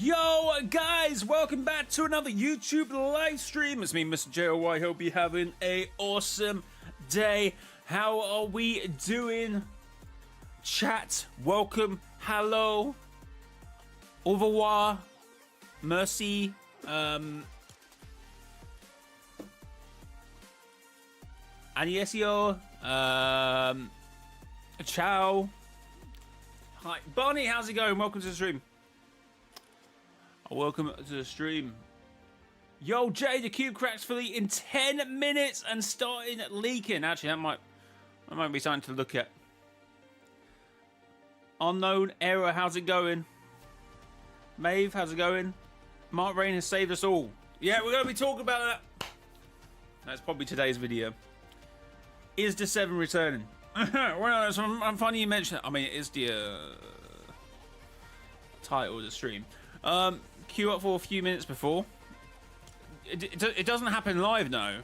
Yo guys, welcome back to another YouTube live stream. It's me, mrjayowhy. Hope you're having a awesome day. How are we doing? Chat, welcome, hello, au revoir, merci, annyeonghaseyo, ciao. Hi, Bonnie, how's it going? Welcome to the stream. Welcome to the stream. Yo, Jay, the cube cracks fully in 10 minutes and starting leaking. Actually, that might be something to look at. Unknown error, how's it going? Maeve, how's it going? Mark Rain has saved us all. Yeah, we're going to be talking about that. That's probably today's video. Is the 7 returning? Well, I'm funny you mentioned it. I mean, it is the title of the stream. Queue up for a few minutes before. It doesn't happen live now.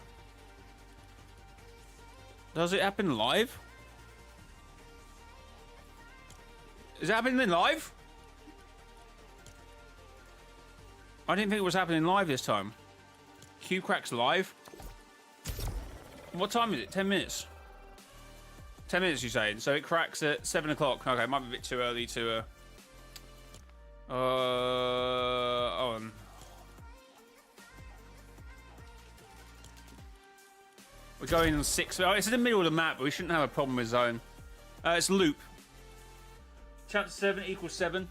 Does it happen live? Is it happening live? I didn't think it was happening live this time. Q cracks live. What time is it? 10 minutes. 10 minutes, you saying? So it cracks at 7 o'clock. Okay, it might be a bit too early to. We're going on 6. Oh, it's in the middle of the map, but we shouldn't have a problem with zone. It's loop. Chapter 7 equals 7.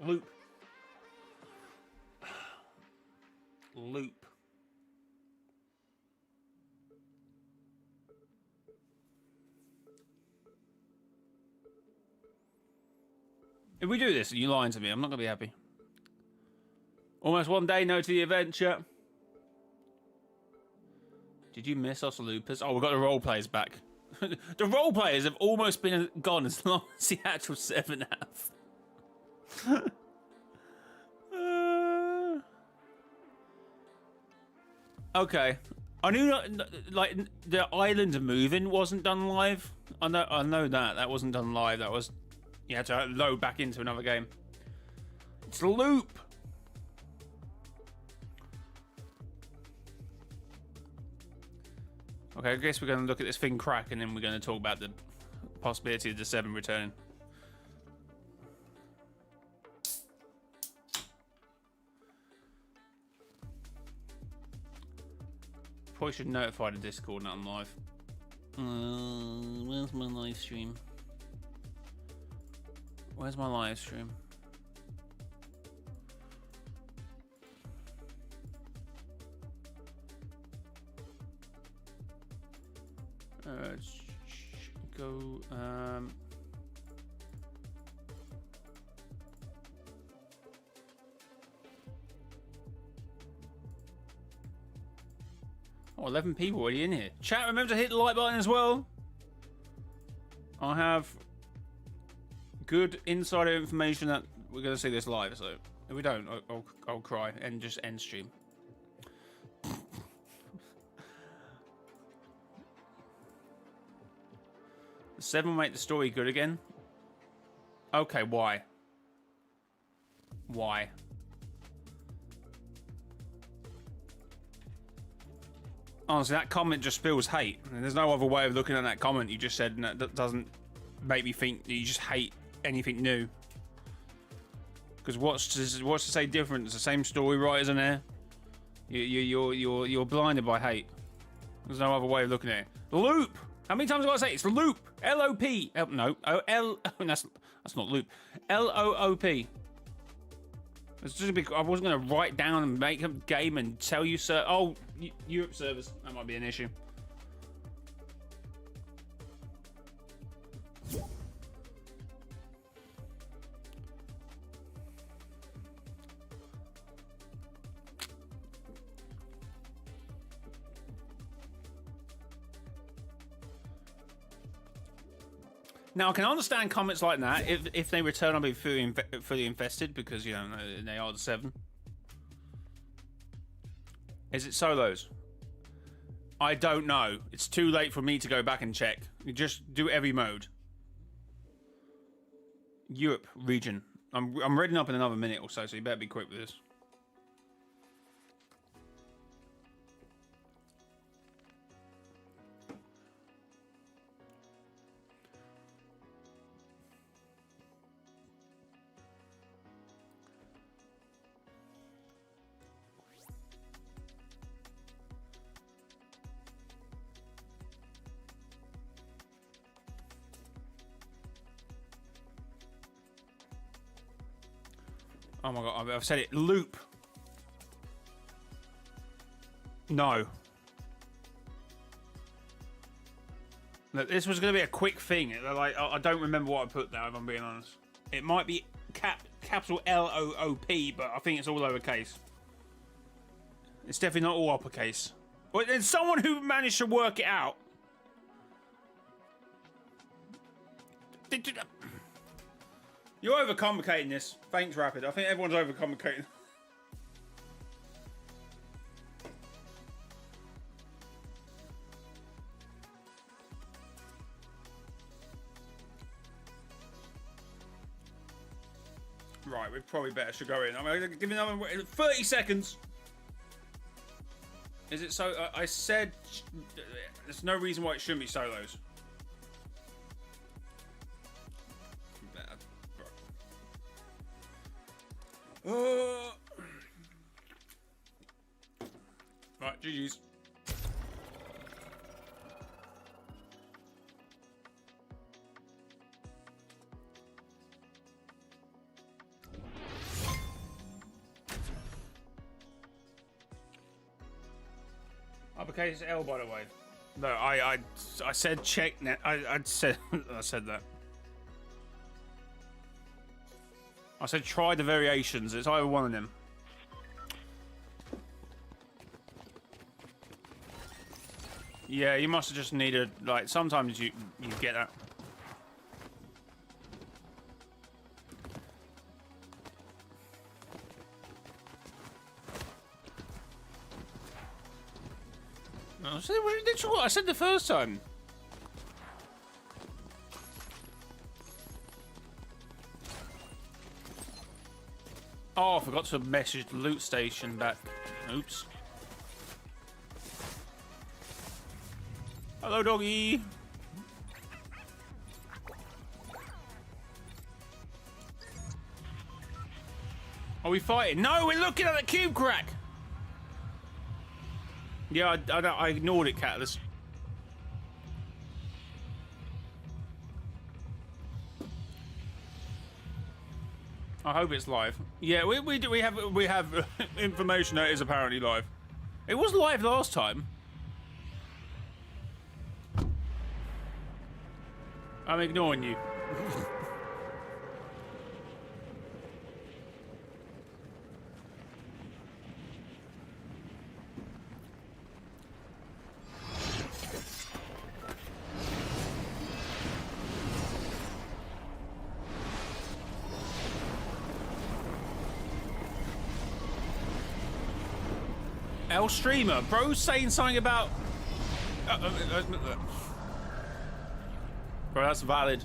Loop. Loop. If we do this and you lying to me, I'm not going to be happy. Almost one day, no to the event, chat. Did you miss us, loopers? Oh, we've got the role players back. The role players have almost been gone as long as the actual 7 have. Okay. I knew like the island moving wasn't done live. I know that wasn't done live. That was you had to load back into another game. It's a loop. Okay, I guess we're going to look at this thing crack and then we're going to talk about the possibility of the 7 returning. Probably should notify the Discord that I'm live. Where's my live stream? Where's my live stream? Let's go. Oh, 11 people already in here. Chat, remember to hit the like button as well. I have good insider information that we're going to see this live, so if we don't, I'll cry and just end stream. The 7 will make the story good again. Okay, why? Why? Honestly, that comment just spills hate. And there's no other way of looking at that comment you just said, and that doesn't make me think that you just hate anything new. Because what's to say different? It's the same story writers in there. You're blinded by hate. There's no other way of looking at it. The loop. How many times have I got to say it? It's the loop. L-O-P. No. That's not loop. L-O-O-P. It's just a big, I wasn't going to write down and make a game and tell you, sir. Oh, Europe servers. That might be an issue. Now, I can understand comments like that. If they return, I'll be fully invested because, you know, they are the 7. Is it solos? I don't know. It's too late for me to go back and check. You just do every mode. Europe region. I'm reading up in another minute or so, so you better be quick with this. Oh my god, I've said it. Loop. No. Look, this was going to be a quick thing. Like, I don't remember what I put there, if I'm being honest. It might be capital L-O-O-P, but I think it's all lowercase. It's definitely not all uppercase. Well, there's someone who managed to work it out. You're overcomplicating this. Thanks, Rapid. I think everyone's overcomplicating. Right, we probably better should go in. I'm gonna give me another 30 seconds. Is it so? I said there's no reason why it shouldn't be solos. Right, GG's. Uppercase L, by the way. No, I said check net. I said I said that. I said try the variations. It's either one of them. Yeah, you must have just needed, like, sometimes you get that. I said the first time. Oh, I forgot to message the loot station back. Oops. Hello, doggy. Are we fighting? No, we're looking at the cube crack. Yeah, I ignored it, Catalyst. I hope it's live. Yeah, we have information that is apparently live. It was live last time. I'm ignoring you. L streamer, bro's saying something about. Bro, that's valid.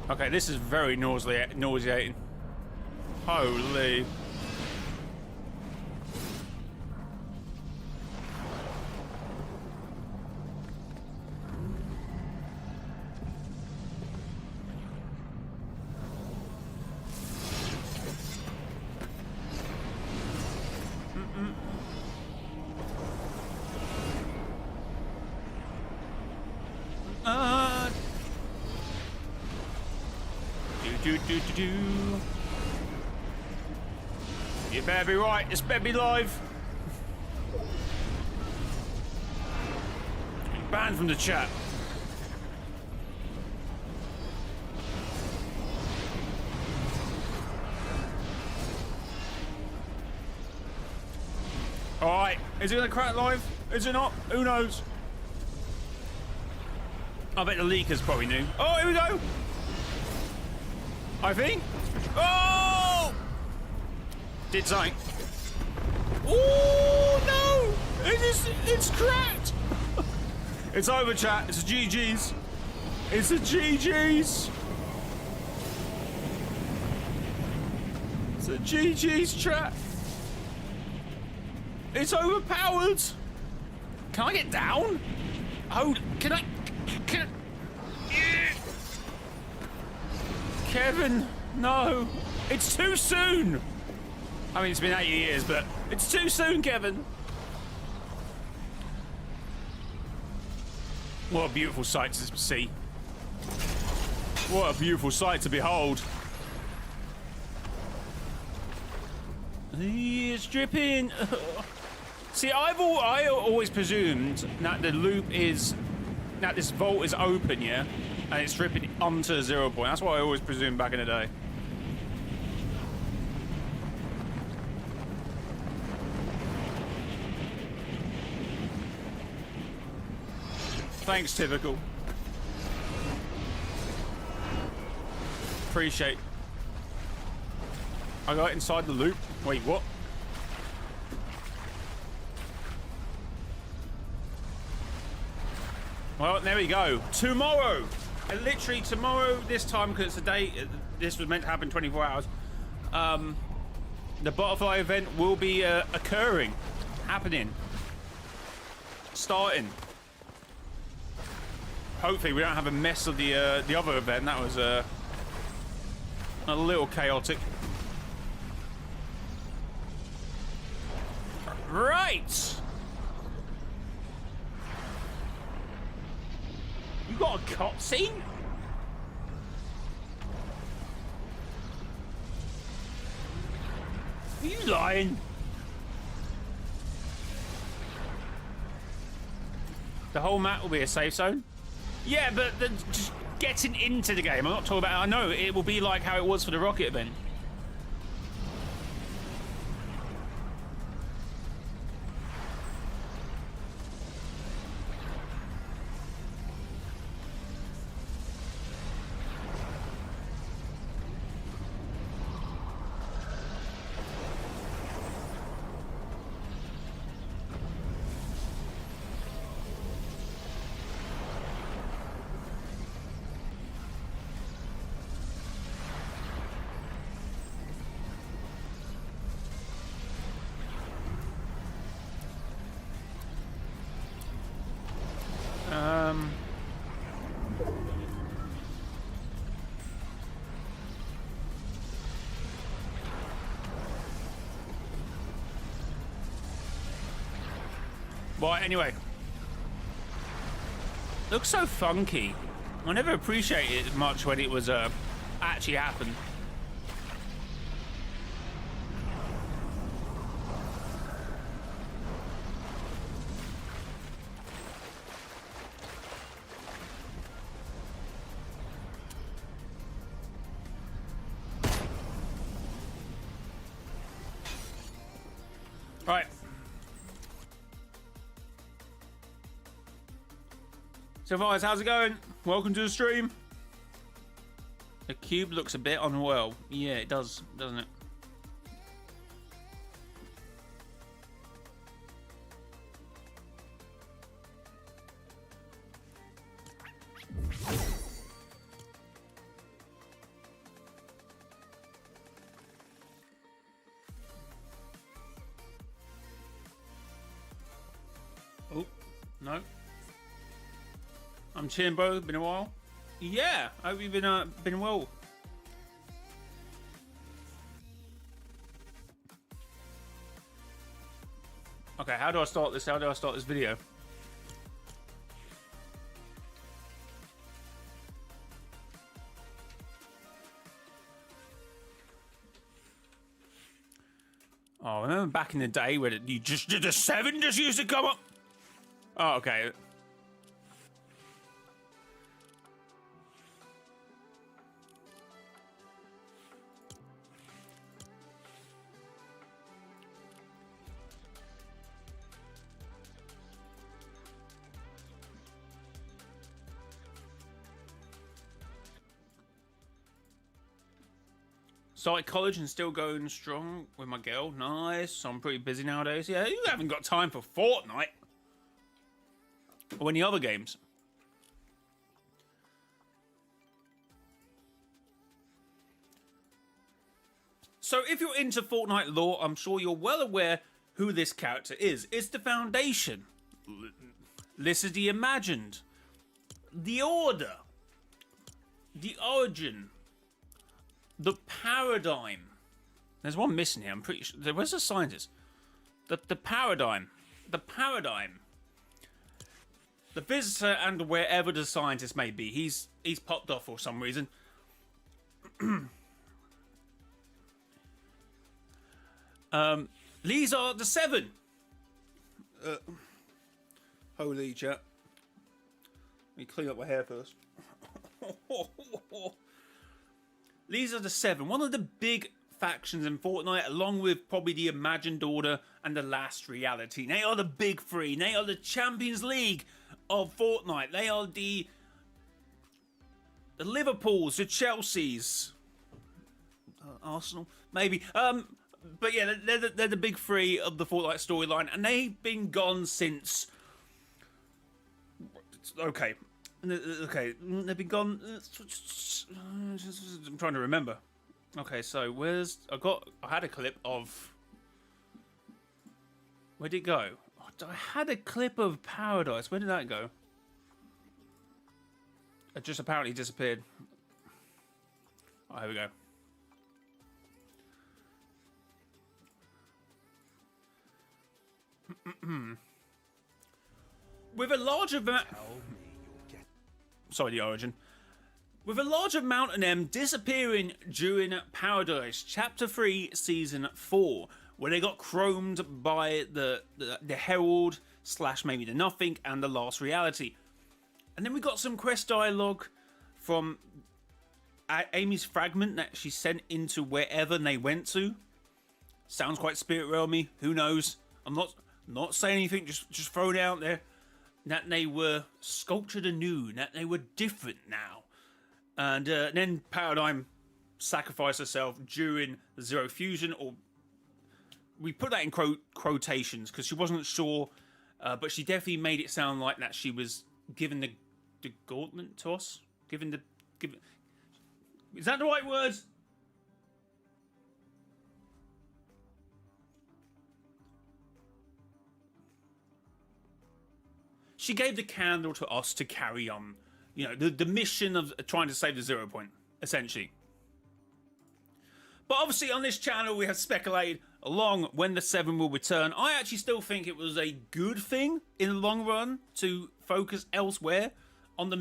Okay, this is very nauseating. Holy. You better be right, this better be live. Banned from the chat. Alright, is it gonna crack live? Is it not? Who knows? I bet the leakers probably knew. Oh, here we go! I think. Oh! Did something. Oh no! It's cracked! It's over, chat. It's a GG's. It's a GG's. It's a GG's, chat. It's overpowered. Can I get down? Oh, can I? Kevin, no. It's too soon. I mean, it's been 80 years, but it's too soon, Kevin. What a beautiful sight to see. What a beautiful sight to behold. It's dripping. See, I always presumed that the loop is, that this vault is open, yeah? And it's dripping onto the 0 point. That's what I always presumed back in the day. Thanks, Typical. Appreciate. I got inside the loop. Wait, what? Well, there we go. Tomorrow! And literally tomorrow, this time, because it's the day, this was meant to happen 24 hours, the butterfly event will be occurring, happening, starting. Hopefully we don't have a mess of the other event. That was a little chaotic. Right! You got a cutscene? Are you lying? The whole map will be a safe zone? Yeah, but just getting into the game, I'm not talking about... I know, it will be like how it was for the Rocket event. Well, anyway. Looks so funky. I never appreciated it much when it was actually happened. Right. So guys, how's it going? Welcome to the stream. The cube looks a bit unwell. Yeah, it does, doesn't it? Oh, no. I'm chilling, bro. Been a while. Yeah, I hope you've been well. Okay, how do I start this? How do I start this video? Oh, I remember back in the day where you just did a 7 just used to come up. Oh, okay. Started college and still going strong with my girl. Nice. I'm pretty busy nowadays. Yeah, you haven't got time for Fortnite. Or any other games. So if you're into Fortnite lore, I'm sure you're well aware who this character is. It's the Foundation. This is the Imagined. The Order. The Origin. The Paradigm. There's one missing here, I'm pretty sure. Where's the scientist? The Paradigm. The Paradigm. The Visitor and wherever the scientist may be. He's popped off for some reason. These are the 7. Holy chat. Let me clean up my hair first. These are the 7. One of the big factions in Fortnite, along with probably the Imagined Order and the Last Reality. They are the big 3. They are the Champions League of Fortnite. They are the Liverpools, the Chelseas, Arsenal, maybe. But yeah, they're the big 3 of the Fortnite storyline, and they've been gone since. Okay, they've been gone. I'm trying to remember. Okay, so I had a clip of. Where'd it go? I had a clip of Paradise. Where did that go? It just apparently disappeared. Oh, here we go. With a large amount. Sorry, the Origin. With a large amount of them disappearing during Paradise, Chapter 3, Season 4, where they got chromed by the Herald / maybe the Nothing and the Last Reality. And then we got some quest dialogue from Amy's fragment that she sent into wherever they went to. Sounds quite spirit realmy. Who knows? I'm not saying anything. Just throw it out there. That they were sculptured anew. That they were different now. And then Paradigm sacrificed herself during the Zero Fusion, or we put that in quotations because she wasn't sure, but she definitely made it sound like that she was given the gauntlet to us. Is that the right word? She gave the candle to us to carry on, you know, the mission of trying to save the 0 point, essentially. But obviously on this channel we have speculated along when the 7 will return. I actually still think it was a good thing in the long run to focus elsewhere on the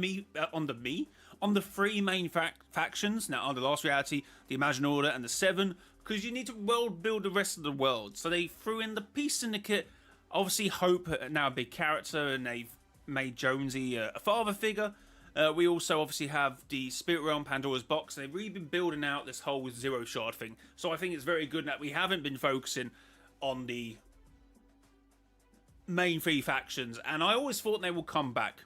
3 main factions. Now, on the Last Reality, the Imagined Order, and the 7, because you need to world build the rest of the world. So they threw in the Peace Syndicate. Obviously, Hope now a big character, and they've made Jonesy a father figure. We also obviously have the Spirit Realm, Pandora's Box. They've really been building out this whole Zero Shard thing. So I think it's very good that we haven't been focusing on the main 3 factions. And I always thought they will come back.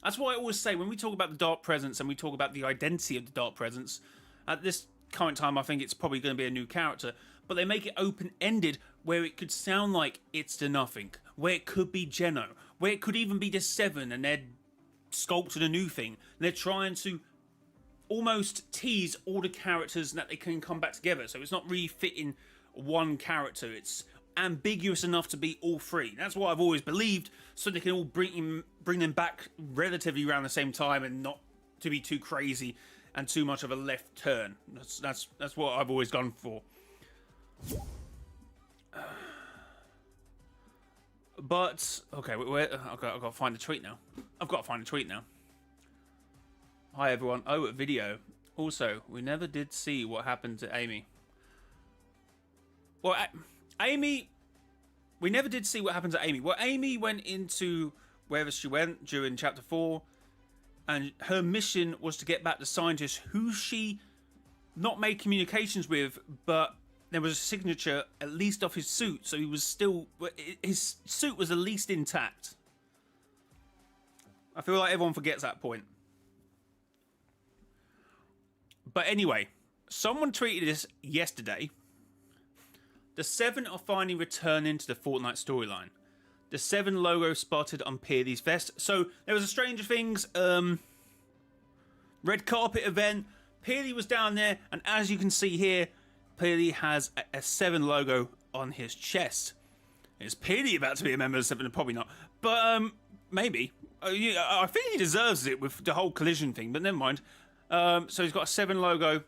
That's why I always say, when we talk about the Dark Presence and we talk about the identity of the Dark Presence, at this current time I think it's probably going to be a new character. But they make it open-ended, where it could sound like it's the Nothing, where it could be Geno, where it could even be the 7 and they're sculpted a new thing. They're trying to almost tease all the characters that they can come back together. So it's not really fitting one character. It's ambiguous enough to be all 3. That's what I've always believed, so they can all bring them back relatively around the same time and not to be too crazy and too much of a left turn. That's what I've always gone for. But okay, I've got to find the tweet now. Hi everyone. Oh, video. Also, we never did see what happened to Amy. Well, Amy, we never did see what happened to Amy. Well, Amy went into wherever she went during Chapter 4, and her mission was to get back the scientist who she not made communications with, but there was a signature at least off his suit, so he was still, his suit was at least intact. I feel like everyone forgets that point. But anyway, someone tweeted this yesterday. The Seven are finally returning to the Fortnite storyline. The Seven logo spotted on Peely's vest. So there was a Stranger Things red carpet event. Peely was down there, and as you can see here, Peely has a Seven logo on his chest. Is Peely about to be a member of Seven? Probably not, but maybe. I think he deserves it with the whole collision thing, but never mind. So he's got a Seven logo.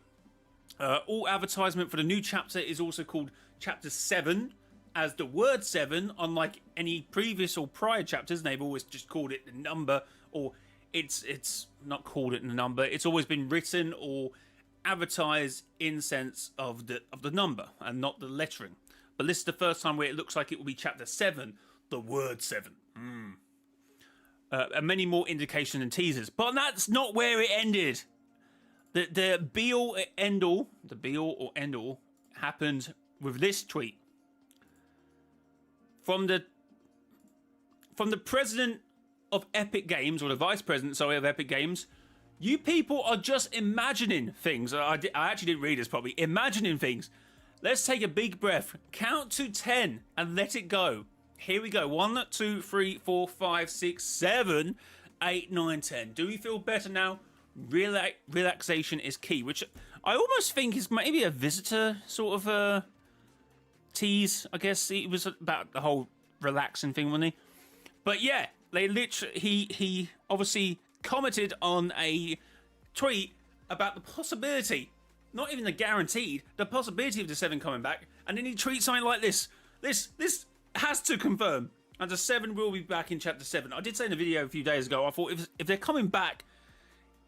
All advertisement for the new chapter is also called Chapter 7, as the word 7, unlike any previous or prior chapters, they've always just called it the number, or it's not called it the number. It's always been written or advertised in sense of the number and not the lettering. But this is the first time where it looks like it will be Chapter 7, the word 7. And many more indications and teasers. But that's not where it ended. The be-all or end-all happened with this tweet from the president of Epic Games, or the vice president, sorry, of Epic Games. You people are just imagining things. I actually didn't read this properly. Imagining things. Let's take a big breath. Count to 10 and let it go. Here we go. 1, 2, 3, 4, 5, 6, 7, 8, 9, 10. Do we feel better now? Relaxation is key, which I almost think is maybe a visitor sort of tease. I guess it was about the whole relaxing thing, wasn't he? But yeah, they literally he obviously commented on a tweet about the possibility, not even the guaranteed, the possibility of the Seven coming back, and then he tweets something like this. This has to confirm, and the Seven will be back in Chapter 7. I did say in a video a few days ago, I thought if they're coming back,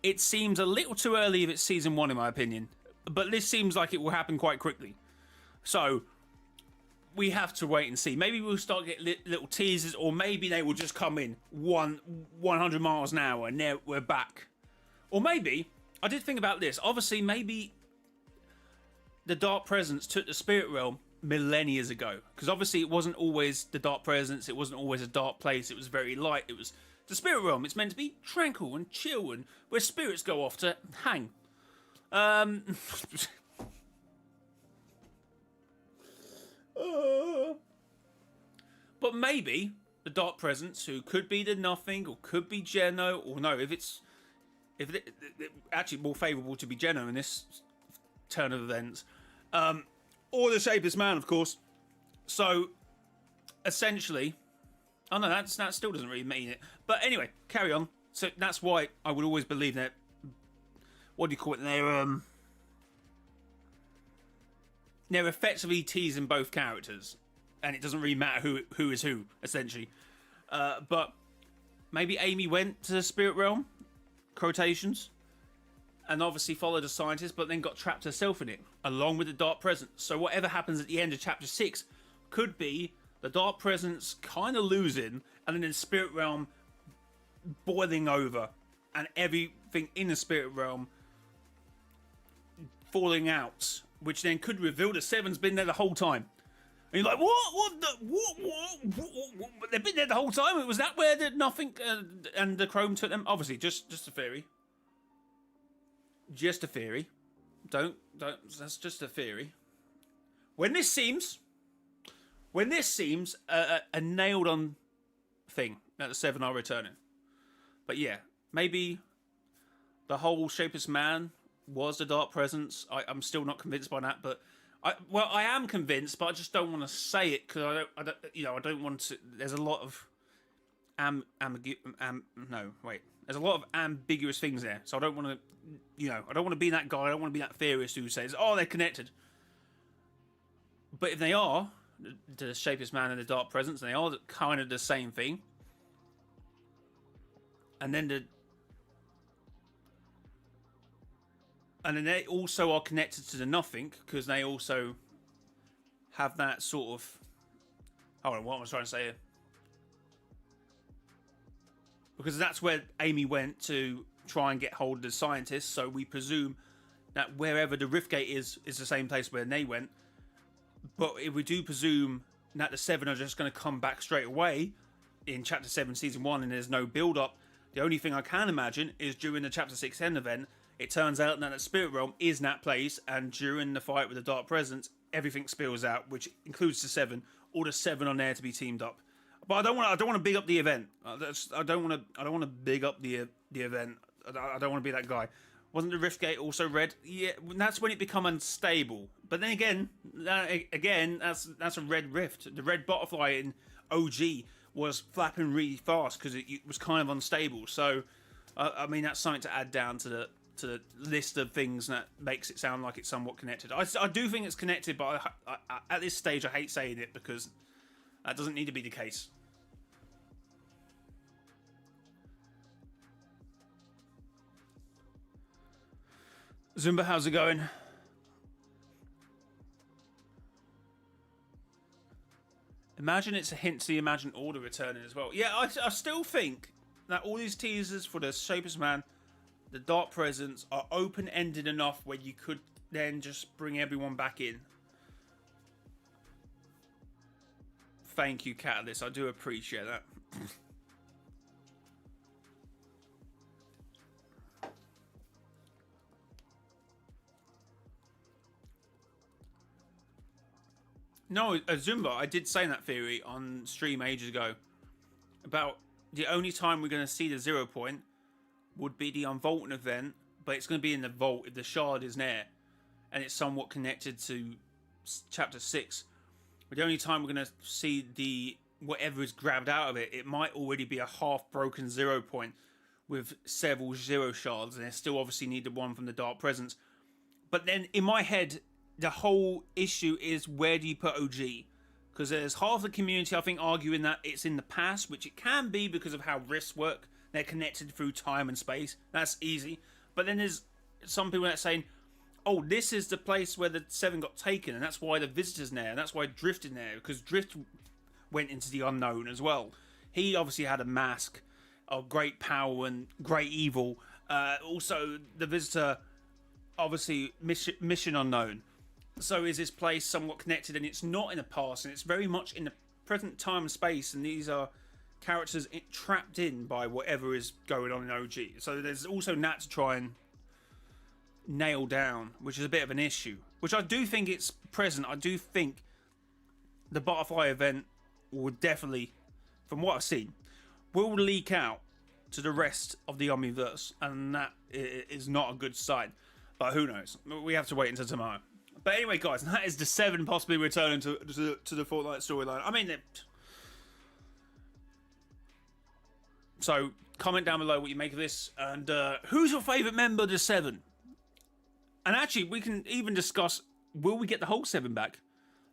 it seems a little too early if it's Season 1 in my opinion. But this seems like it will happen quite quickly. So we have to wait and see. Maybe we'll start getting little teasers, or maybe they will just come in 100 miles an hour and we're back. Or maybe, I did think about this, obviously maybe the Dark Presence took the Spirit Realm millennia ago. Because obviously it wasn't always the Dark Presence, it wasn't always a dark place, it was very light, it was the Spirit Realm. It's meant to be tranquil and chill and where spirits go off to hang. But maybe the Dark Presence, who could be the Nothing, or could be Geno, or no, if it's actually more favourable to be Geno in this turn of events, or the Shapeless Man, of course. So essentially, oh no, that still doesn't really mean it. But anyway, carry on. So that's why I would always believe that. What do you call it? They're effectively teasing both characters, and it doesn't really matter who is who, essentially. But maybe Amy went to the Spirit Realm, quotations, and obviously followed a scientist, but then got trapped herself in it, along with the Dark Presence. So whatever happens at the end of Chapter 6 could be the Dark Presence kind of losing, and then the Spirit Realm boiling over, and everything in the Spirit Realm falling out, which then could reveal the Seven's been there the whole time. And you're like, what? They've been there the whole time? Was that where the Nothing and the Chrome took them? Obviously, just a theory. Just a theory. Don't. That's just a theory. When this seems a nailed-on thing that the Seven are returning. But yeah, maybe the whole Shapeless Man was the Dark Presence. I'm still not convinced by that, but I am convinced, but I just don't want to say it because I don't want to. There's a lot of There's a lot of ambiguous things there, so I don't want to. I don't want to be that guy. I don't want to be that theorist who says, "Oh, they're connected." But if they are, the Shapeless Man and the Dark Presence, and they are kind of the same thing, and then they also are connected to the Nothing because they also have that sort of. Hold on, what am I trying to say here? Because that's where Amy went to try and get hold of the scientists. So we presume that wherever the Riftgate is the same place where they went. But if we do presume that the Seven are just going to come back straight away in Chapter 7, Season 1, and there's no build-up, the only thing I can imagine is during the Chapter 6 end event, It turns out that the spirit realm is in that place, and during the fight with the Dark Presence, everything spills out, which includes the 7. All the 7 on there to be teamed up. But I don't want to big up the event. I don't want to big up the event. I don't want to be that guy. Wasn't the Riftgate also red? Yeah, that's when it become unstable. But then again, that's a red rift. The red butterfly in OG was flapping really fast because it was kind of unstable. So, I mean, that's something to add down to the list of things that makes it sound like it's somewhat connected. I do think it's connected, but at this stage, I hate saying it because that doesn't need to be the case. Zumba, how's it going? Imagine it's a hint to the Imagined Order returning as well. Yeah, I still think that all these teasers for the Shapeless Man, the Dark Presence, are open-ended enough where you could then just bring everyone back in. Thank you, Catalyst. I do appreciate that. No, Zumba, I did say that theory on stream ages ago about the only time we're going to see the 0 point would be the Unvaulting event, but it's going to be in the vault if the shard is there and it's somewhat connected to chapter 6. But the only time we're going to see the whatever is grabbed out of it, it might already be a half broken 0 point with several 0 shards, and they still obviously need the one from the Dark Presence. But then in my head, the whole issue is, where do you put OG? Because there's half the community, I think, arguing that it's in the past, which it can be because of how rifts work. They're connected through time and space. That's easy. But then there's some people that are saying, oh, this is the place where the 7 got taken, and that's why the Visitor's there, and that's why Drift in there, because Drift went into the unknown as well. He obviously had a mask of great power and great evil. Also, the Visitor, obviously, mission unknown. So is this place somewhat connected, and it's not in the past, and it's very much in the present time and space, and these are characters trapped in by whatever is going on in OG. So there's also that to try and nail down, which is a bit of an issue. Which I do think it's present. I do think the Butterfly event will definitely, from what I've seen, will leak out to the rest of the Omniverse, and that is not a good sign. But who knows? We have to wait until tomorrow. But anyway, guys, that is the 7 possibly returning to the Fortnite storyline. I mean, so comment down below what you make of this, and who's your favourite member of the 7? And actually, we can even discuss, will we get the whole 7 back?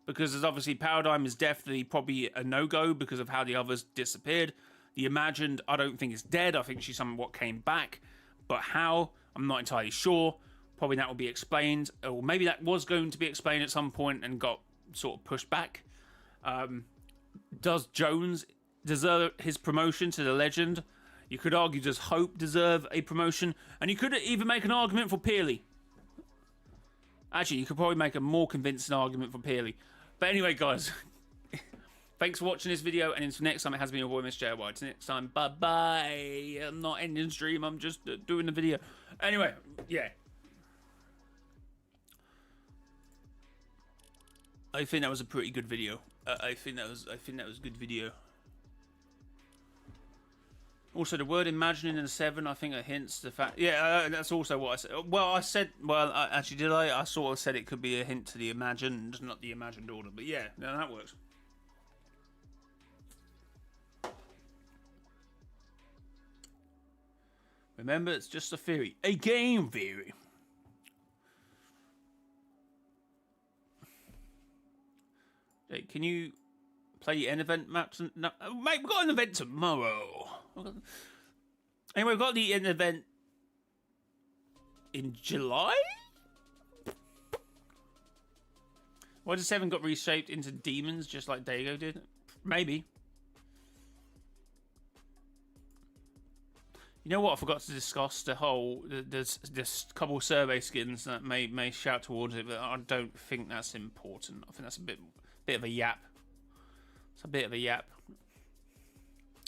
Because there's obviously Paradigm is definitely probably a no-go because of how the others disappeared. The Imagined, I don't think is dead. I think she somewhat came back. But how? I'm not entirely sure. Probably that will be explained, or maybe that was going to be explained at some point and got sort of pushed back. Does Jones deserve his promotion to the Legend? You could argue, does Hope deserve a promotion? And you could even make an argument for Peely. Actually, you could probably make a more convincing argument for Peely. But anyway, guys, thanks for watching this video, and until next time, it has been your boy, mrjayowhy. Until next time, bye-bye. I'm not ending the stream, I'm just doing the video. Anyway, yeah. I think that was a pretty good video. I think that was a good video. Also, the word imagining in the 7, I think it hints the fact. Yeah, that's also what I said. Well, I said. Well, actually, did I? I sort of said it could be a hint to the imagined, not the imagined order. But yeah, no, that works. Remember, it's just a theory, a game theory. Hey, can you play the end event maps? No, mate, we've got an event tomorrow. Anyway, we've got the end event in July? Why does 7 got reshaped into demons just like Dago did? Maybe. You know what? I forgot to discuss the whole. There's a couple of survey skins that may shout towards it, but I don't think that's important. I think that's a bit of a yap. It's a bit of a yap.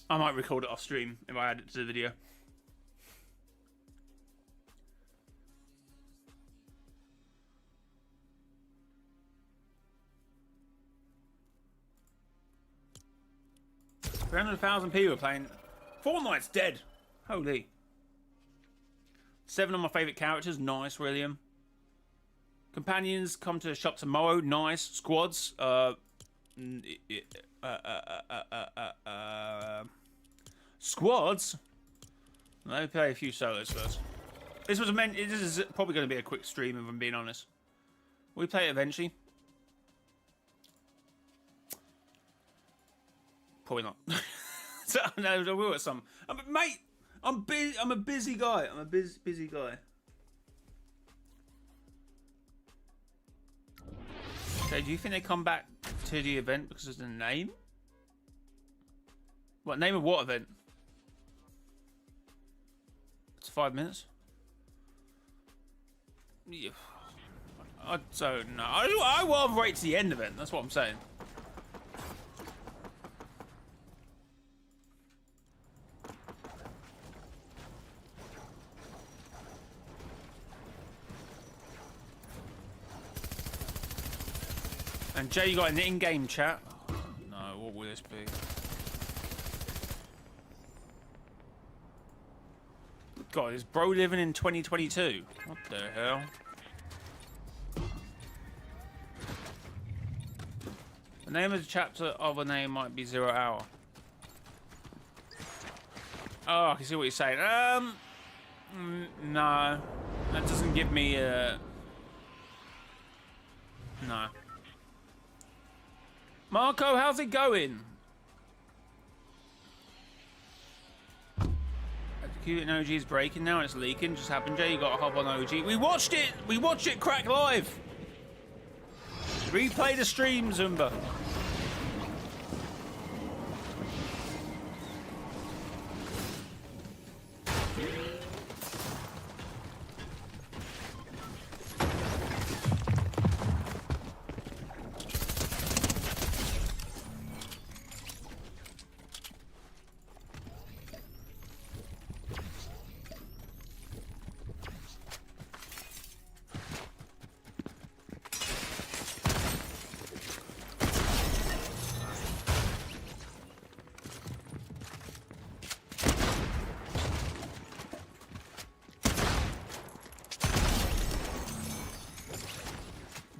I might record it off stream if I add it to the video. 300,000 people are playing. Fortnite's dead. Holy. 7 of my favourite characters. Nice, William. Companions come to the shop tomorrow. Nice. Squads. Squads? Let me play a few solos first. This is probably going to be a quick stream if I'm being honest. We play it eventually. Probably not. So, no, I will at some. Mate, I'm busy. I'm a busy guy. I'm a busy guy. Okay, do you think they come back to the event because of the name? What name of what event? It's 5 minutes. Yeah. I don't know. I will wait to the end of it. That's what I'm saying. And Jay, you got an in-game chat? No, what will this be? God, is bro living in 2022? What the hell? The name of the chapter of a name might be 0 Hour. Oh, I can see what you're saying. No. That doesn't give me no. Marco, how's it going? Executing OG is breaking now and it's leaking. Just happened, Jay. You got to hop on OG. We watched it. We watched it crack live. Replay the stream, Zumba.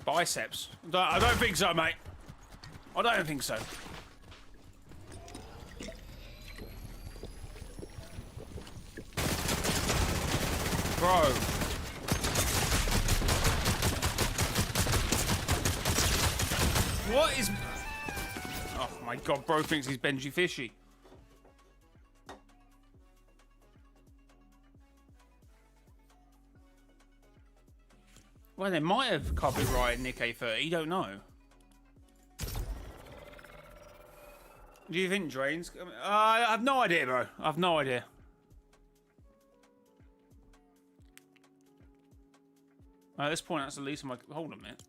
Biceps? I don't think so, mate. I don't think so. Bro. What is... Oh my god, bro thinks he's Benji Fishy. Well, they might have copyrighted Nick A30, you don't know. Do you think Drain's... I have no idea, bro. I have no idea. At this point, that's the least of my... Hold on a minute.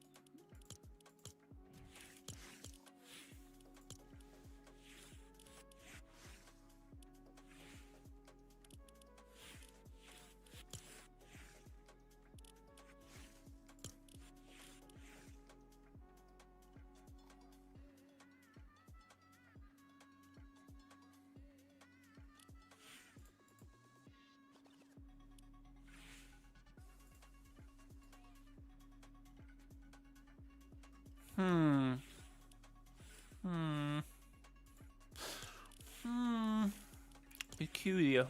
Peculiar.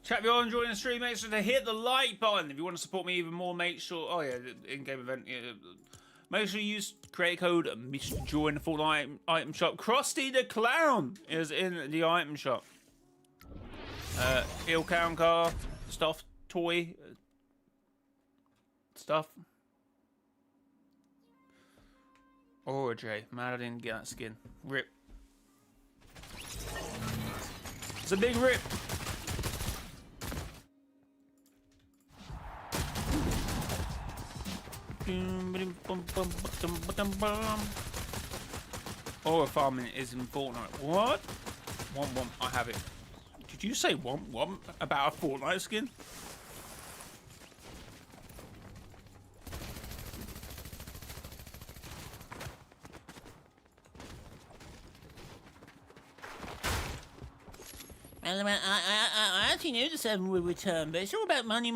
Chat, if you're enjoying the stream, make sure to hit the like button. If you want to support me even more, make sure... Oh, yeah, the in-game event. Yeah. Make sure you use creator code join the Fortnite item shop. Krusty the Clown is in the item shop. Il Clown car, stuff, toy, stuff. Oraj, man, I didn't get that skin. Rip. It's a big rip. Aura farming is in Fortnite. What? I have it. Did you say womp about a Fortnite skin? Well, I actually knew the 7 would return, but it's all about money.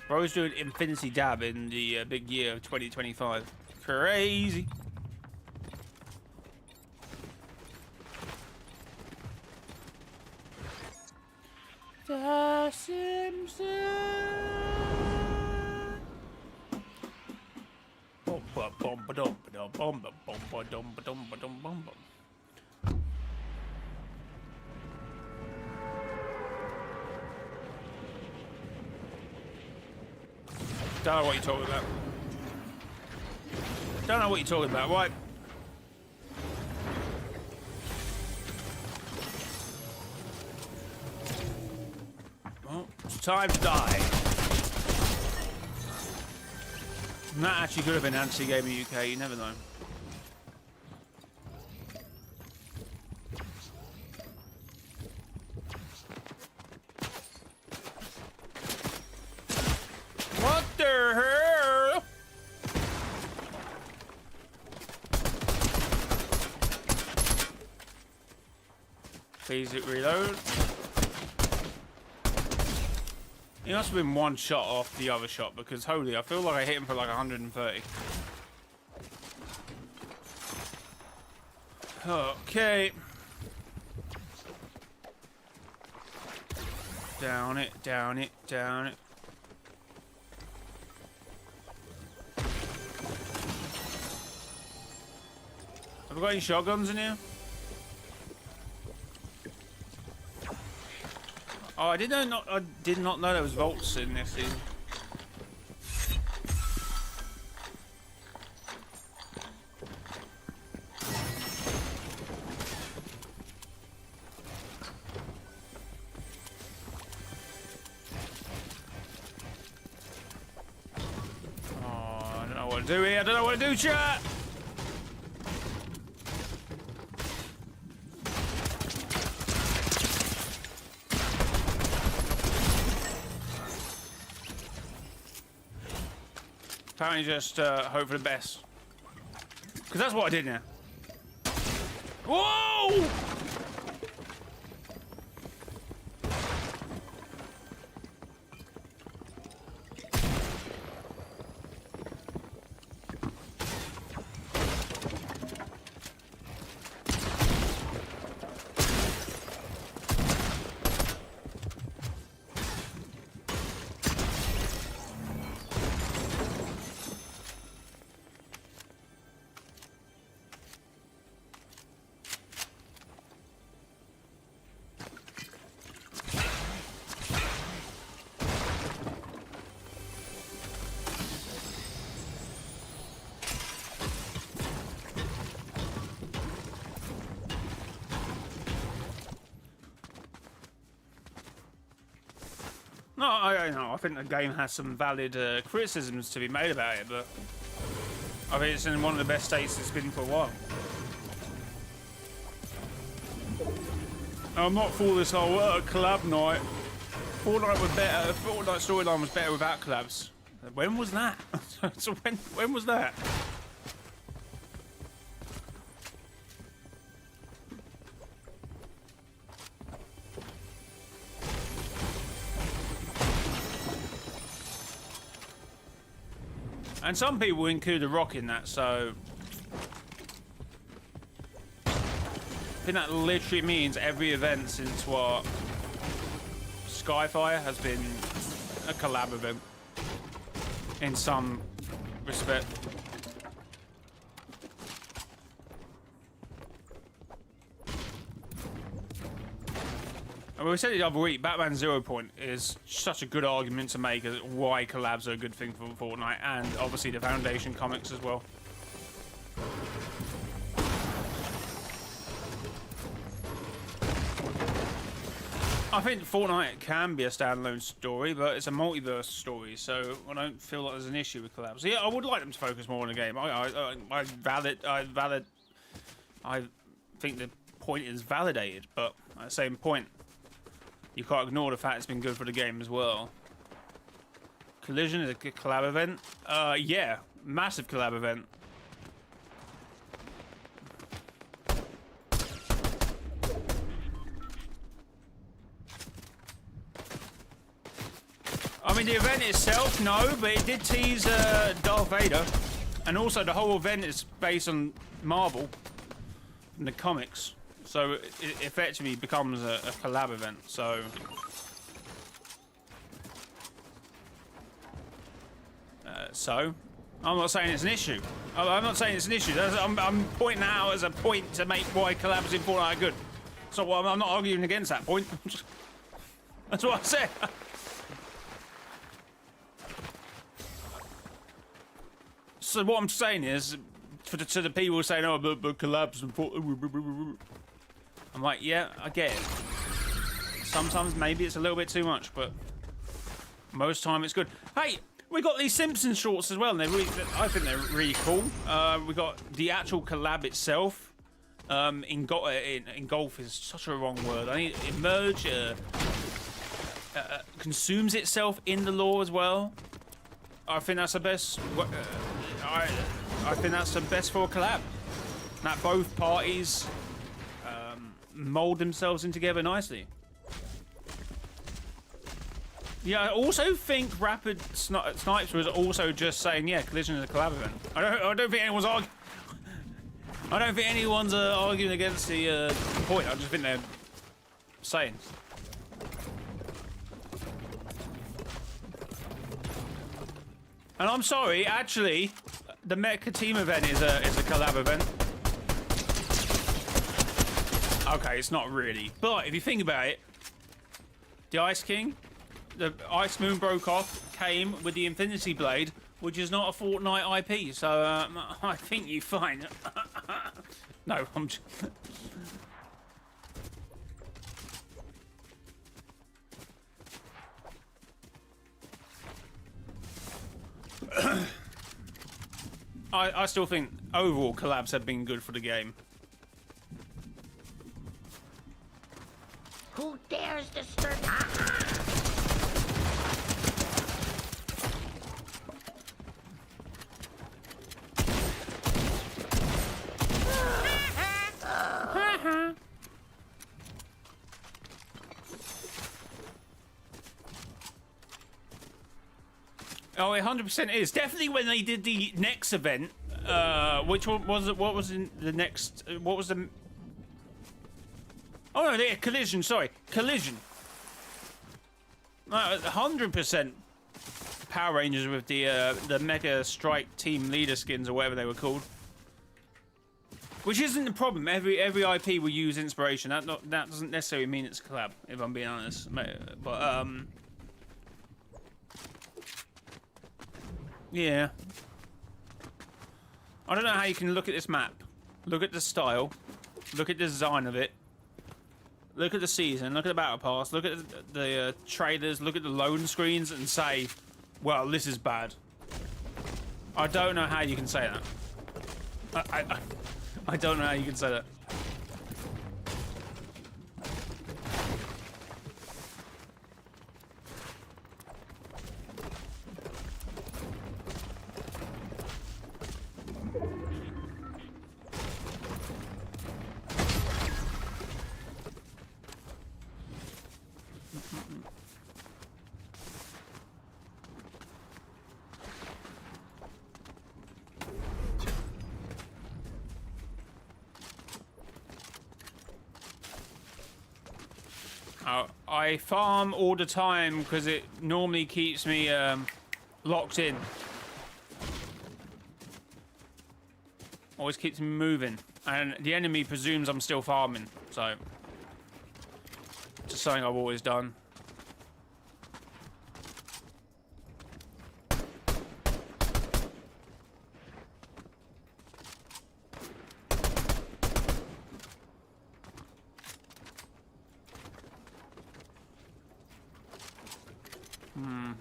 Bro's doing Infinity Dab in the big year of 2025. Crazy. The Simpsons. Don't know what you're talking about. Don't know what you're talking about. Right. Well, it's time to die. And that actually could have been Anti-Gamer UK. You never know. What the hell? Please it reload. He must have been one shot off the other shot because holy, I feel like I hit him for like 130. Okay. Down it, down it, down it. Have we got any shotguns in here? Oh, I did not know there was vaults in this season. Oh, I don't know what to do here. I don't know what to do, chat. Apparently just hope for the best. Because that's what I did now. Whoa! No, I think the game has some valid criticisms to be made about it, but I think it's in one of the best states it's been for a while. I'm not for this whole collab night. Fortnite was better. Fortnite storyline was better without collabs. When was that? So when was that? And some people include The Rock in that, so I think that literally means every event since what Skyfire has been a collab event in some respect. And we said it the other week, Batman Zero Point is such a good argument to make as why collabs are a good thing for Fortnite, and obviously the Foundation comics as well. I think Fortnite can be a standalone story, but it's a multiverse story, so I don't feel like there's an issue with collabs. Yeah, I would like them to focus more on the game. I think the point is validated, but at the same point, you can't ignore the fact it's been good for the game as well. Collision is a good collab event. Yeah, massive collab event. I mean, the event itself, no, but it did tease Darth Vader. And also, the whole event is based on Marvel in the comics. So, it effectively becomes a collab event, so... I'm not saying it's an issue. I'm not saying it's an issue. I'm pointing out as a point to make why collabs in Fortnite are good. So, I'm not arguing against that point. That's what I said. So what I'm saying is, to the people saying, "Oh, but collabs and I'm like, yeah, I get it. Sometimes maybe it's a little bit too much, but most time it's good. Hey, we got these Simpsons shorts as well, and I think they're really cool. We got the actual collab itself. In golf is such a wrong word. I think emerge consumes itself in the lore as well. I think that's the best. I think that's the best for a collab. That both parties mold themselves in together nicely. Yeah, I also think Rapid Snipes was also just saying, yeah, Collision is a collab event. I don't think anyone's arguing. I don't think anyone's arguing against the point. I just think they're saying. And I'm sorry, actually, the Mecha Team event is a collab event. Okay, it's not really, but if you think about it, the Ice King, the Ice Moon broke off, came with the Infinity Blade, which is not a Fortnite IP. So I think you find. No, I'm. I still think overall collabs have been good for the game. Who dares disturb? Oh, it 100% is. Definitely when they did the next event, which one was it? What was in the next? What was the? Oh no, yeah, Collision. Sorry, Collision. 100% Power Rangers with the Mega Strike Team Leader skins or whatever they were called. Which isn't the problem. Every IP will use inspiration. That doesn't necessarily mean it's a collab, if I'm being honest. But yeah. I don't know how you can look at this map, look at the style, look at the design of it, look at the season, look at the battle pass, look at the trailers, look at the loading screens and say, well, this is bad. I don't know how you can say that. I don't know how you can say that. I farm all the time because it normally keeps me locked in. Always keeps me moving. And the enemy presumes I'm still farming, so it's just something I've always done.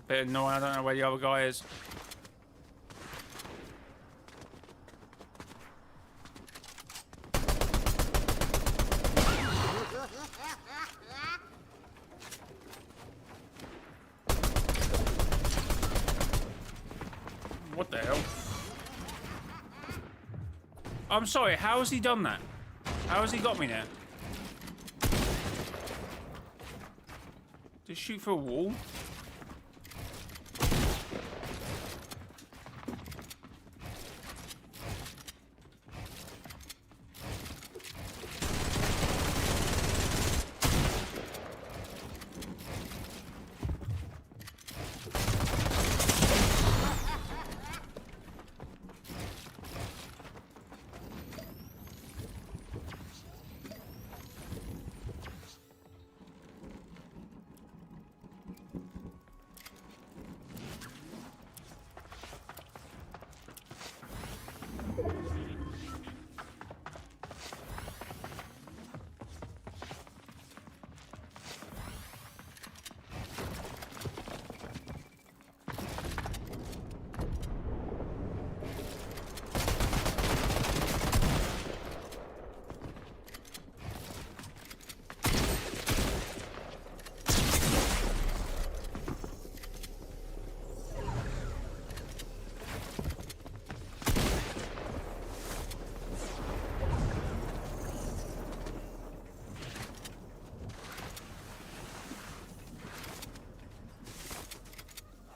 Bit annoying. I don't know where the other guy is. What the hell? I'm sorry, how has he done that? How has he got me there? Just shoot for a wall?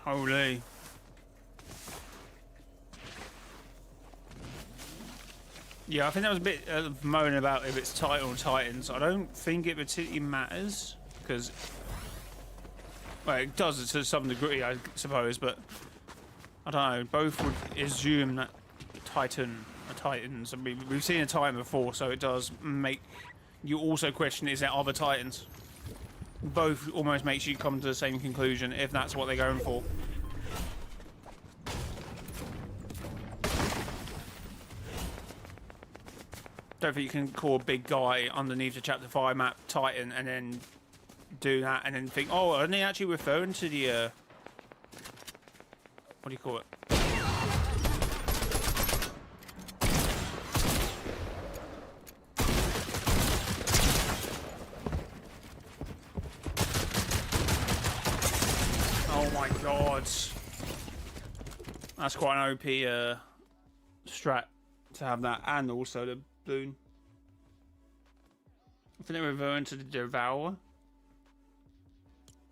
Holy. Yeah, I think that was a bit of moaning about if it's Titan or Titans. I don't think it particularly matters, because... Well, it does to some degree, I suppose, but... I don't know, both would assume that Titan are Titans. I mean, we've seen a Titan before, so it does make you also question, is there other Titans? Both almost makes you come to the same conclusion, if that's what they're going for. Don't think you can call a big guy underneath the Chapter 5 map Titan and then do that and then think, oh, aren't they actually referring to the, what do you call it? Oh my god. That's quite an OP strat to have that, and also the boon. I think they're referring to the Devourer.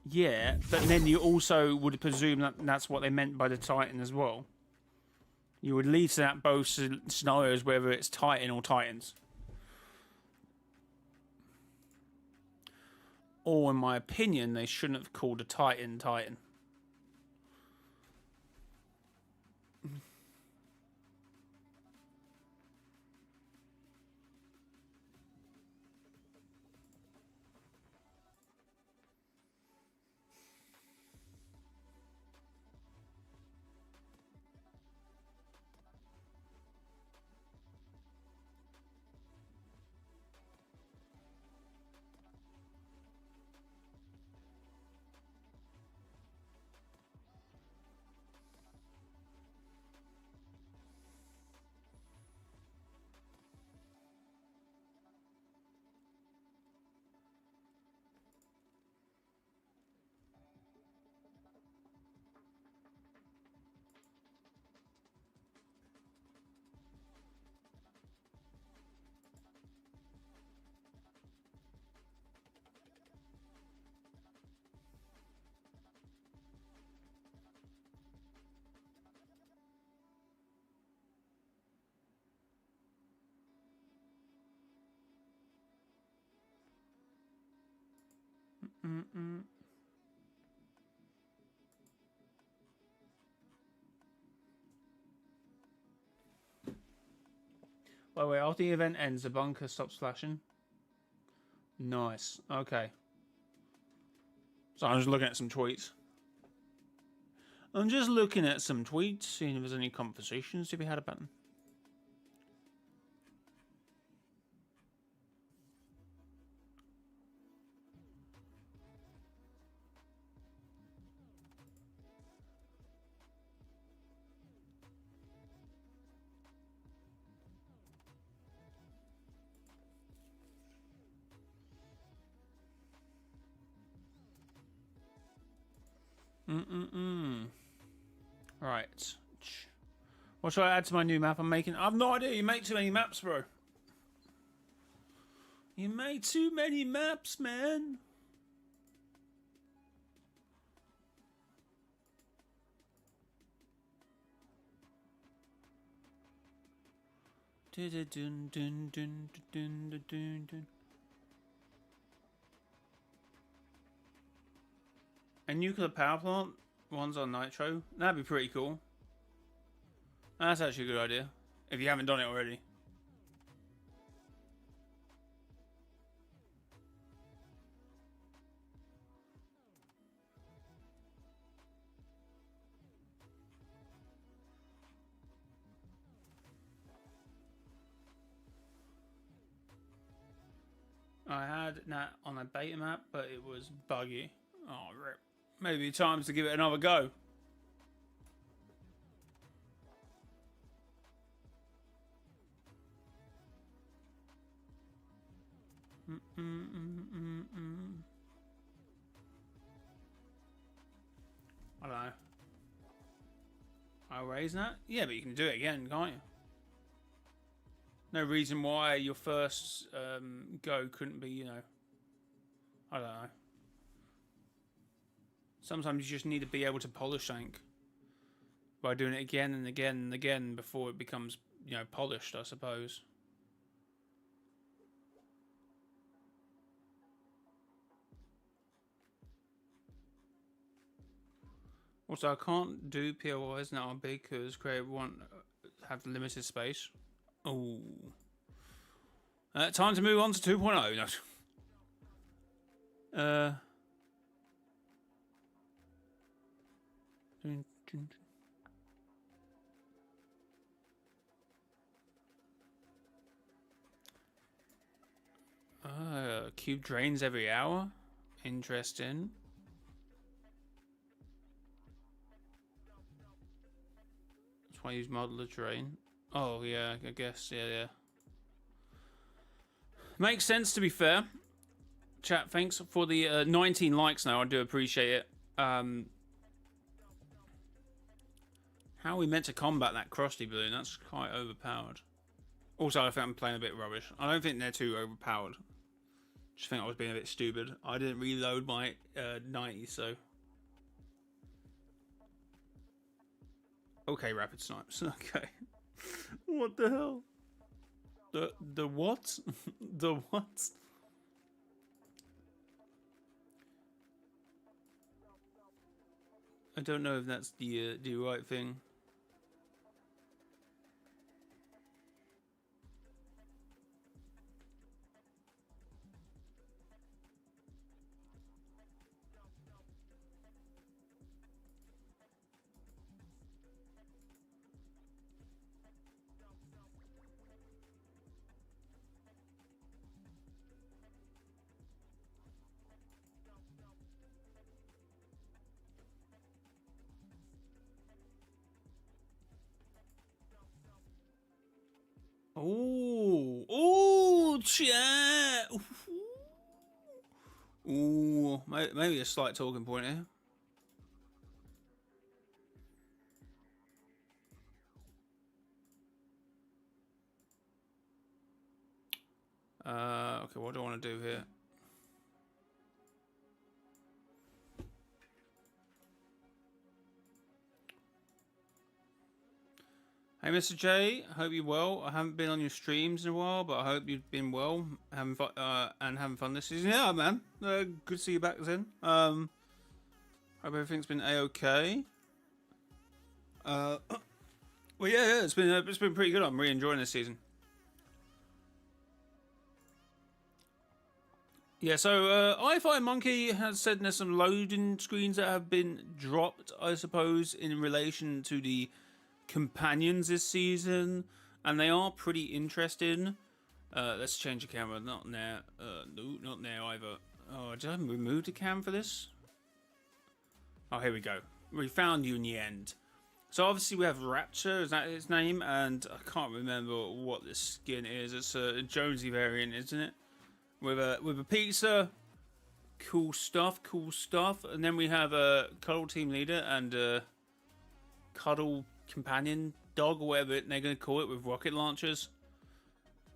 Yeah, but then you also would presume that that's what they meant by the Titan as well. You would lead to that both scenarios, whether it's Titan or Titans. Or, in my opinion, they shouldn't have called a Titan Titan. By the way, after the event ends, the bunker stops flashing. Nice. Okay. So I'm just looking at some tweets. I'm just looking at some tweets, seeing if there's any conversations to be had about them. Right. What should I add to my new map I'm making? I've no idea. You make too many maps, bro. You made too many maps, man. A nuclear power plant? One's on nitro? That'd be pretty cool. That's actually a good idea. If you haven't done it already. I had that on a beta map, but it was buggy. Oh, rip. Maybe time's to give it another go. I don't know. I'll raise that? Yeah, but you can do it again, can't you? No reason why your first go couldn't be, you know. I don't know. Sometimes you just need to be able to polish something by doing it again and again and again before it becomes, you know, polished, I suppose. Also, I can't do POIs now because Creative won't have limited space. Oh. Time to move on to 2.0. No. Cube drains every hour. Interesting. That's why I use modeler drain. Oh yeah, I guess yeah. Makes sense, to be fair. Chat, thanks for the 19 likes now. I do appreciate it. How are we meant to combat that crusty balloon? That's quite overpowered. Also, I think I'm playing a bit rubbish. I don't think they're too overpowered. Just think I was being a bit stupid. I didn't reload my 90, so... Okay, rapid snipes. Okay. What the hell? The what? The what? I don't know if that's the right thing. Oh, chat. Ooh, maybe a slight talking point here. Okay, what do I want to do here? Hey, Mr. J, I hope you're well. I haven't been on your streams in a while, but I hope you've been well, having fun, and having fun this season. Yeah, man. Good to see you back then. Hope everything's been a-okay. Well, yeah, it's been pretty good. I'm really enjoying this season. Yeah, so iFi Monkey has said there's some loading screens that have been dropped, I suppose, in relation to the companions this season, and they are pretty interesting. Let's change the camera. Not there. No, not there either. Oh, did I remove the cam for this? Oh, here we go. We found you in the end. So obviously we have Rapture, is that his name? And I can't remember what this skin is. It's a Jonesy variant, isn't it? With a pizza Cool stuff, cool stuff. And then we have a cuddle team leader and a cuddle companion dog, or whatever they're going to call it, with rocket launchers.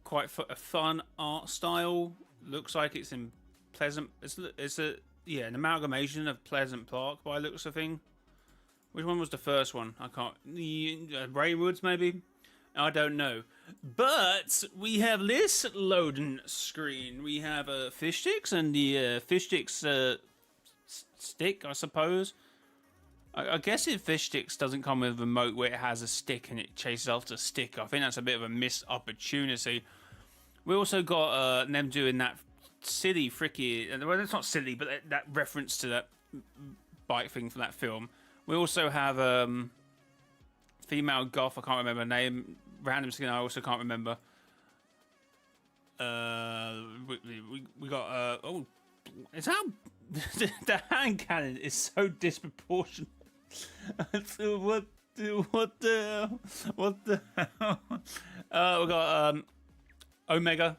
Quite a fun art style. Looks like it's in Pleasant. It's an amalgamation of Pleasant Park by looks of thing. Which one was the first one? I can't. Raywoods maybe. I don't know. But we have this loading screen. We have fish sticks and the fish sticks stick, I suppose. I guess if fish sticks doesn't come with a remote where it has a stick and it chases after a stick. I think that's a bit of a missed opportunity. We also got them doing that silly, fricky... Well, it's not silly, but that reference to that bike thing from that film. We also have female goth, I can't remember her name. Random skin, I also can't remember. We got... oh, it's how... the hand cannon is so disproportionate. What the hell? We got Omega,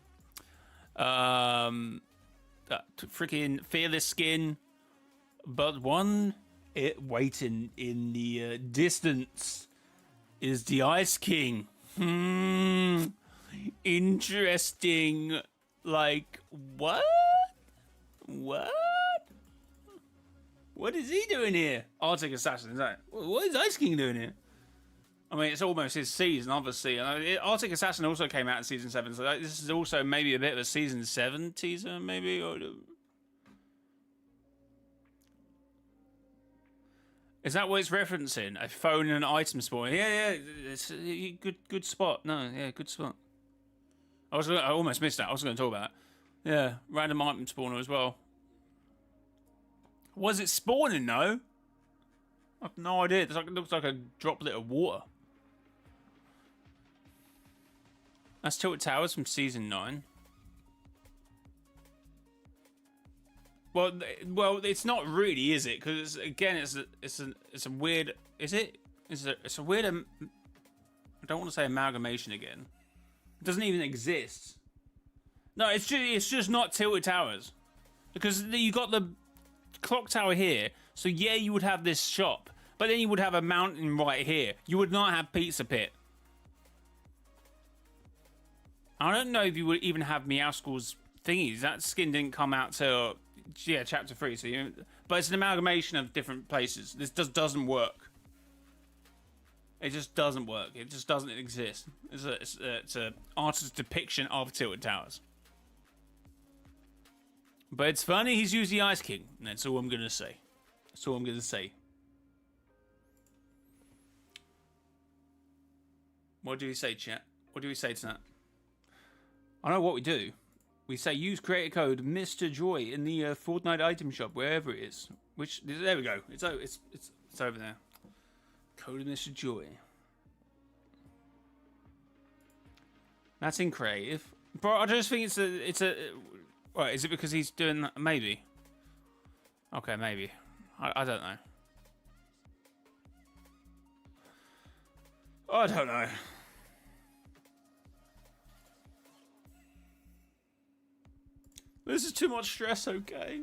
freaking fearless skin, but one waiting in the distance is the Ice King. Interesting. Like, what? What is he doing here? Arctic Assassin, is that? What is Ice King doing here? I mean, it's almost his season, obviously. And Arctic Assassin also came out in season 7, so this is also maybe a bit of a season 7 teaser, maybe. Or... Is that what it's referencing? A phone and an item spawn? Yeah, it's a good spot. No, yeah, good spot. I almost missed that. I was going to talk about that. Yeah, random item spawner as well. Was it spawning though? I have no idea. It looks like a droplet of water. That's Tilted Towers from season 9. Well, it's not really, is it? Because again, it's a weird. Is it? It's a weird. I don't want to say amalgamation again. It doesn't even exist. No, it's just not Tilted Towers, because you got the clock tower here. So yeah, you would have this shop, but then you would have a mountain right here. You would not have Pizza Pit. I don't know if you would even have Meowscles thingies. That skin didn't come out till chapter 3. So but it's an amalgamation of different places. This doesn't work. It just doesn't work. It just doesn't exist. It's a artist's depiction of Tilted Towers. But it's funny he's used the Ice King. And that's all I'm gonna say. That's all I'm gonna say. What do we say, chat? What do we say to that? I know what we do. We say use creator code Mr. Joy in the Fortnite item shop, wherever it is. There we go. It's over there. Code Mr. Joy. That's in creative. Bro, I just think it's a. What, is it because he's doing that? Maybe. Okay, maybe. I don't know. I don't know. This is too much stress, okay?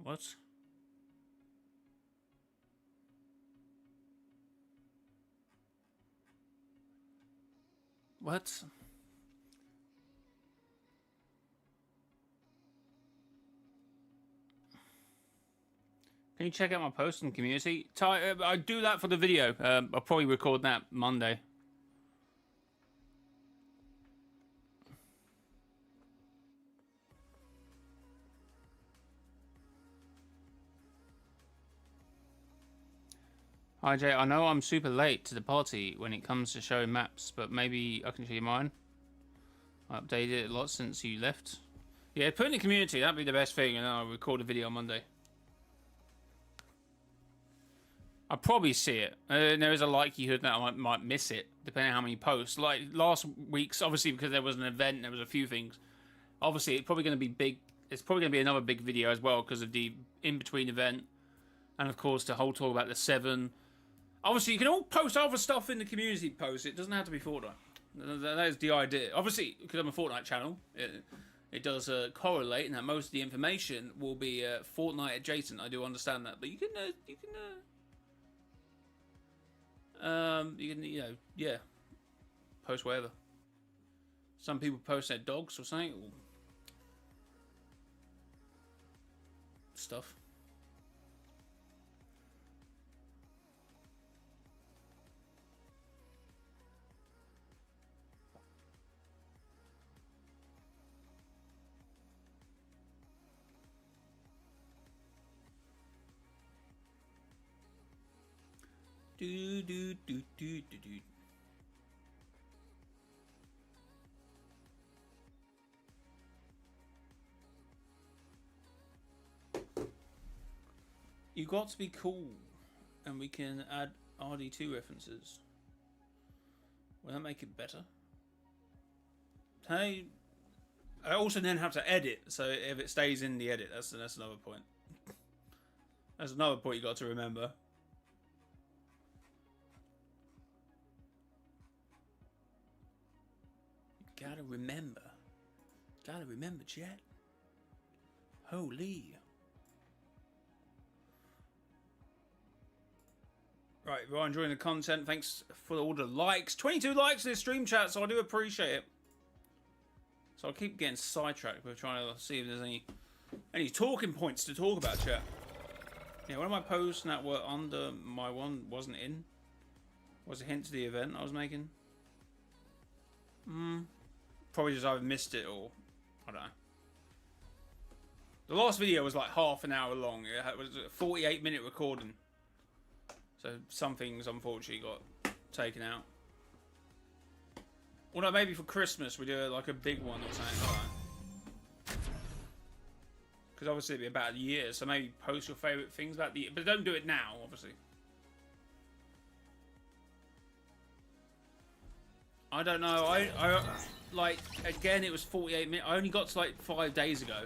What? What? Can you check out my post in the community? I do that for the video. I'll probably record that Monday. Hi Jay, I know I'm super late to the party when it comes to showing maps, but maybe I can show you mine. I updated it a lot since you left. Yeah, put in the community, that'd be the best thing, and then I'll record a video on Monday. I'll probably see it. There is a likelihood that I might miss it, depending on how many posts. Like last week's, obviously because there was an event, there was a few things. Obviously, it's probably going to be big. It's probably going to be another big video as well because of the in-between event. And of course, the whole talk about the 7. Obviously, you can all post other stuff in the community post. It doesn't have to be Fortnite. That is the idea. Obviously, because I'm a Fortnite channel, it does correlate, and that most of the information will be Fortnite adjacent. I do understand that, but you can yeah, post whatever. Some people post their dogs or something, or stuff. Do do do do do do. You got to be cool, and we can add RD2 references. Will that make it better? Hey, I also then have to edit, so if it stays in the edit, that's another point. That's another point you got to remember. Gotta remember, chat. Holy. Right, we're enjoying the content. Thanks for all the likes. 22 likes in the stream chat, so I do appreciate it. So I'll keep getting sidetracked. We're trying to see if there's any talking points to talk about, chat. Yeah, one of my posts that were under my one wasn't in. Was a hint to the event I was making. Probably just either missed it or I don't know. The last video was like half an hour long. It was a 48-minute recording. So some things unfortunately got taken out. Well, no, maybe for Christmas we do like a big one or something like that. Because obviously it'll be about a year, so maybe post your favourite things about the year. But don't do it now, obviously. I don't know. I like, again, it was 48 minutes. I only got to like 5 days ago.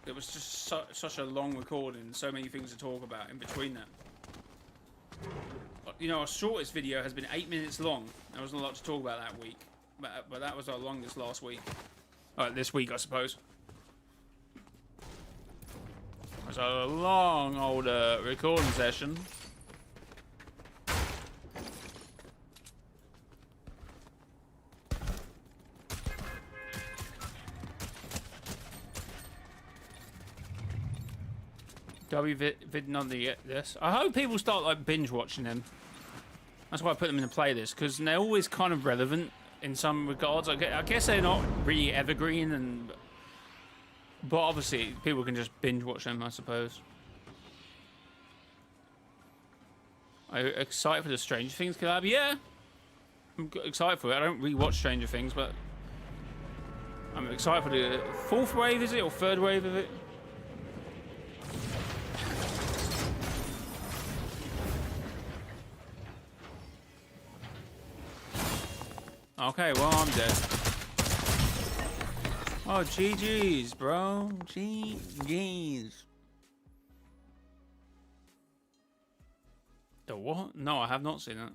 It was just such a long recording. So many things to talk about in between that. You know, our shortest video has been 8 minutes long. There wasn't a lot to talk about that week. But that was our longest last week. This week, I suppose. It was a long old recording session. Vid none of this. I hope people start like binge watching them. That's why I put them in the playlist, because they're always kind of relevant in some regards. I guess they're not really evergreen, but obviously people can just binge watch them, I suppose. Are you excited for the Stranger Things collab? Yeah, I'm excited for it. I don't rewatch Stranger Things, but I'm excited for the 4th wave, is it, or 3rd wave of it? Okay, well, I'm dead. Oh, GG's, bro. GG's. The what? No, I have not seen that.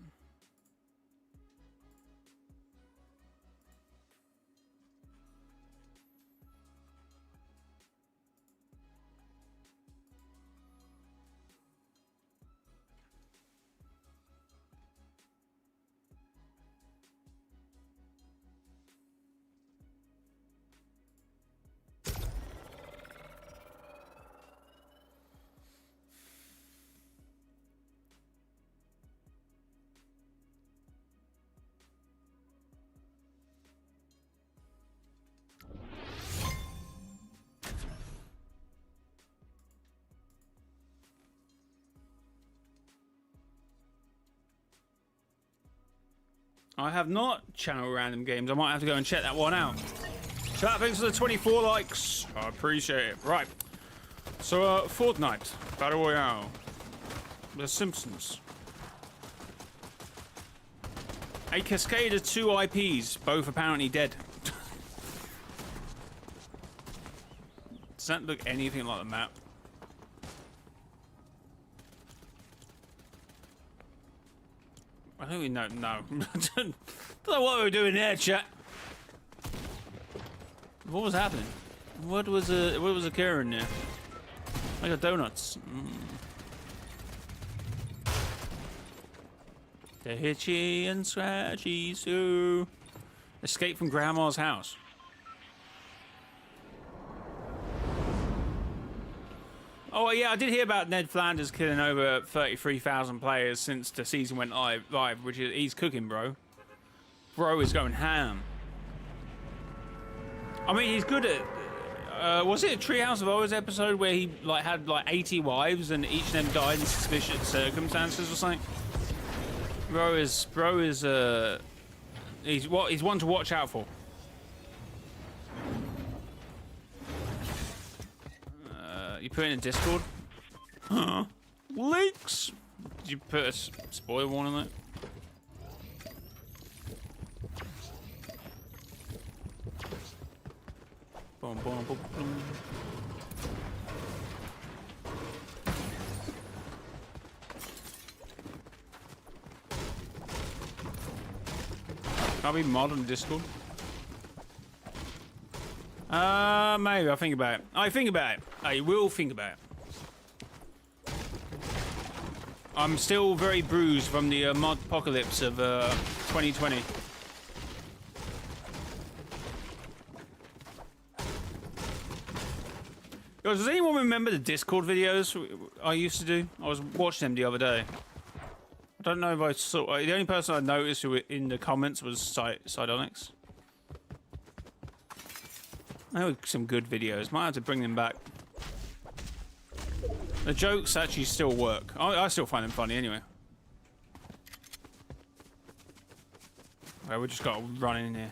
I have not channel random games. I might have to go and check that one out. Chat, thanks for the 24 likes. I appreciate it. Right. So, Fortnite. Battle Royale. The Simpsons. A cascade of 2 IPs, both apparently dead. Does that look anything like the map? I think we know. No. Don't know what we were doing there, chat. What was happening? What was occurring there? I got donuts. The Hitchy and Scratchy Sue. Escape from Grandma's house. Oh yeah, I did hear about Ned Flanders killing over 33,000 players since the season went live, which is he's cooking, bro. Bro is going ham. I mean, he's good at. Was it a Treehouse of Horrors episode where he had 80 wives and each of them died in suspicious circumstances or something? Bro is he's one to watch out for. You put it in Discord? Huh? Leaks? Did you put a spoiler warning on it? Boom, boom, boom, boom. Can't be mod on Discord. Maybe I'll think about it. I think about it. I will think about it. I'm still very bruised from the mod apocalypse of 2020. Yo, does anyone remember the Discord videos I used to do? I was watching them the other day. I don't know if I saw. The only person I noticed who in the comments was Sidonix. They were some good videos. Might have to bring them back. The jokes actually still work. I still find them funny anyway. Well, we just got to run in here.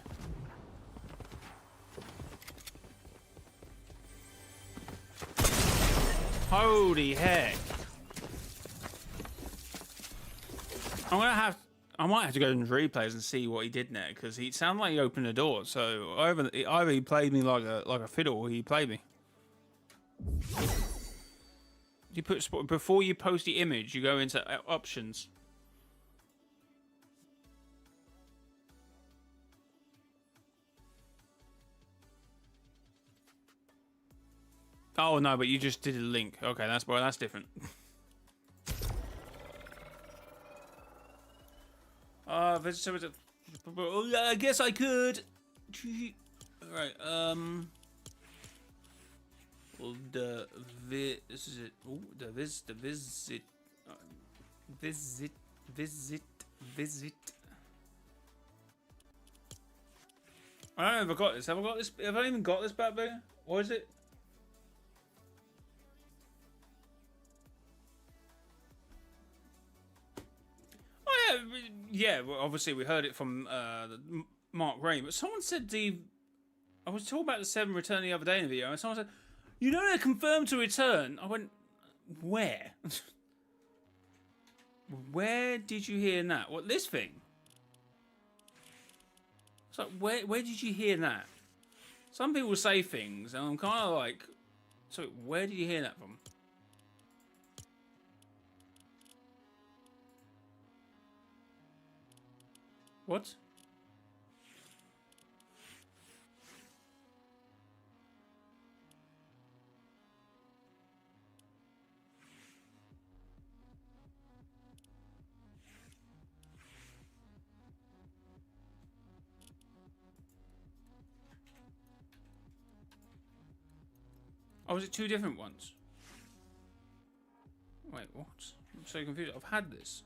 Holy heck! I might have to go in the replays and see what he did there, because he sounded like he opened the door. So either he played me like a fiddle, or he played me. You put before you post the image, you go into options. Oh no, but you just did a link. Okay, that's different. I guess I could. Right. Well, the visit. Ooh, the visit. Visit. I don't know if I got this. Have I got this? Have I even got this back there? What is it? Yeah, well, obviously we heard it from Mark Rain, but someone said I was talking about the 7 return the other day in the video, and someone said, "You know they're confirmed to return." I went, "Where? Where did you hear that? What, this thing?" It's like, where did you hear that? Some people say things, and I'm kind of like, so where did you hear that from? What? Oh, was it 2 different ones? Wait, what? I'm so confused. I've had this.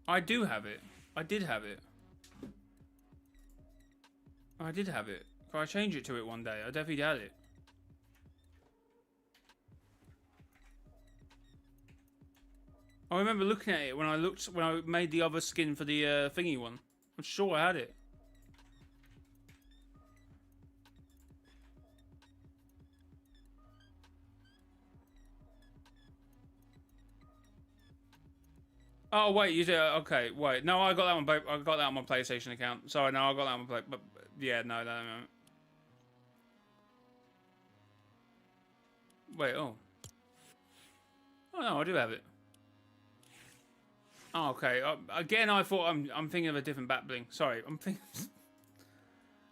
I do have it. I did have it. I did have it. If I change it to it one day, I definitely had it. I remember looking at it when I made the other skin for the thingy one. I'm sure I had it. Oh wait, you did. Okay, wait. No, I got that one. I got that on my PlayStation account. Sorry, no, I got that on my But yeah, no. Wait. Oh. Oh no, I do have it. Oh, okay. Again, I thought I'm thinking of a different back bling. Sorry, I'm thinking.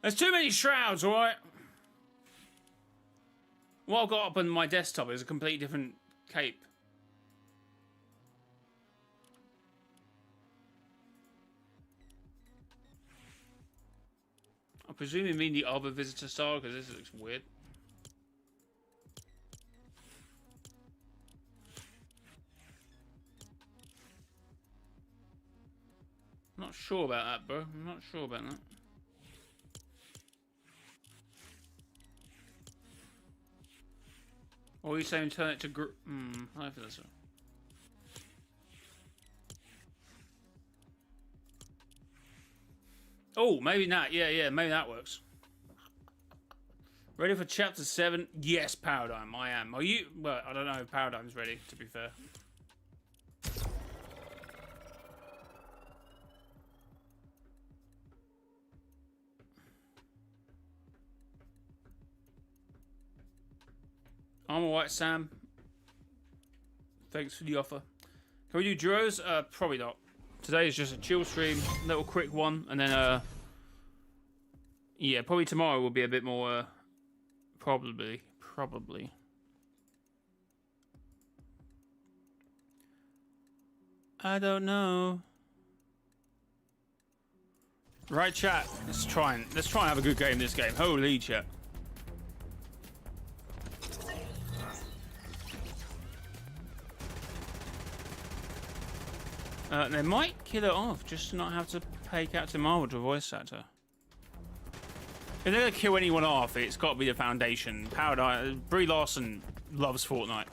There's too many shrouds. All right. What I've got up on my desktop is a completely different cape. I presume you mean the other visitor style, because this looks weird. I'm not sure about that, bro. I'm not sure about that. Or are you saying turn it to I think that's... Oh, maybe not. Yeah, maybe that works. Ready for chapter 7? Yes, Paradigm, I am. Are you? Well, I don't know if Paradigm's ready, to be fair. I'm alright, Sam. Thanks for the offer. Can we do duos? Probably not. Today is just a chill stream, little quick one, and then yeah, probably tomorrow will be a bit more probably. I don't know. Right, chat. Let's try and have a good game this game. Holy chat. They might kill it off just to not have to pay Captain Marvel to voice actor. If they're gonna kill anyone off, it's got to be the Foundation. Paradigm. Brie Larson loves Fortnite.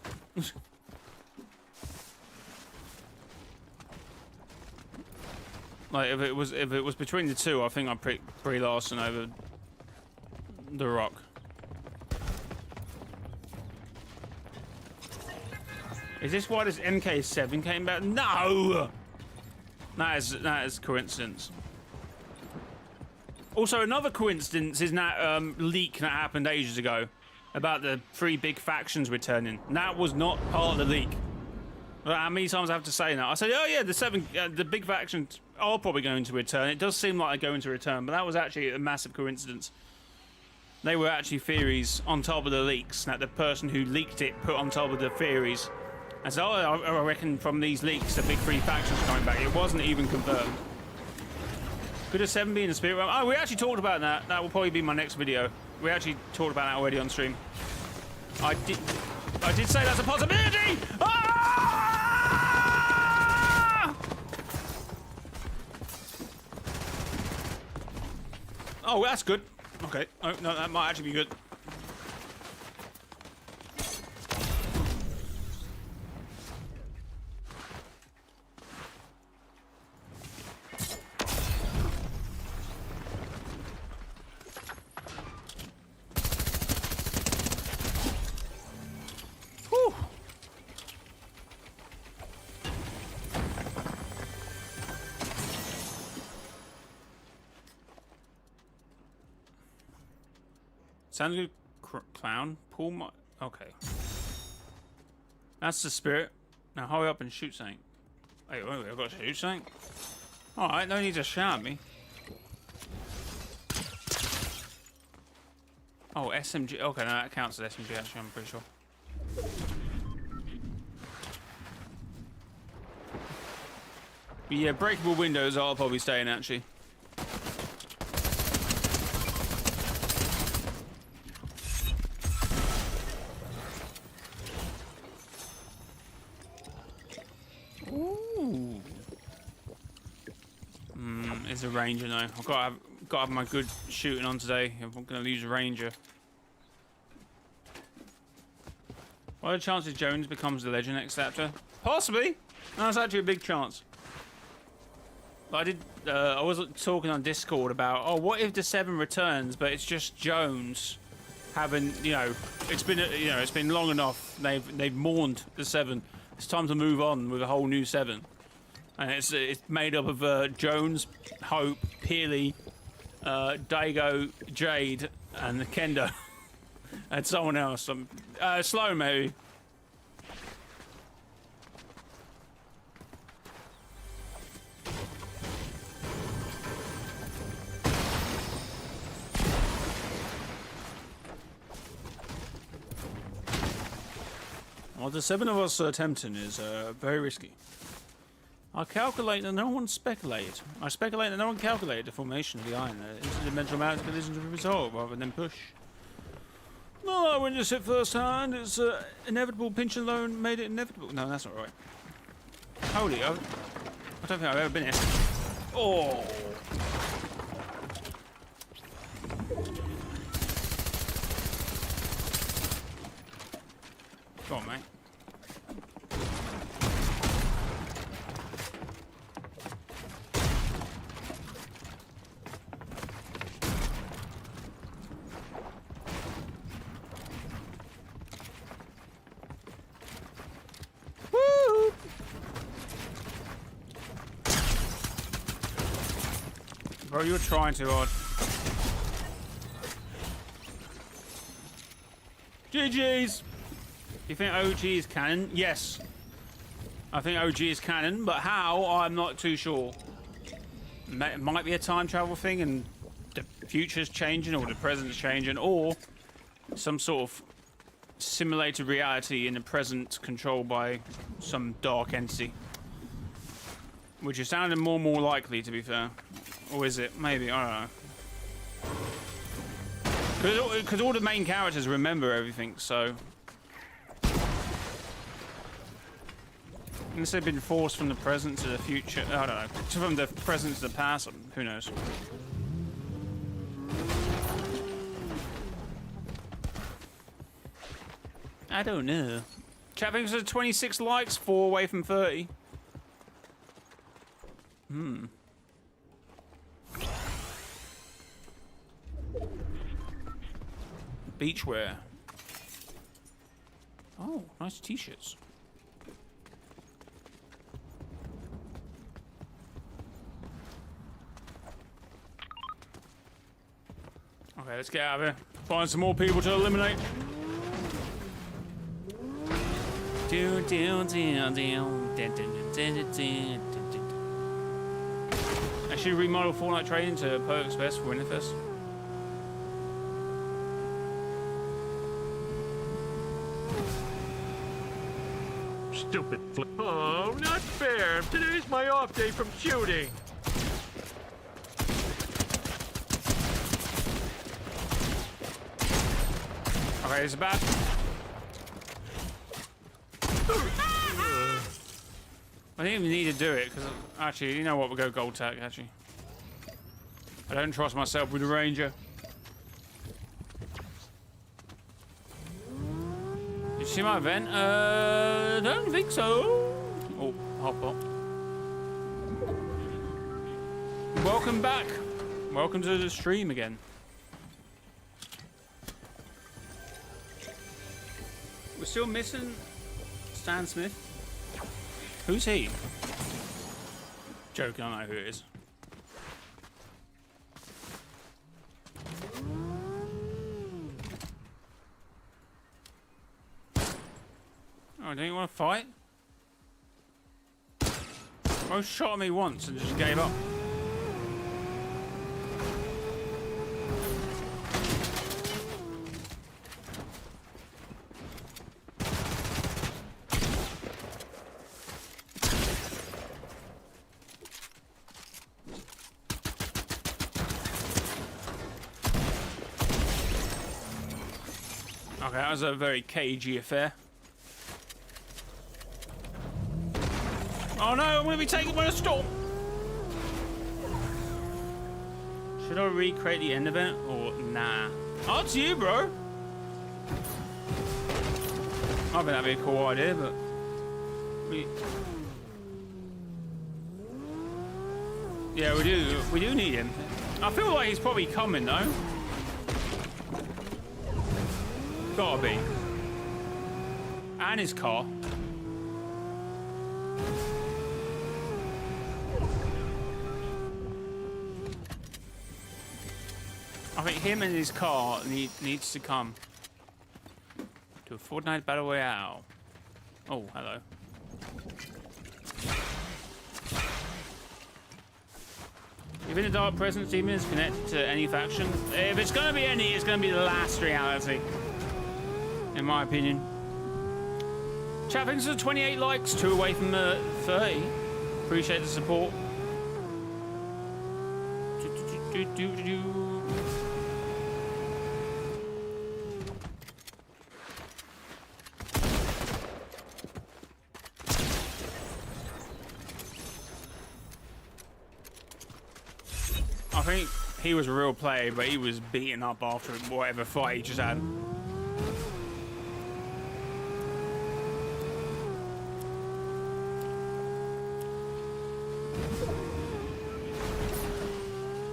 Like if it was between the two, I think I'd pick Brie Larson over The Rock. Is this why this MK7 came back? No. That is coincidence. Also, another coincidence is that leak that happened ages ago about the 3 big factions returning. That was not part of the leak. How many times I have to say that? I said, oh yeah, the big factions are probably going to return. It does seem like they're going to return, but that was actually a massive coincidence. They were actually theories on top of the leaks that the person who leaked it put on top of the theories. And so, I reckon from these leaks, the big 3 factions are coming back. It wasn't even confirmed. Could a 7 be in the spirit realm? Oh, we actually talked about that. That will probably be my next video. We actually talked about that already on stream. I did say that's a possibility! Ah! Oh, that's good. Okay. Oh, no, that might actually be good. Sounds good. Clown. Pull my... Okay. That's the spirit. Now hurry up and shoot something. Wait, I've got to shoot something? Alright, no need to shout at me. Oh, SMG. Okay, no, that counts as SMG actually, I'm pretty sure. But yeah, breakable windows I'll probably stay in actually. Is a ranger though. I've got to have my good shooting on today. If I'm going to lose a ranger. What are the chances Jones becomes the legend next chapter? Possibly. That's actually a big chance. I was talking on Discord about, oh, what if the 7 returns, but it's just Jones having, you know, it's been long enough. They've mourned the 7. It's time to move on with a whole new 7, and it's made up of Jones, Hope, Peely, Daigo, Jade, and Kendo, and someone else. Slow maybe. Well, the 7 of us attempting is very risky. I calculate that no one speculated. I speculate that no one calculated the formation of the iron. Interdimensional mountain collisions will be resolved rather than push. No, I witnessed it firsthand. It's inevitable. Pinch alone made it inevitable. No, that's not right. Holy, I don't think I've ever been here. Oh. Go on, mate. Woo! Bro, you're trying too hard. GG's! You think OG is canon? Yes. I think OG is canon, but how, I'm not too sure. It might be a time travel thing and the future's changing or the present's changing, or some sort of simulated reality in the present controlled by some dark entity. Which is sounding more and more likely, to be fair. Or is it? Maybe, I don't know. Because all the main characters remember everything, so... Unless they've been forced from the present to the future. I don't know. From the present to the past. Who knows? I don't know. Chat thinks there's 26 likes, 4 away from 30. Beachwear. Oh, nice t-shirts. Okay, let's get out of here. Find some more people to eliminate. I should remodel Fortnite trading to Perks Best for Winterfest. Stupid flip. Oh, not fair. Today's my off day from shooting. Okay, it's bad. I didn't even need to do it because actually, you know what? We'll go gold tack. Actually, I don't trust myself with the ranger. Did you see my event? Don't think so. Oh, hop up. Welcome back. Welcome to the stream again. We're still missing Stan Smith. Who's he? Joking, I know who it is. Oh, don't you want to fight? Well, shot at me once and just gave up. Okay, that was a very cagey affair. Oh no, I'm gonna be taken by a storm! Should I recreate the end event or nah? Up to you, bro. I think that'd be a cool idea, but Yeah, we do need him. I feel like he's probably coming though. Gotta be. And his car. I think him and his car needs to come to a Fortnite Battle Royale. Oh, hello. Even the Dark Presence demons connect to any faction. If it's gonna be any, it's gonna be the last reality. In my opinion. Chat, thanks for 28 likes, 2 away from 30. Appreciate the support. I think he was a real player, but he was beaten up after whatever fight he just had.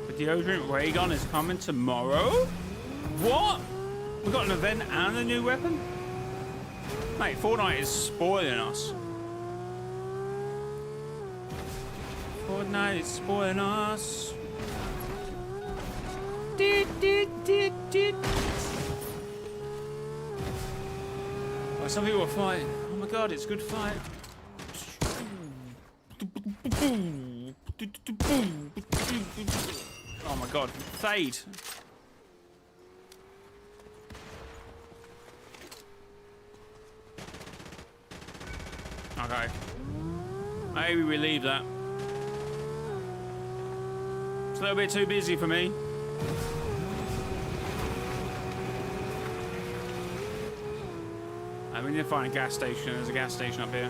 The deodorant ray gun is coming tomorrow? What? We got an event and a new weapon? Mate, Fortnite is spoiling us. Fortnite is spoiling us. Oh, some people are fighting. Oh my god, it's a good fight. Oh my god, fade. Okay. Maybe we leave that. It's a little bit too busy for me. We need to find a gas station. There's a gas station up here.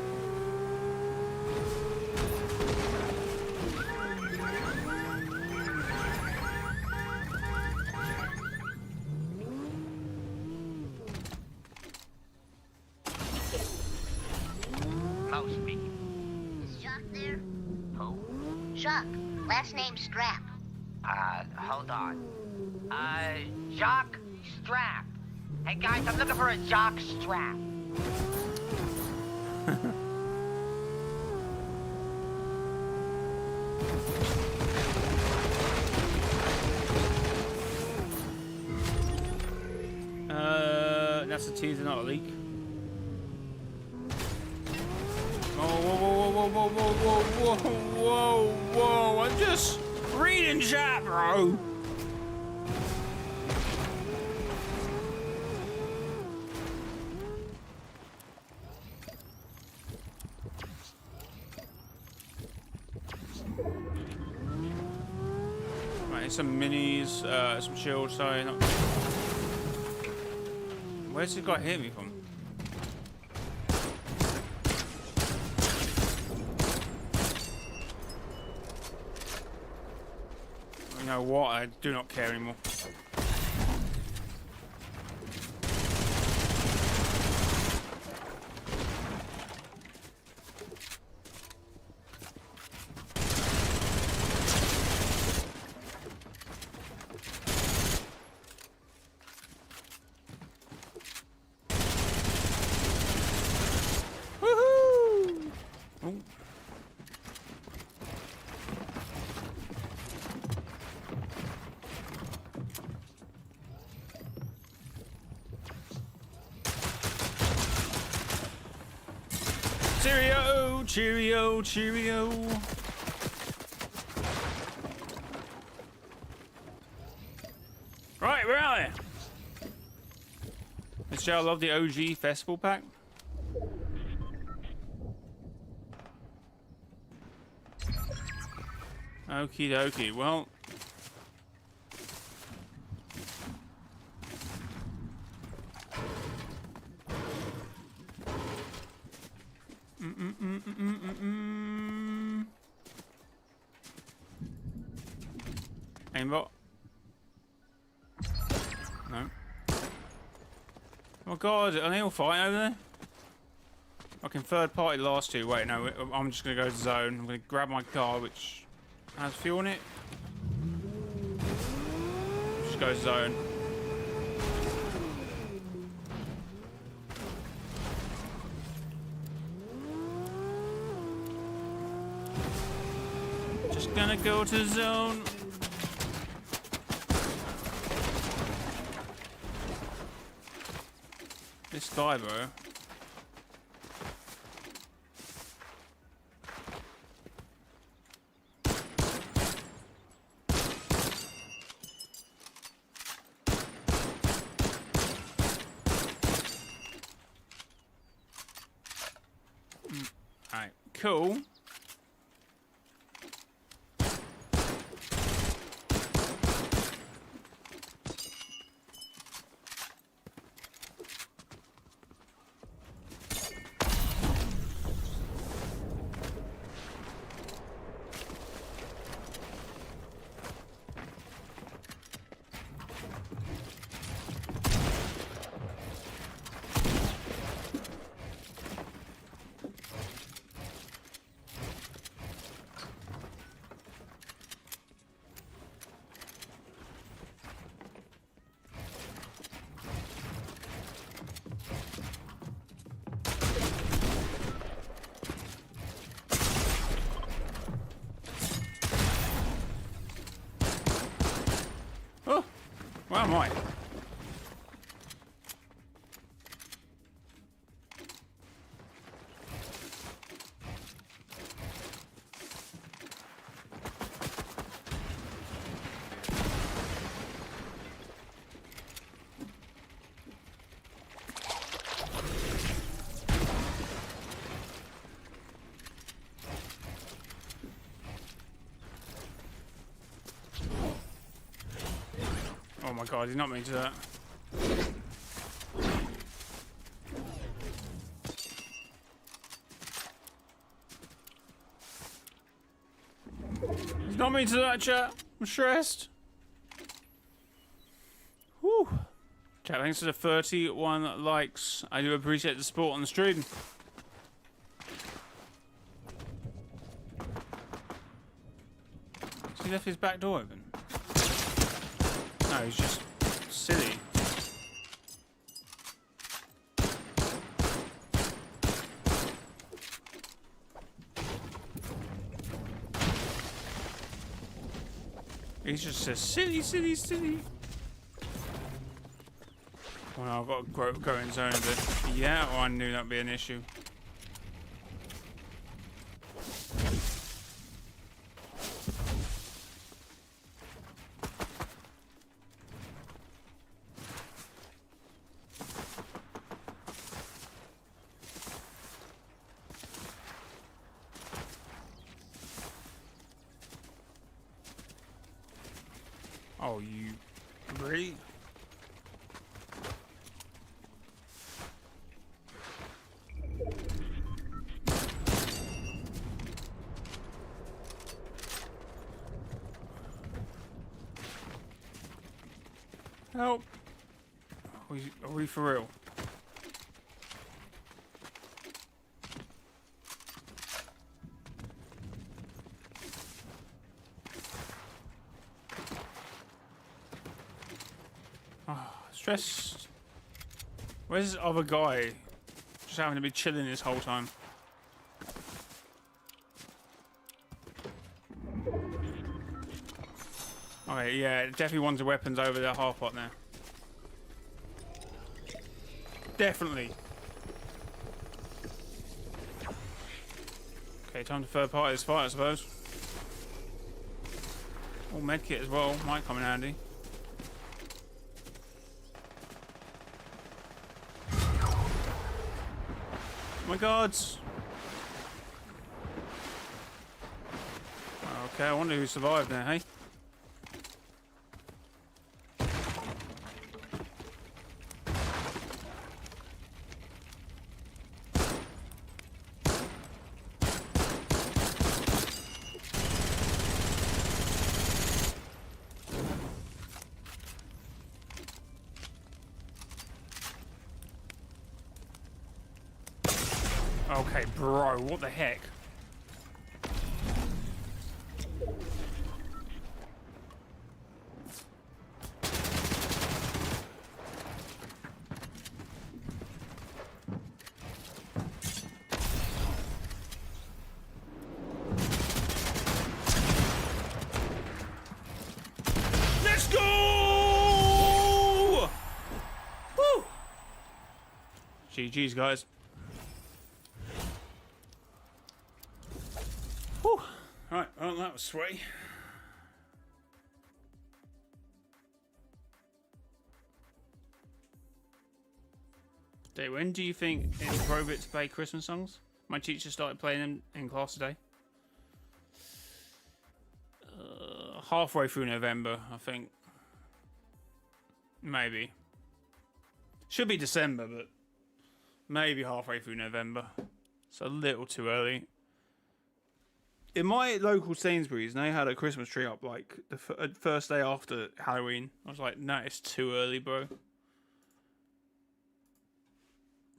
Mouse speaking. Is Jacques there? Who? Jacques. Last name Strap. Hold on. Jock Strap. Hey guys, I'm looking for a Jock Strap. That's a teaser, not a leak. Whoa, whoa, whoa, whoa, whoa, whoa, whoa, whoa, whoa! I'm just reading chat, bro. Right, some minis, some shields. Sorry, not. Where's this guy hit me from? You know what? I do not care anymore. Cheerio, cheerio, cheerio. Right, where are they? Mr. Joe, I love the OG festival pack. Okie dokie, well. Aimbot. No. Oh god, are they all fighting over there? Fucking third party last two. Wait, no, I'm just gonna go to zone. I'm gonna grab my car, which Has fuel in it. Just go zone. Just gonna go to zone. This guy, bro. Alright, cool. Oh, where am I? Oh my god, he's not meant to do that. He's not meant to do that, chat. I'm stressed. Whew. Chat, thanks for the 31 likes. I do appreciate the support on the stream. Has he left his back door open? No, he's just silly. He's just says silly. Well, I've got to go in zone a bit. Yeah, oh, I knew that'd be an issue. Oh, you really? Help! Are we for real? Stressed. Where's this other guy? Just having to be chilling this whole time. Okay, yeah, definitely ones of weapons over the half pot now. Definitely. Okay, time to third party this fight, I suppose. Oh, medkit as well, might come in handy. Oh my god! Okay, I wonder who survived there, hey? Okay, bro, what the heck? GG's, guys. Whew. Right, well, that was sweaty. Dave, when do you think it's appropriate to play Christmas songs? My teacher started playing them in class today. Halfway through November, I think. Maybe. Should be December, but maybe halfway through November. It's a little too early. In my local Sainsbury's, they had a Christmas tree up like the first day after Halloween. I was like, no, it's too early, bro.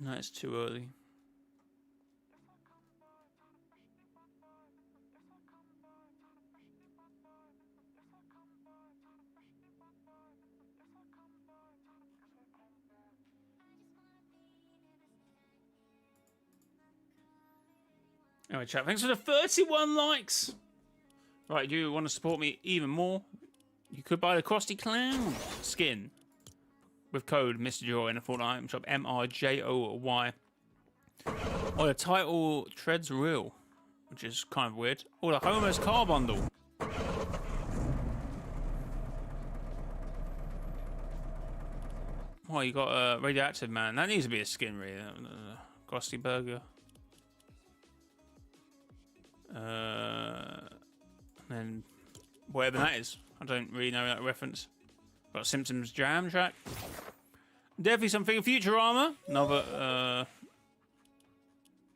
No, it's too early. Anyway, chat, thanks for the 31 likes. Right, you want to support me even more? You could buy the Krusty Clown skin with code mrjayowhy in the Fortnite item shop, mrjayowhy. Or the title Treads Real, which is kind of weird. Or the Homer's Car Bundle. Oh, you got a Radioactive Man. That needs to be a skin, really. Krusty Burger. And whatever that is. I don't really know that reference. Got Simpsons Jam track. Definitely something. Futurama. Another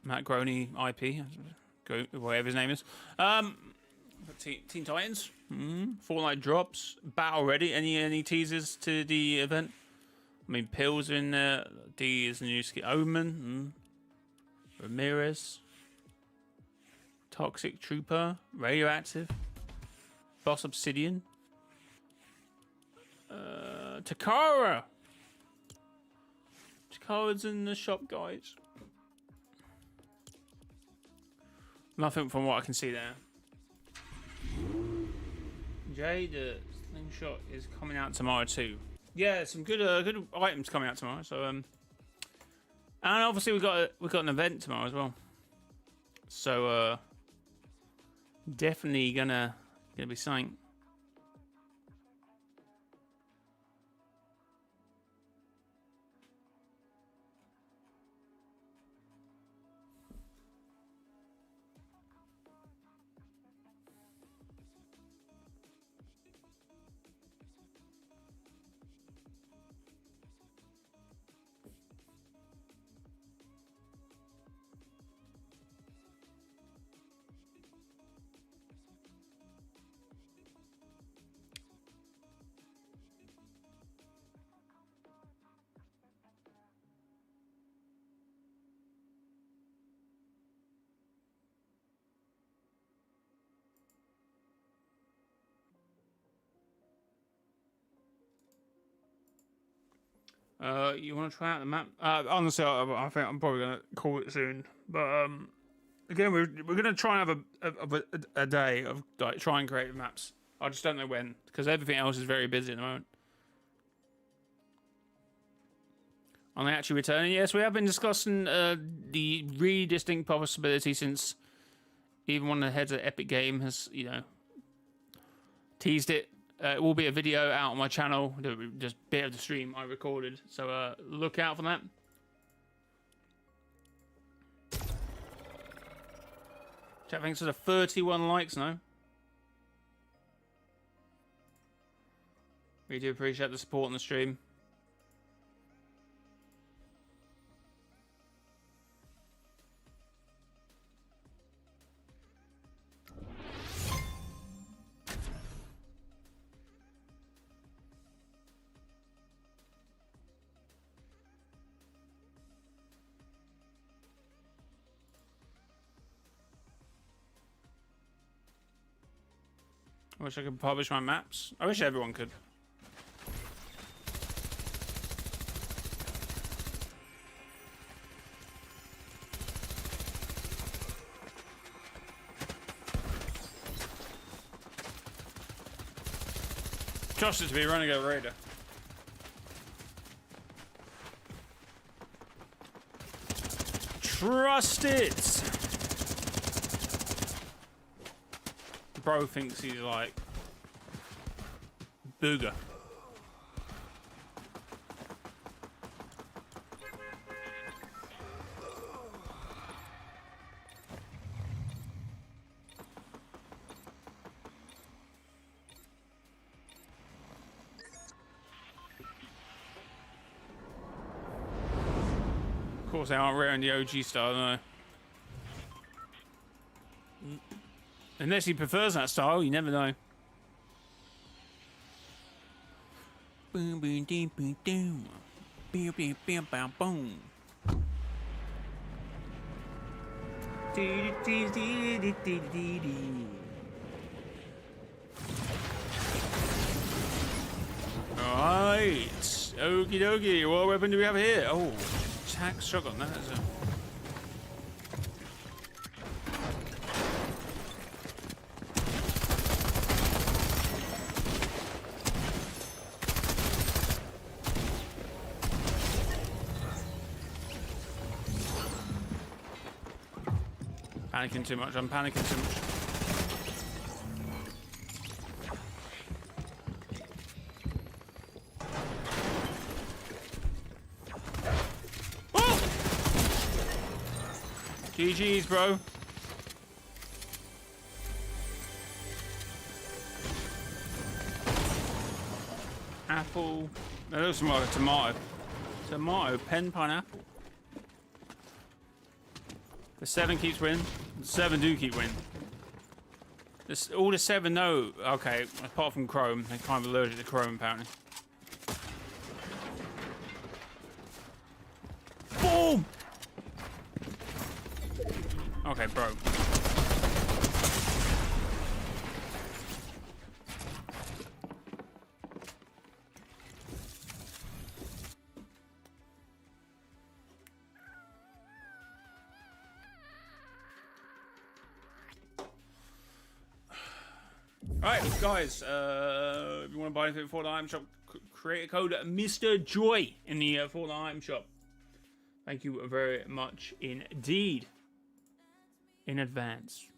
Matt Groening IP. Whatever his name is. Teen Titans. Fortnite drops. Battle Ready. Any teasers to the event? I mean, Pills are in there. D is the new skin. Omen. Ramirez. Toxic Trooper. Radioactive. Boss Obsidian. Takara. Takara's in the shop, guys. Nothing from what I can see there. Jay, the slingshot is coming out tomorrow too. Yeah, some good items coming out tomorrow. So and obviously we got an event tomorrow as well. So definitely gonna be something. You want to try out the map? Honestly, I think I'm probably gonna call it soon. But again, we're gonna try and have a day of like trying creative maps. I just don't know when because everything else is very busy at the moment. Are they actually returning? Yes, we have been discussing the really distinct possibility since even one of the heads of Epic Game has teased it. It will be a video out on my channel, just a bit of the stream I recorded, so look out for that. Chat, thanks for the 31 likes now. We do appreciate the support on the stream. I wish I could publish my maps. I wish everyone could. Trust it to be Renegade Raider. trust it. Bro thinks he's like booger. Of course, they aren't rare in the OG style, no. Unless he prefers that style, you never know. Boom, boom, dee, boom, doom. Boom, boom, boom, boom, boom. Alright. Okie dokie. What weapon do we have here? Oh, attack shotgun. That is a. Panicking too much. I'm panicking too much. Oh! GG's, bro. Apple. That looks more like a tomato. Tomato, pen, pineapple. The 7 keeps winning. The 7 do keep winning. All the 7 know. Okay, apart from Chrome. They're kind of allergic to Chrome, apparently. Boom! Okay, bro. Alright, guys, if you want to buy anything for the item shop, create a code Mr. Joy in the Fortnite item shop. Thank you very much indeed. In advance.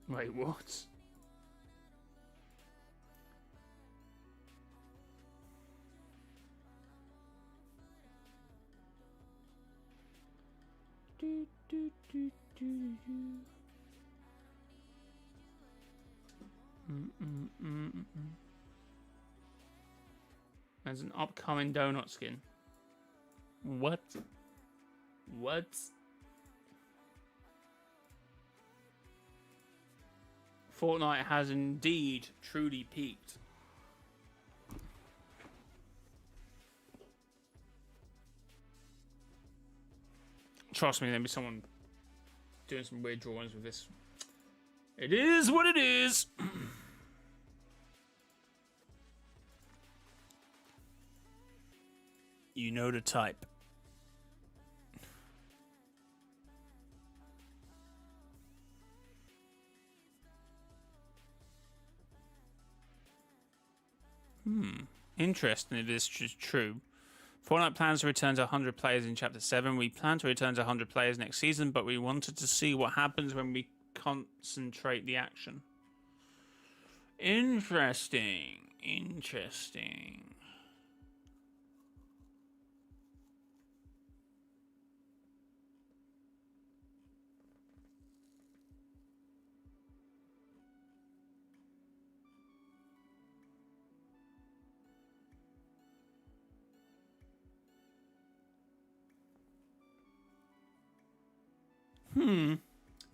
Wait, what? There's an upcoming donut skin. What? What? Fortnite has indeed truly peaked. Trust me, there'll be someone doing some weird drawings with this. It is what it is. You know the type. Interesting, it is true. Fortnite plans to return to 100 players in Chapter 7. We plan to return to 100 players next season, but we wanted to see what happens when we concentrate the action. Interesting. Interesting.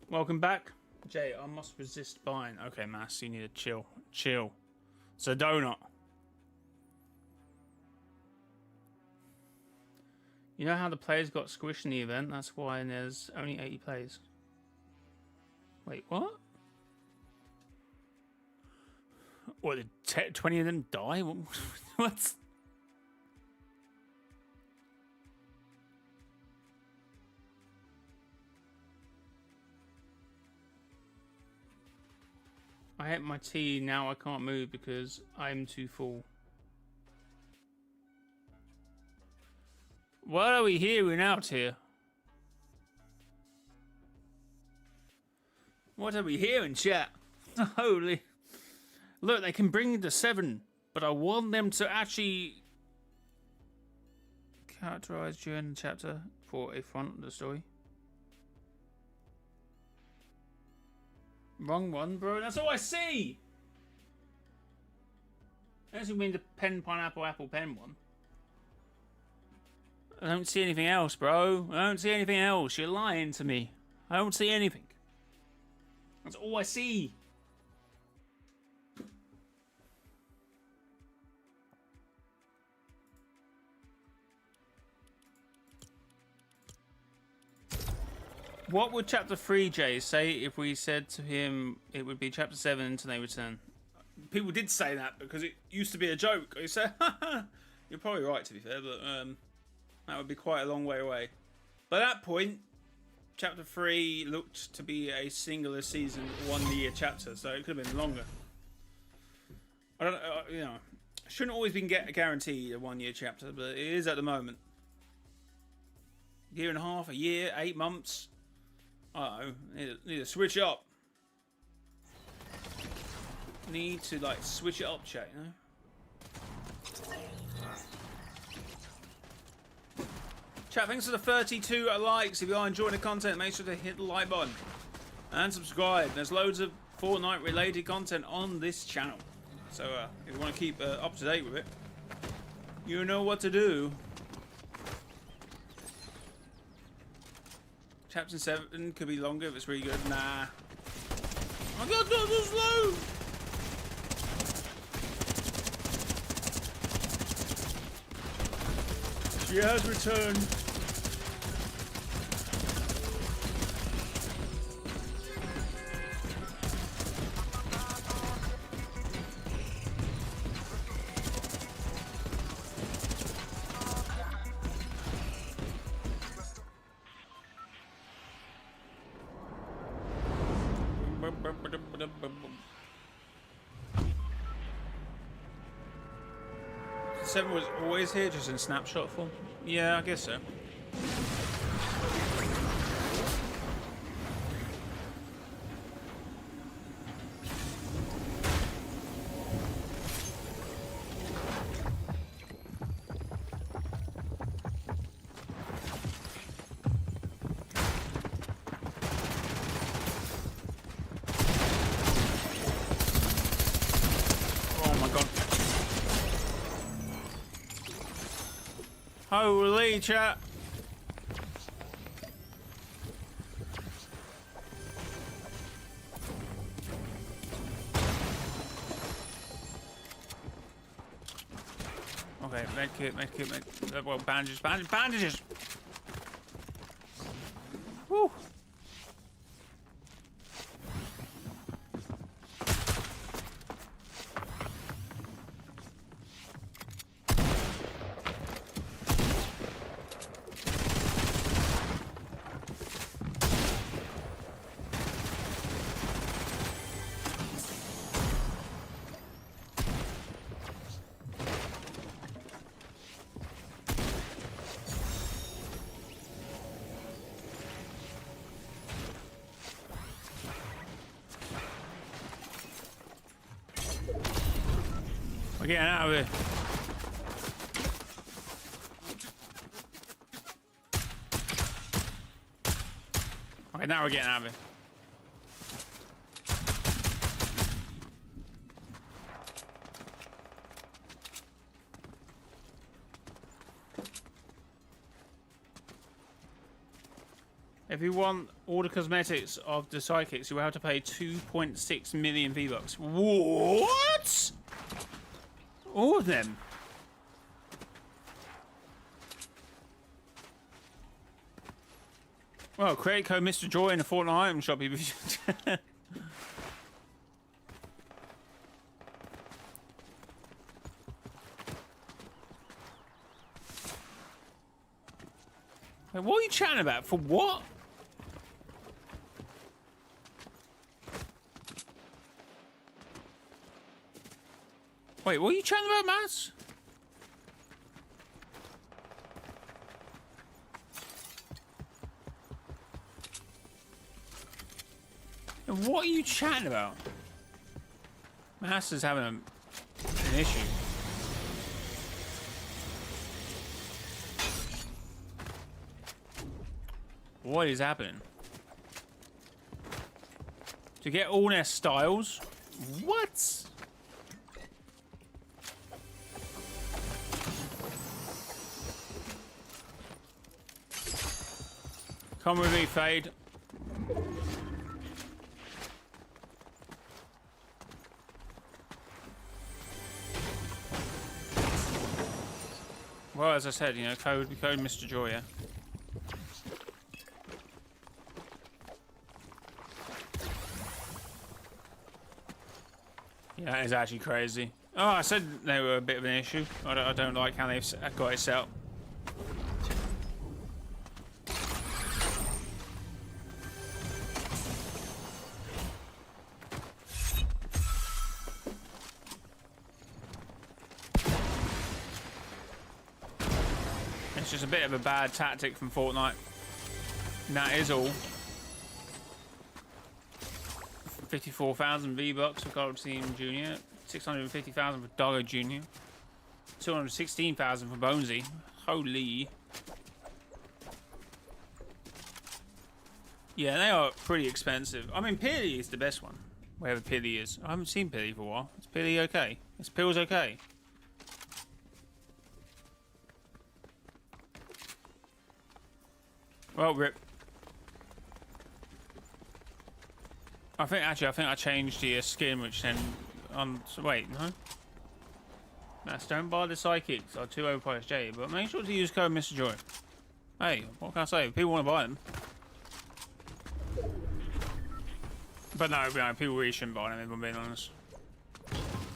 Welcome back. Jay, I must resist buying. Okay, Mass, you need to chill. Chill. It's a donut. You know how the players got squished in the event? That's why there's only 80 players. Wait, what? What, did 20 of them die? What? I ate my tea, now I can't move because I'm too full. What are we hearing out here? What are we hearing, chat? Holy. Look, they can bring it to 7, but I want them to actually characterize during the chapter for a front of the story. Wrong one, bro. That's all I see. Unless you mean the pen, pineapple, apple, pen one. I don't see anything else, bro. I don't see anything else. You're lying to me. I don't see anything. That's all I see. What would Chapter 3, Jay, say if we said to him it would be Chapter 7 until they return? People did say that because it used to be a joke. They said, you're probably right, to be fair, but that would be quite a long way away. By that point, Chapter 3 looked to be a singular season, 1 year chapter, so it could have been longer. I don't you know, shouldn't always be guaranteed a 1 year chapter, but it is at the moment. Year and a half, a year, 8 months. I don't know, need to switch it up. Need to like switch it up, chat, you know? Chat, thanks for the 32 likes. If you are enjoying the content, make sure to hit the like button and subscribe. There's loads of Fortnite related content on this channel. So if you want to keep up to date with it, you know what to do. Chapter 7 could be longer if it's really good. Nah. I got so slow! She has returned. Seven was always here, just in snapshot form. Yeah, I guess so. Holy chat. Okay, medkit, well, bandages. Woo. We're getting out of here. Okay, now we're getting out of here. If you want all the cosmetics of the psychics, you will have to pay 2.6 million V-Bucks. What? All of them? Well, create code Mr. Joy in the Fortnite item shop. Wait, what are you chatting about? For what? Wait, what are you chatting about, Matt? What are you chatting about? Master's having an issue. What is happening? To get all their styles? What? Come with me, Fade. Well, as I said, you know, code Mr. Joy, yeah? Yeah, that is actually crazy. Oh, I said they were a bit of an issue. I don't like how they've got it set up. It's just a bit of a bad tactic from Fortnite. And that is all. 54,000 V-Bucks for Gold Team Junior, 650,000 for Doggo Junior, 216,000 for Bonesy. Holy. Yeah, they are pretty expensive. I mean, Pilly is the best one. Wherever Pilly is. I haven't seen Pilly for a while. Is Pilly okay? Is Pills okay? Well, rip. I think I changed the skin, which then so wait, no. Mass, don't buy the psychics are too overpriced, Jay, but make sure to use code Mr. Joy. Hey, what can I say? People want to buy them. But no, people really shouldn't buy them, if I'm being honest.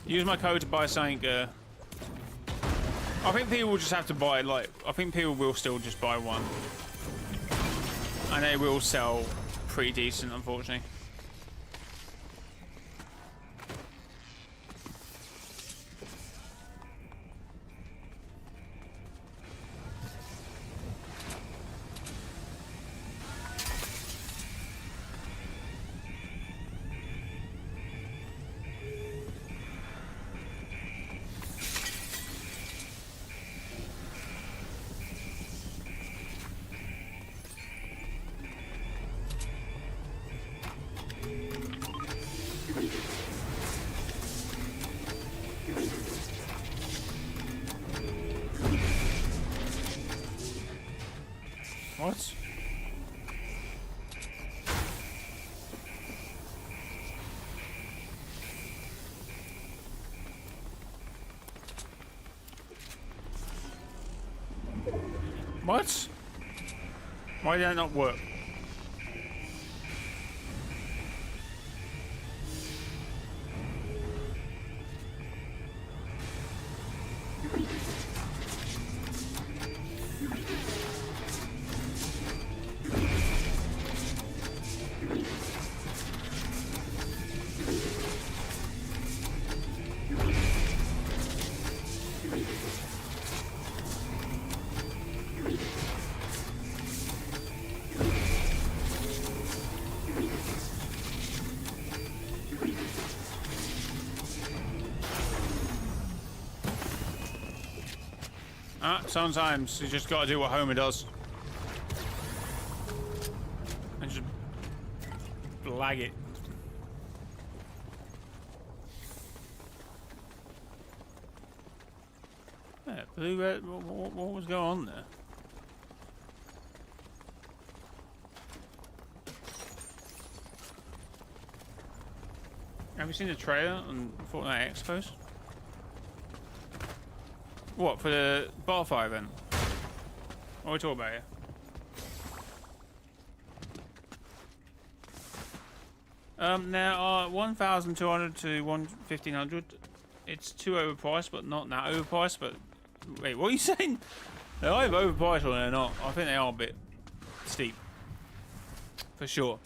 Use my code to buy something. I think people will just have to buy, like, I think people will still just buy one. And they will sell pretty decent, unfortunately. What? What? Why did that not work? Sometimes you just gotta do what Homer does. And just blag it. Yeah, blue, red, what was going on there? Have you seen the trailer on Fortnite Expos? What, for the Barfire event? What are we talking about here? There are 1,200 to 1,500. It's too overpriced, but not that overpriced. But wait, what are you saying? They're either overpriced or they're not. I think they are a bit steep, for sure.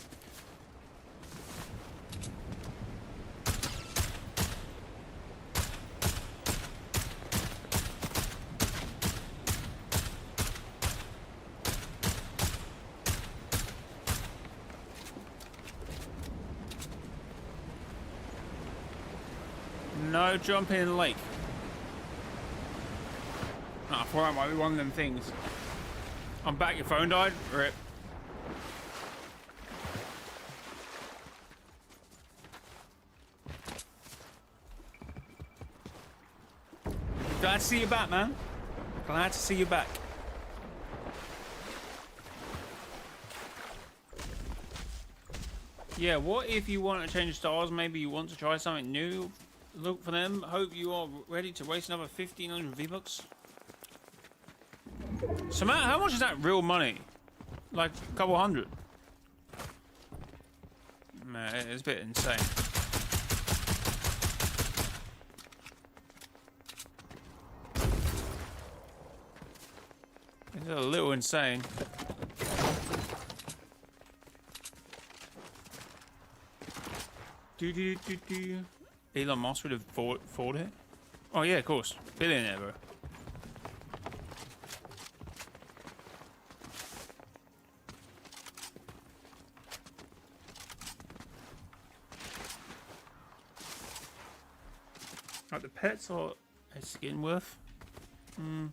No jumping in the lake. Oh, I thought that might be one of them things. I'm back, your phone died? Rip. Glad to see you back, man. Glad to see you back. Yeah, what if you want to change styles? Maybe you want to try something new. Look for them. Hope you are ready to waste another 1,500 V-Bucks. So, Matt, how much is that real money? Like a couple hundred? Man, it's a bit insane. It's a little insane. Do. Elon Musk would have fought it? Oh yeah, of course. Billionaire, bro. Like the pets or a skin worth? You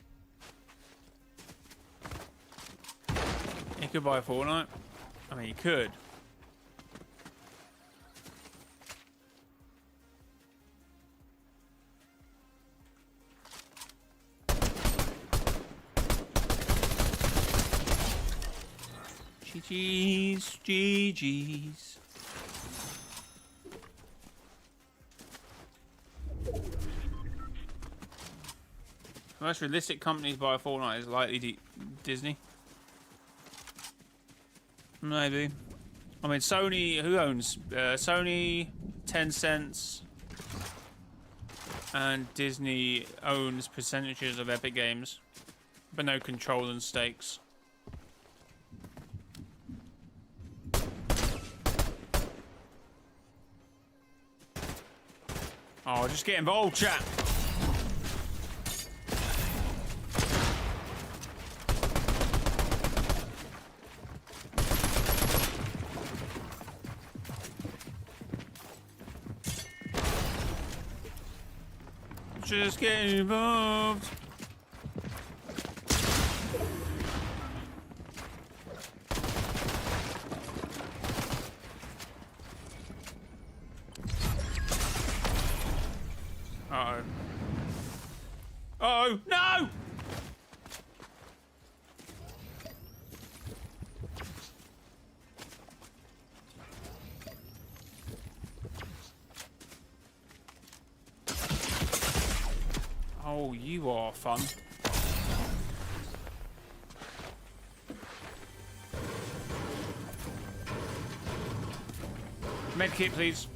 could buy a Fortnite. I mean, you could. GG's. The most realistic companies buy a Fortnite is likely Disney. Maybe. I mean, Sony, who owns? Sony, Tencent, and Disney owns percentages of Epic Games, but no control and stakes. Oh, just get involved, chat. Just get involved. Uh-oh. Uh-oh, no! Oh, you are fun. Medkit, please.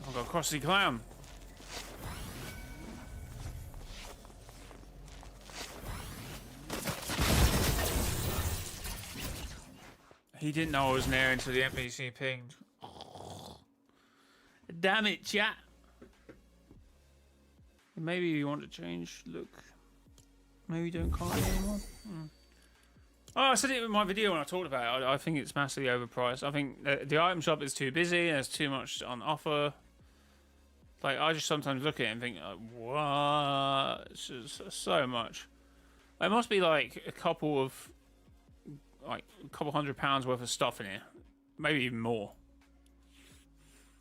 I've got a Crossy Clown. He didn't know I was near until the NPC pinged. Damn it, chat. Maybe you want to change look. Maybe you don't call it anymore. Oh, I said it in my video when I talked about it. I think it's massively overpriced. I think the item shop is too busy. There's too much on offer. Like, I just sometimes look at it and think, what? It's just so much. There must be like a couple £100 worth of stuff in here, maybe even more.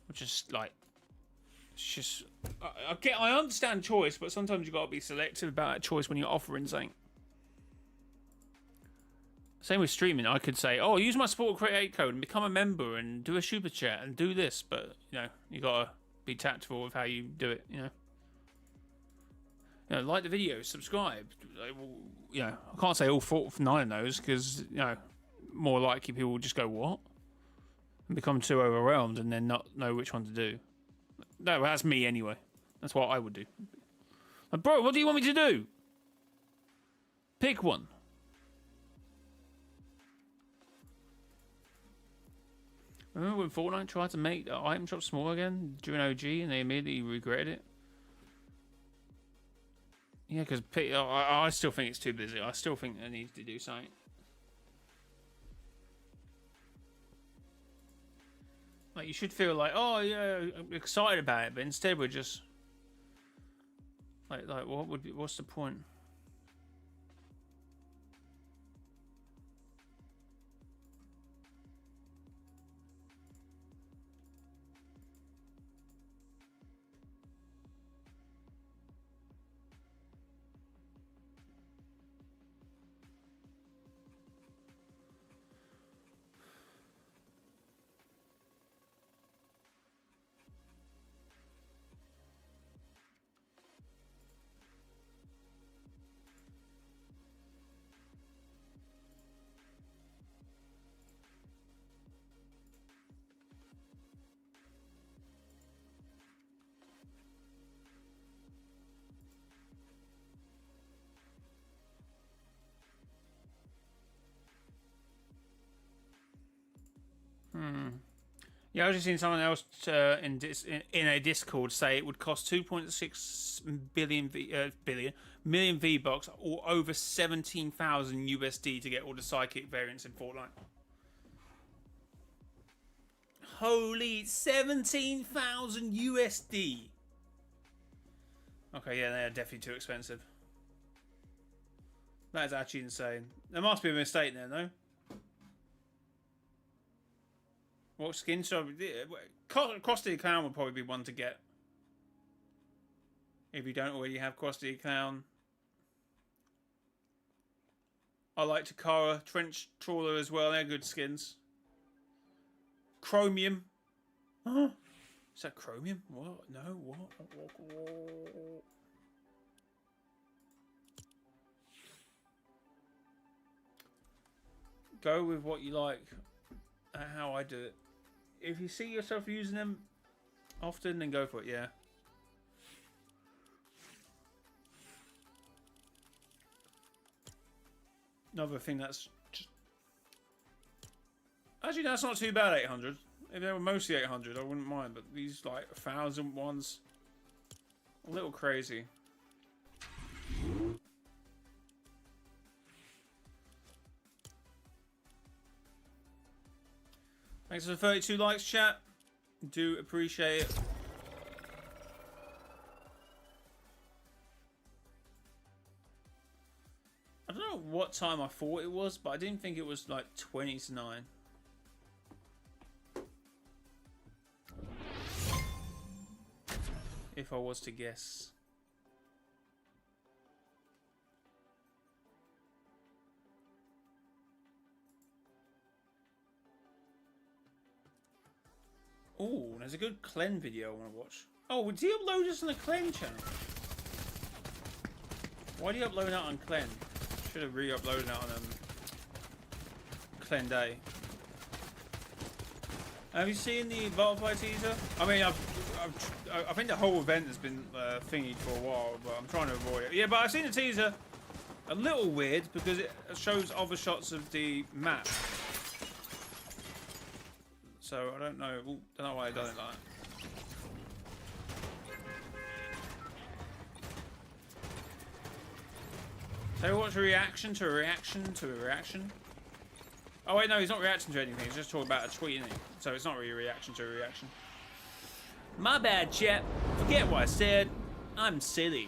Which is like, it's just. I understand choice, but sometimes you got to be selective about that choice when you're offering something. Same with streaming. I could say, "Oh, use my Sport Create code and become a member and do a super chat and do this," but you gotta be tactful with how you do it. Like the video, subscribe. I can't say all 9 of those because more likely people will just go what and become too overwhelmed and then not know which one to do. No, that's me anyway. That's what I would do. Like, bro, what do you want me to do? Pick one. Remember when Fortnite tried to make the item shop small again during OG and they immediately regretted it? Yeah, because I still think it's too busy. I still think it needs to do something. Like, you should feel like, oh yeah, I'm excited about it, but instead we're just like what's the point? Yeah, I was just seeing someone else in a Discord say it would cost 2.6 million V-Bucks or over 17,000 USD to get all the psychic variants in Fortnite. Holy 17,000 USD. Okay, yeah, they're definitely too expensive. That is actually insane. There must be a mistake there, no? What skin? So, Krusty the Clown would probably be one to get. If you don't already have Krusty the Clown. I like Takara, Trench Trawler as well. They're good skins. Chromium. Huh? Is that Chromium? What? No, what? Go with what you like. How I do it. If you see yourself using them often, then go for it, yeah. Another thing that's just... Actually, that's not too bad, 800. If they were mostly 800, I wouldn't mind, but these, like, 1,000 ones... A little crazy. Thanks for the 32 likes, chat. Do appreciate it. I don't know what time I thought it was, but I didn't think it was like 20 to 9. If I was to guess. Oh, there's a good Clen video I want to watch. Oh, did he upload this on the Clen channel? Why did he upload that on Clen? Should have re-uploaded that on Clen Day. Have you seen the Butterfly teaser? I mean, I think the whole event has been thingied for a while, but I'm trying to avoid it. Yeah, but I've seen the teaser. A little weird because it shows other shots of the map. So I don't know. Ooh, don't know why I done it like that. So what's a reaction to a reaction to a reaction? Oh wait, no, he's not reacting to anything. He's just talking about a tweet, isn't he? So it's not really a reaction to a reaction. My bad, chap. Forget what I said. I'm silly.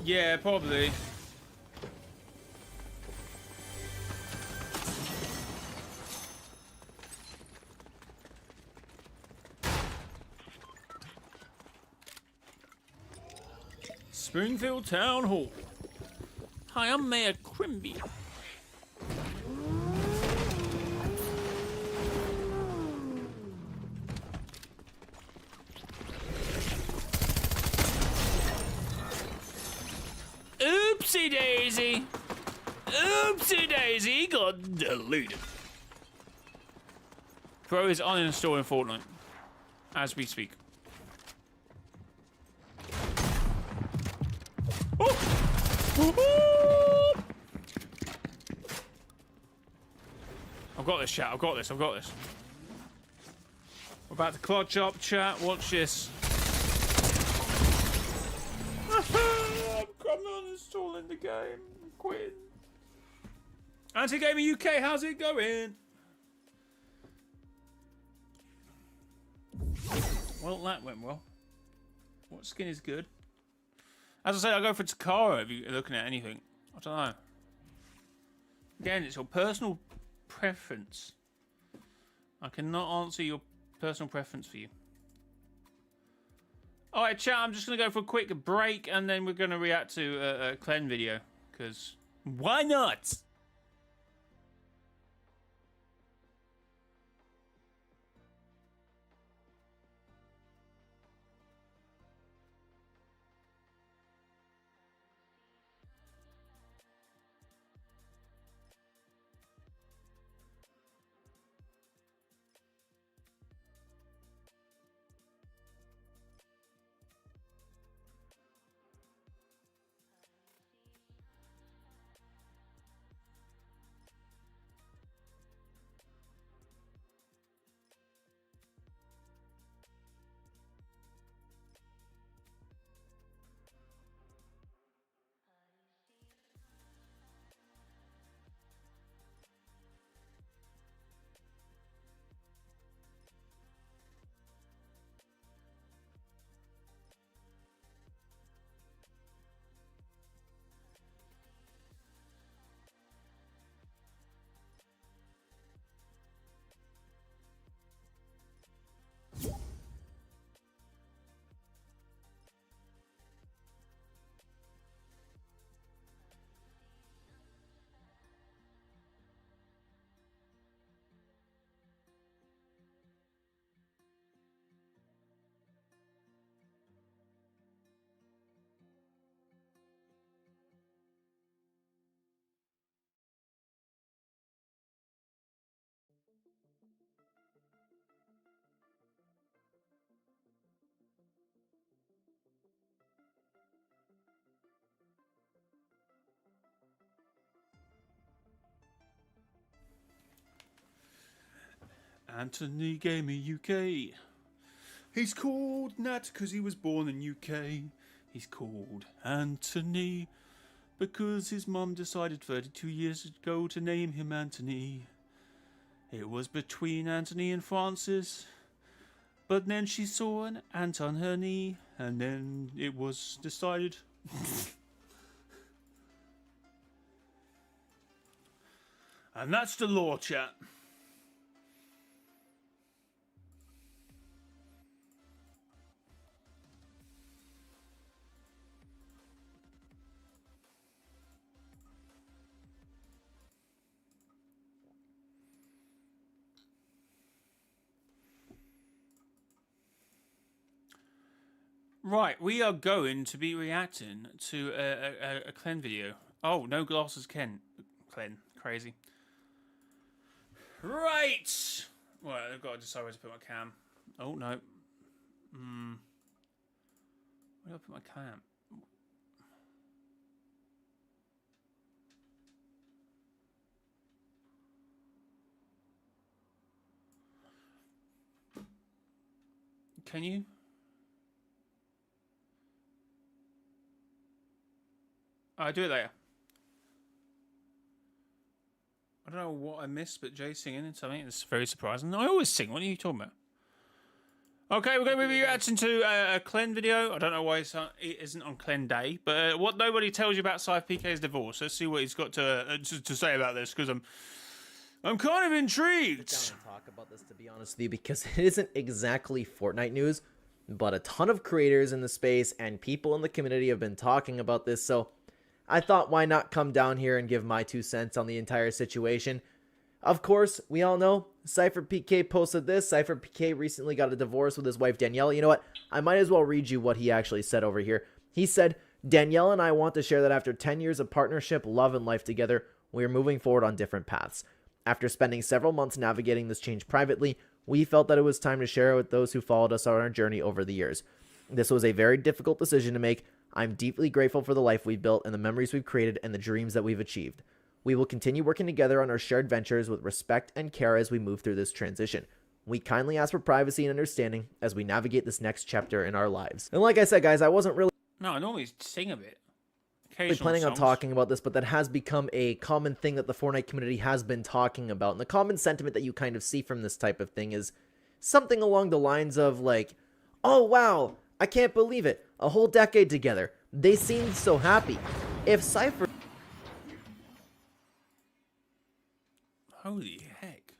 Yeah, probably. Springfield Town Hall. Hi, I'm Mayor Crimby. Oopsie daisy! Oopsie daisy got deleted. Pro is uninstalling Fortnite as we speak. I've got this, chat. I've got this. I've got this. We're about to clutch up, chat. Watch this. I'm uninstalling the game. I'm quitting. Anti-Gamer UK, how's it going? Well, that went well. What skin is good? As I say, I go for Takara if you're looking at anything. I don't know. Again, it's your personal preference. I cannot answer your personal preference for you. Alright, chat, I'm just going to go for a quick break and then we're going to react to a Clen video. Because why not? Anthony Gamer UK. He's called Nat because he was born in UK. He's called Anthony because his mum decided 32 years ago to name him Anthony. It was between Anthony and Francis, but then she saw an ant on her knee, and then it was decided. And that's the law, chat. Right, we are going to be reacting to a Clen video. Oh, no glasses, Clen, crazy. Right! Well, I've got to decide where to put my cam. Oh, no. Where do I put my cam? Can you? I'll do it later. I don't know what I missed, but Jay's singing and something. It's very surprising. I always sing. What are you talking about? Okay, we're going to be reacting to a Clen video. I don't know why it isn't on Clen Day, but what nobody tells you about Scythe PK's divorce. Let's see what he's got to say about this, because I'm kind of intrigued. Sit down and talk about this, to be honest with you, because it isn't exactly Fortnite news, but a ton of creators in the space and people in the community have been talking about this, so I thought, why not come down here and give my 2 cents on the entire situation. Of course, we all know Cypher PK posted this. Cypher PK recently got a divorce with his wife Danielle. You know what? I might as well read you what he actually said over here. He said, "Danielle and I want to share that after 10 years of partnership, love, and life together, we are moving forward on different paths. After spending several months navigating this change privately, we felt that it was time to share it with those who followed us on our journey over the years. This was a very difficult decision to make, I'm deeply grateful for the life we've built and the memories we've created and the dreams that we've achieved. We will continue working together on our shared ventures with respect and care as we move through this transition. We kindly ask for privacy and understanding as we navigate this next chapter in our lives. And like I said, guys, I wasn't really No, I normally sing a bit. planning on talking about this, but that has become a common thing that the Fortnite community has been talking about. And the common sentiment that you kind of see from this type of thing is something along the lines of like, oh wow, I can't believe it. A whole decade together. They seemed so happy. If Cypher Holy heck.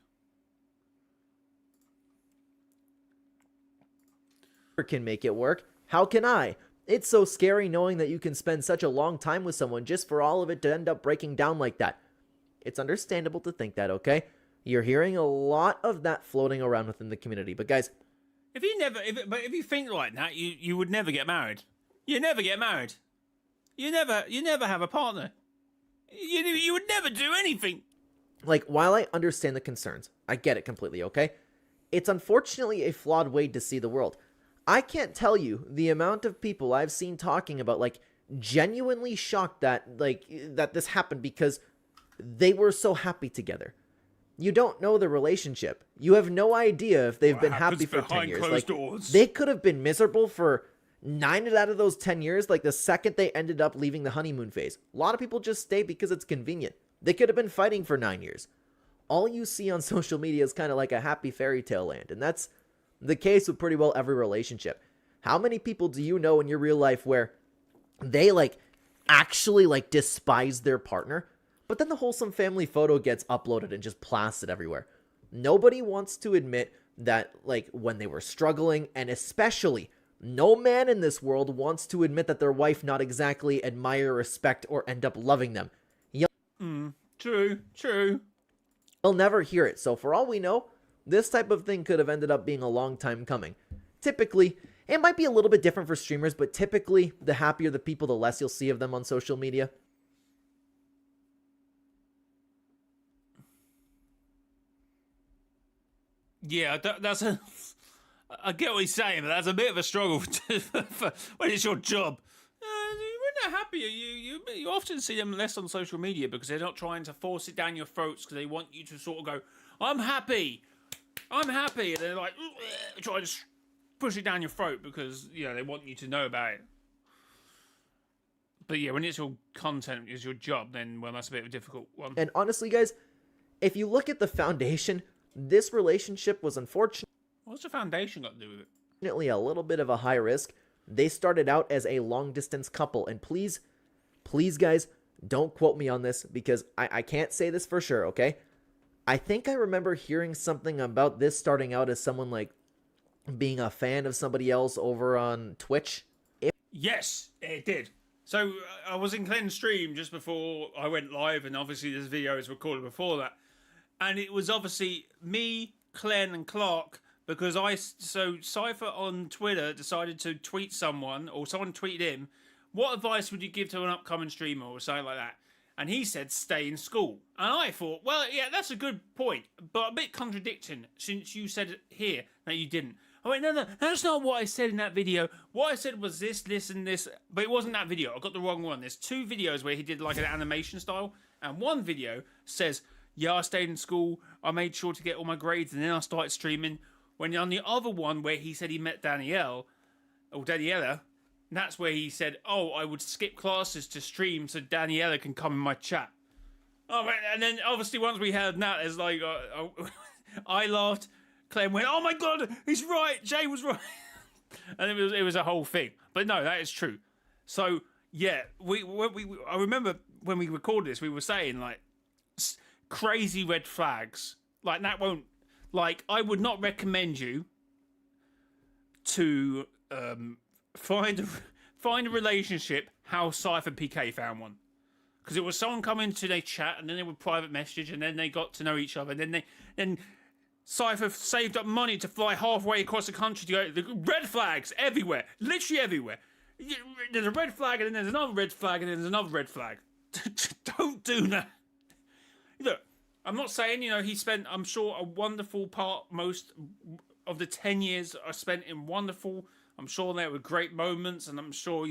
can make it work, how can I? It's so scary knowing that you can spend such a long time with someone just for all of it to end up breaking down like that. It's understandable to think that, okay? You're hearing a lot of that floating around within the community. But guys, If you think like that, you would never get married. You never get married. You never have a partner. You would never do anything. like, while I understand the concerns, I get it completely, okay? It's unfortunately a flawed way to see the world. I can't tell you the amount of people I've seen talking about, like, genuinely shocked that, like, that this happened because they were so happy together. You don't know the relationship. You have no idea if they've been happy for 10 years. Like, they could have been miserable for 9 out of those 10 years, like the second they ended up leaving the honeymoon phase. A lot of people just stay because it's convenient. They could have been fighting for 9 years. All you see on social media is kind of like a happy fairy tale land, and that's the case with pretty well every relationship. How many people do you know in your real life where they, like, actually, like, despise their partner, but then the wholesome family photo gets uploaded and just plastered everywhere? Nobody wants to admit that, like, when they were struggling, and especially no man in this world wants to admit that their wife not exactly admire, respect, or end up loving them. True. You'll never hear it, so for all we know, this type of thing could have ended up being a long time coming. Typically, it might be a little bit different for streamers, but typically, the happier the people, the less you'll see of them on social media. Yeah, that's a... I get what he's saying, but that's a bit of a struggle when it's your job. When they're happy, you often see them less on social media because they're not trying to force it down your throats because they want you to sort of go, I'm happy. And they're like, try to push it down your throat because, you know, they want you to know about it. But yeah, when it's your content, it's your job, then, well, that's a bit of a difficult one. And honestly, guys, if you look at the foundation, this relationship was unfortunately What's the foundation got to do with it? a little bit of a high risk. They started out as a long distance couple, and please guys, don't quote me on this because I can't say this for sure, okay? I think I remember hearing something about this starting out as someone like being a fan of somebody else over on Twitch. Yes, it did. So I was in Glenn's stream just before I went live, and obviously this video is recorded before that. And it was obviously me, Glenn, and Clark, because so Cypher on Twitter decided to tweet someone, or someone tweeted him, what advice would you give to an upcoming streamer or something like that? And he said, stay in school. And I thought, well, yeah, that's a good point, but a bit contradicting since you said here that you didn't. I went, no, that's not what I said in that video. What I said was this, and this, but it wasn't that video. I got the wrong one. There's 2 videos where he did like an animation style, and one video says, yeah, I stayed in school, I made sure to get all my grades, and then I started streaming. When on the other one where he said he met Daniela, that's where he said, oh, I would skip classes to stream so Daniela can come in my chat. Oh, man. And then obviously once we heard that, it's like, I laughed. Clem went, oh my God, he's right. Jay was right. And it was a whole thing. But no, that is true. So, yeah, I remember when we recorded this, we were saying, like, crazy red flags. Like, that won't, like, I would not recommend you to find a relationship how Cypher PK found one. Because it was someone coming to their chat, and then they would private message, and then they got to know each other, and then Cypher saved up money to fly halfway across the country to go. The red flags everywhere, literally everywhere. There's a red flag, and then there's another red flag, and then there's another red flag. Don't do that. Look, I'm not saying, he spent, I'm sure, a wonderful part, most of the 10 years I spent in wonderful. I'm sure there were great moments, and I'm sure,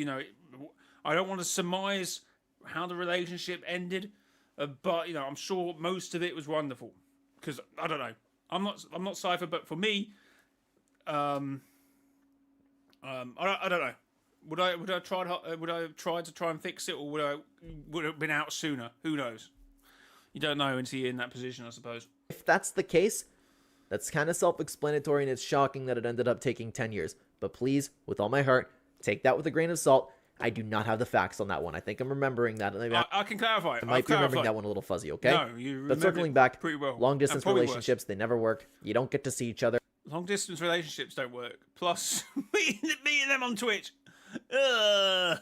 I don't want to surmise how the relationship ended, but you know, I'm sure most of it was wonderful. Because I don't know, I'm not Cypher, but for me, I don't know. Would I try to try and fix it, or would it have been out sooner? Who knows? You don't know until you're in that position, I suppose. If that's the case, that's kind of self-explanatory, and it's shocking that it ended up taking 10 years. But please, with all my heart, take that with a grain of salt. I do not have the facts on that one. I think I'm remembering that. I can clarify. I might be remembering that one a little fuzzy, okay? No, you but circling back, pretty well. long-distance relationships, they never work. You don't get to see each other. Long-distance relationships don't work. Plus, meeting them on Twitch. I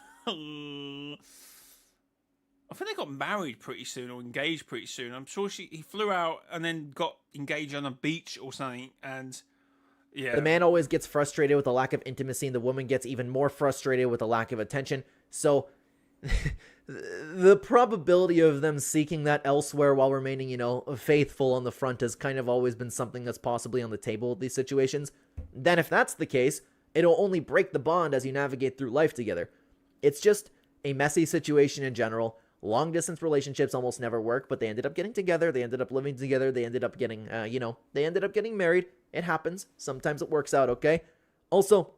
think they got married pretty soon or engaged pretty soon. I'm sure he flew out and then got engaged on a beach or something. And yeah, the man always gets frustrated with the lack of intimacy, and the woman gets even more frustrated with the lack of attention. So the probability of them seeking that elsewhere while remaining, you know, faithful on the front has kind of always been something that's possibly on the table with these situations. Then if that's the case, it'll only break the bond as you navigate through life together. It's just a messy situation in general. Long distance relationships almost never work, but they ended up getting together. They ended up living together. They ended up getting, they ended up getting married. It happens. Sometimes it works out, okay? Also,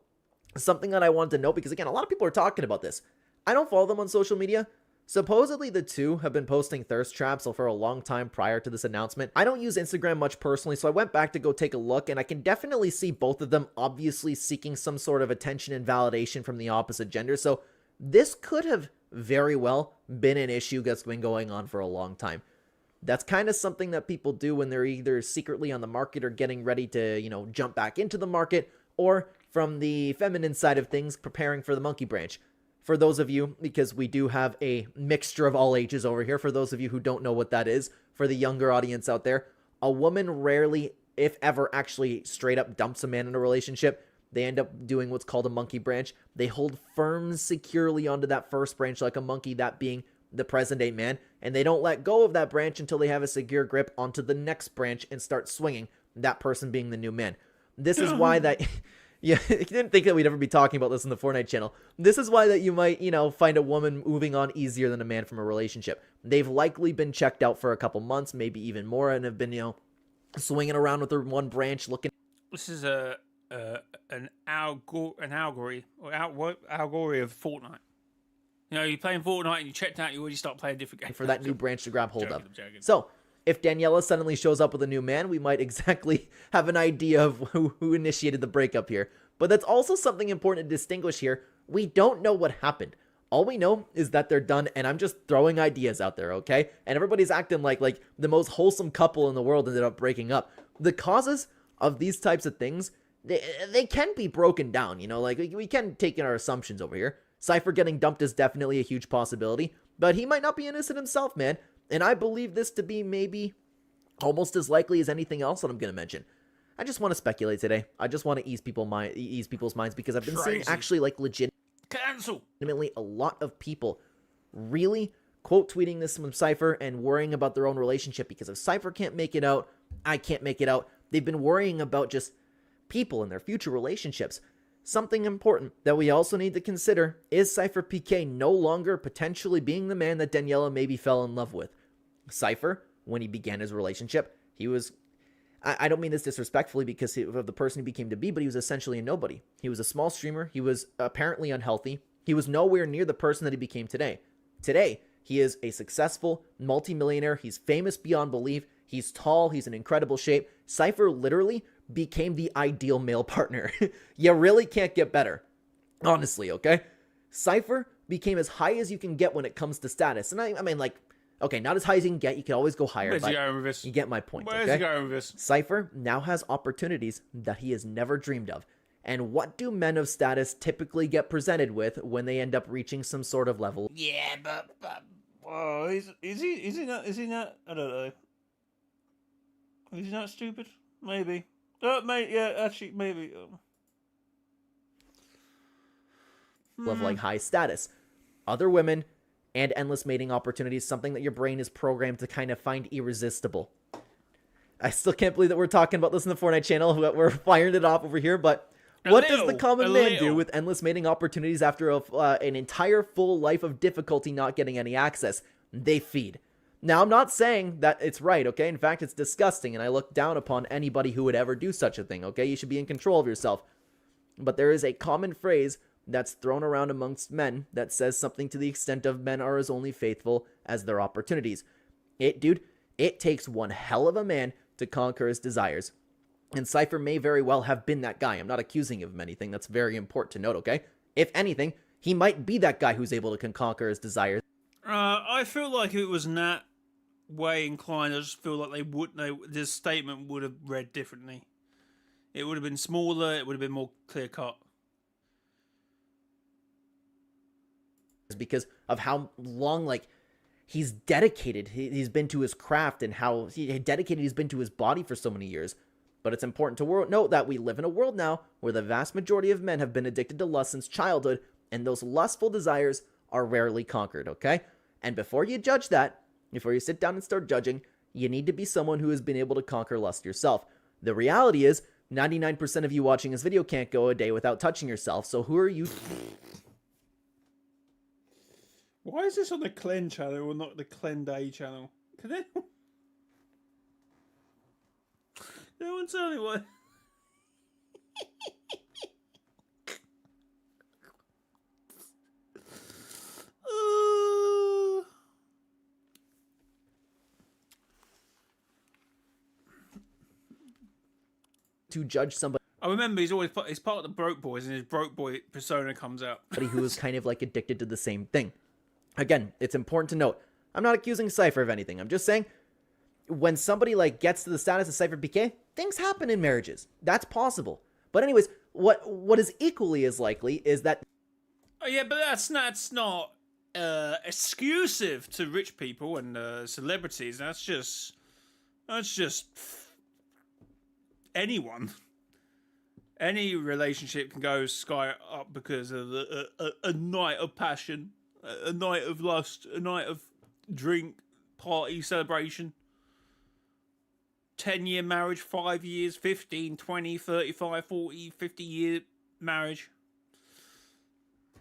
something that I wanted to note, because again, a lot of people are talking about this. I don't follow them on social media. Supposedly the two have been posting thirst traps for a long time prior to this announcement. I don't use Instagram much personally, so I went back to go take a look, and I can definitely see both of them obviously seeking some sort of attention and validation from the opposite gender. So this could have very well been an issue that's been going on for a long time. That's kind of something that people do when they're either secretly on the market or getting ready to, you know, jump back into the market, or from the feminine side of things, preparing for the monkey branch. For those of you, because we do have a mixture of all ages over here, for those of you who don't know what that is, for the younger audience out there, a woman rarely, if ever, actually straight up dumps a man in a relationship. They end up doing what's called a monkey branch. They hold firm securely onto that first branch like a monkey, that being the present-day man, and they don't let go of that branch until they have a secure grip onto the next branch and start swinging, that person being the new man. This is why that... Yeah, I didn't think that we'd ever be talking about this in the Fortnite channel. This is why that you might, you know, find a woman moving on easier than a man from a relationship. They've likely been checked out for a couple months, maybe even more, and have been, you know, swinging around with their one branch looking... This is an allegory of Fortnite. You know, you're playing Fortnite and you checked out, you already start playing different games. For that new branch to grab hold of. I'm joking. So, if Daniela suddenly shows up with a new man, we might exactly have an idea of who initiated the breakup here. But that's also something important to distinguish here. We don't know what happened. All we know is that they're done, and I'm just throwing ideas out there, okay? And everybody's acting like the most wholesome couple in the world ended up breaking up. The causes of these types of things, they can be broken down, you know? Like, we can take in our assumptions over here. Cypher getting dumped is definitely a huge possibility, but he might not be innocent himself, man. And I believe this to be maybe almost as likely as anything else that I'm going to mention. I just want to speculate today. I just want to ease people's minds, because I've been seeing actually like legitimately a lot of people really quote tweeting this from Cypher and worrying about their own relationship, because if Cypher can't make it out, I can't make it out. They've been worrying about just people and their future relationships. Something important that we also need to consider is Cypher PK no longer potentially being the man that Daniela maybe fell in love with. Cypher, when he began his relationship, he was, I don't mean this disrespectfully because of the person he became to be, but he was essentially a nobody. He was a small streamer. He was apparently unhealthy. He was nowhere near the person that he became today. Today, he is a successful multimillionaire. He's famous beyond belief. He's tall. He's in incredible shape. Cypher literally became the ideal male partner. You really can't get better. Honestly, okay? Cypher became as high as you can get when it comes to status. And I mean, like, okay, not as high as you can get. You can always go higher. Where's he going with this? You get my point. Where's he going with this? Cypher now has opportunities that he has never dreamed of. And what do men of status typically get presented with when they end up reaching some sort of level? Yeah, but Oh, is he not? I don't know. Is he not stupid? Maybe. Yeah, actually, maybe. Of like high status. Other women and endless mating opportunities, something that your brain is programmed to kind of find irresistible. I still can't believe that we're talking about this in the Fortnite channel. We're firing it off over here, but What does the common a man do little. with endless mating opportunities after an entire full life of difficulty not getting any access? They feed. Now, I'm not saying that it's right, okay? In fact, it's disgusting, and I look down upon anybody who would ever do such a thing, okay? You should be in control of yourself. But there is a common phrase that's thrown around amongst men that says something to the extent of men are as only faithful as their opportunities. It takes one hell of a man to conquer his desires. And Cypher may very well have been that guy. I'm not accusing him of anything. That's very important to note, okay? If anything, he might be that guy who's able to conquer his desires. I feel like if it was Nat way inclined, I just feel like this statement would have read differently. It would have been smaller, it would have been more clear cut. Because of how long, like, he's dedicated. He's been to his craft and how dedicated he's been to his body for so many years. But it's important to note that we live in a world now where the vast majority of men have been addicted to lust since childhood, and those lustful desires are rarely conquered, okay? And before you judge that, before you sit down and start judging, you need to be someone who has been able to conquer lust yourself. The reality is, 99% of you watching this video can't go a day without touching yourself, so who are you? Why is this on the Clen channel or not the Clen Day channel? Can anyone... No one tell me why. To judge somebody I remember he's part of the broke boys, and his broke boy persona comes out. who is kind of like addicted to the same thing. Again, it's important to note, I'm not accusing Cypher of anything. I'm just saying, when somebody like gets to the status of Cypher PK, things happen in marriages. That's possible. But anyways, what is equally as likely is that... Oh yeah, but that's not exclusive to rich people and celebrities. That's just anyone. Any relationship can go sky up because of a night of passion, a night of lust, a night of drink, party, celebration. 10-year marriage, 5 years, 15, 20, 35, 40, 50-year marriage.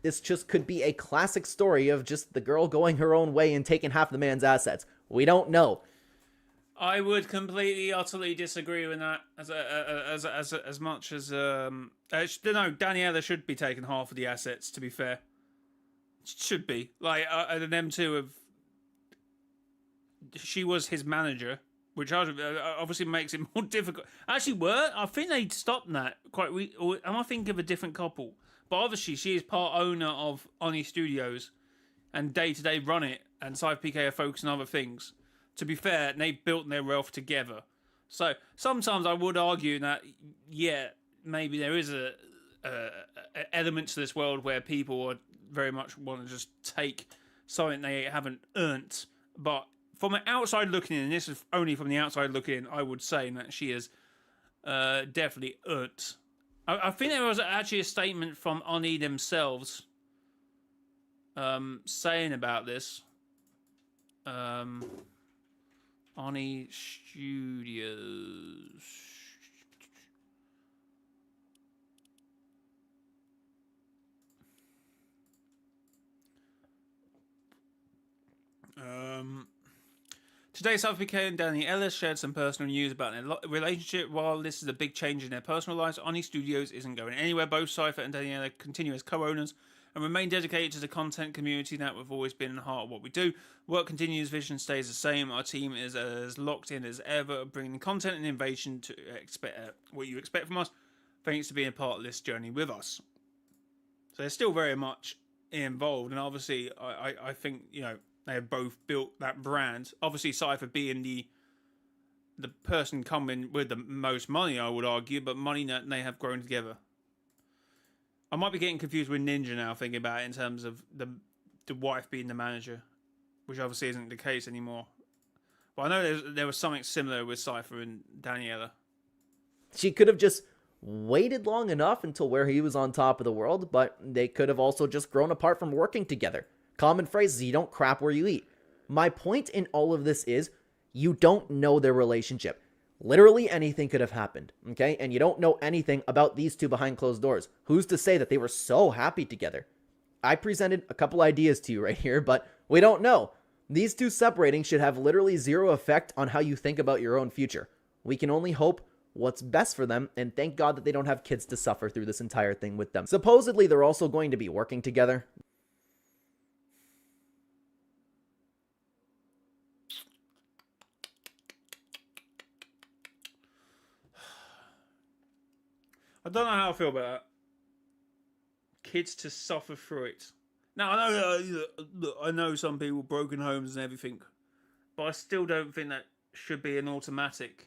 This just could be a classic story of just the girl going her own way and taking half the man's assets. We don't know. I would completely, utterly disagree with that. As much as no, Daniela should be taking half of the assets. To be fair, should be like an M2 of. She was his manager, which obviously makes it more difficult. Actually, I think they stopped that quite. Or am I thinking of a different couple? But obviously, she is part owner of Oni Studios, and day to day run it, and Cypher PK are focused on other things. To be fair, they've built their wealth together. So sometimes I would argue that, yeah, maybe there is a element to this world where people would very much want to just take something they haven't earned. But from an outside looking in, and this is only from the outside looking in, I would say that she has definitely earned. I think there was actually a statement from Oni themselves saying about this. Oni Studios. Today, Cypher PK and Danny Ellis shared some personal news about their relationship. While this is a big change in their personal lives, Oni Studios isn't going anywhere. Both Cypher and Danny Ellis continue as co-owners and remain dedicated to the content community that we've always been in the heart of what we do. Work continues, vision stays the same. Our team is as locked in as ever, bringing content and innovation to expect what you expect from us. Thanks for being a part of this journey with us. So they're still very much involved, and obviously, I think they have both built that brand. Obviously, Cypher being the person coming with the most money, I would argue, but money that they have grown together. I might be getting confused with Ninja now, thinking about it in terms of the wife being the manager, which obviously isn't the case anymore. But I know there was something similar with Cypher and Daniela. She could have just waited long enough until where he was on top of the world, but they could have also just grown apart from working together. Common phrase is you don't crap where you eat. My point in all of this is you don't know their relationship. Literally anything could have happened, okay? And you don't know anything about these two behind closed doors. Who's to say that they were so happy together? I presented a couple ideas to you right here, but we don't know. These two separating should have literally zero effect on how you think about your own future. We can only hope what's best for them, and thank God that they don't have kids to suffer through this entire thing with them. Supposedly, they're also going to be working together. I don't know how I feel about that. Kids to suffer through it. Now, I know some people, broken homes and everything, but I still don't think that should be an automatic.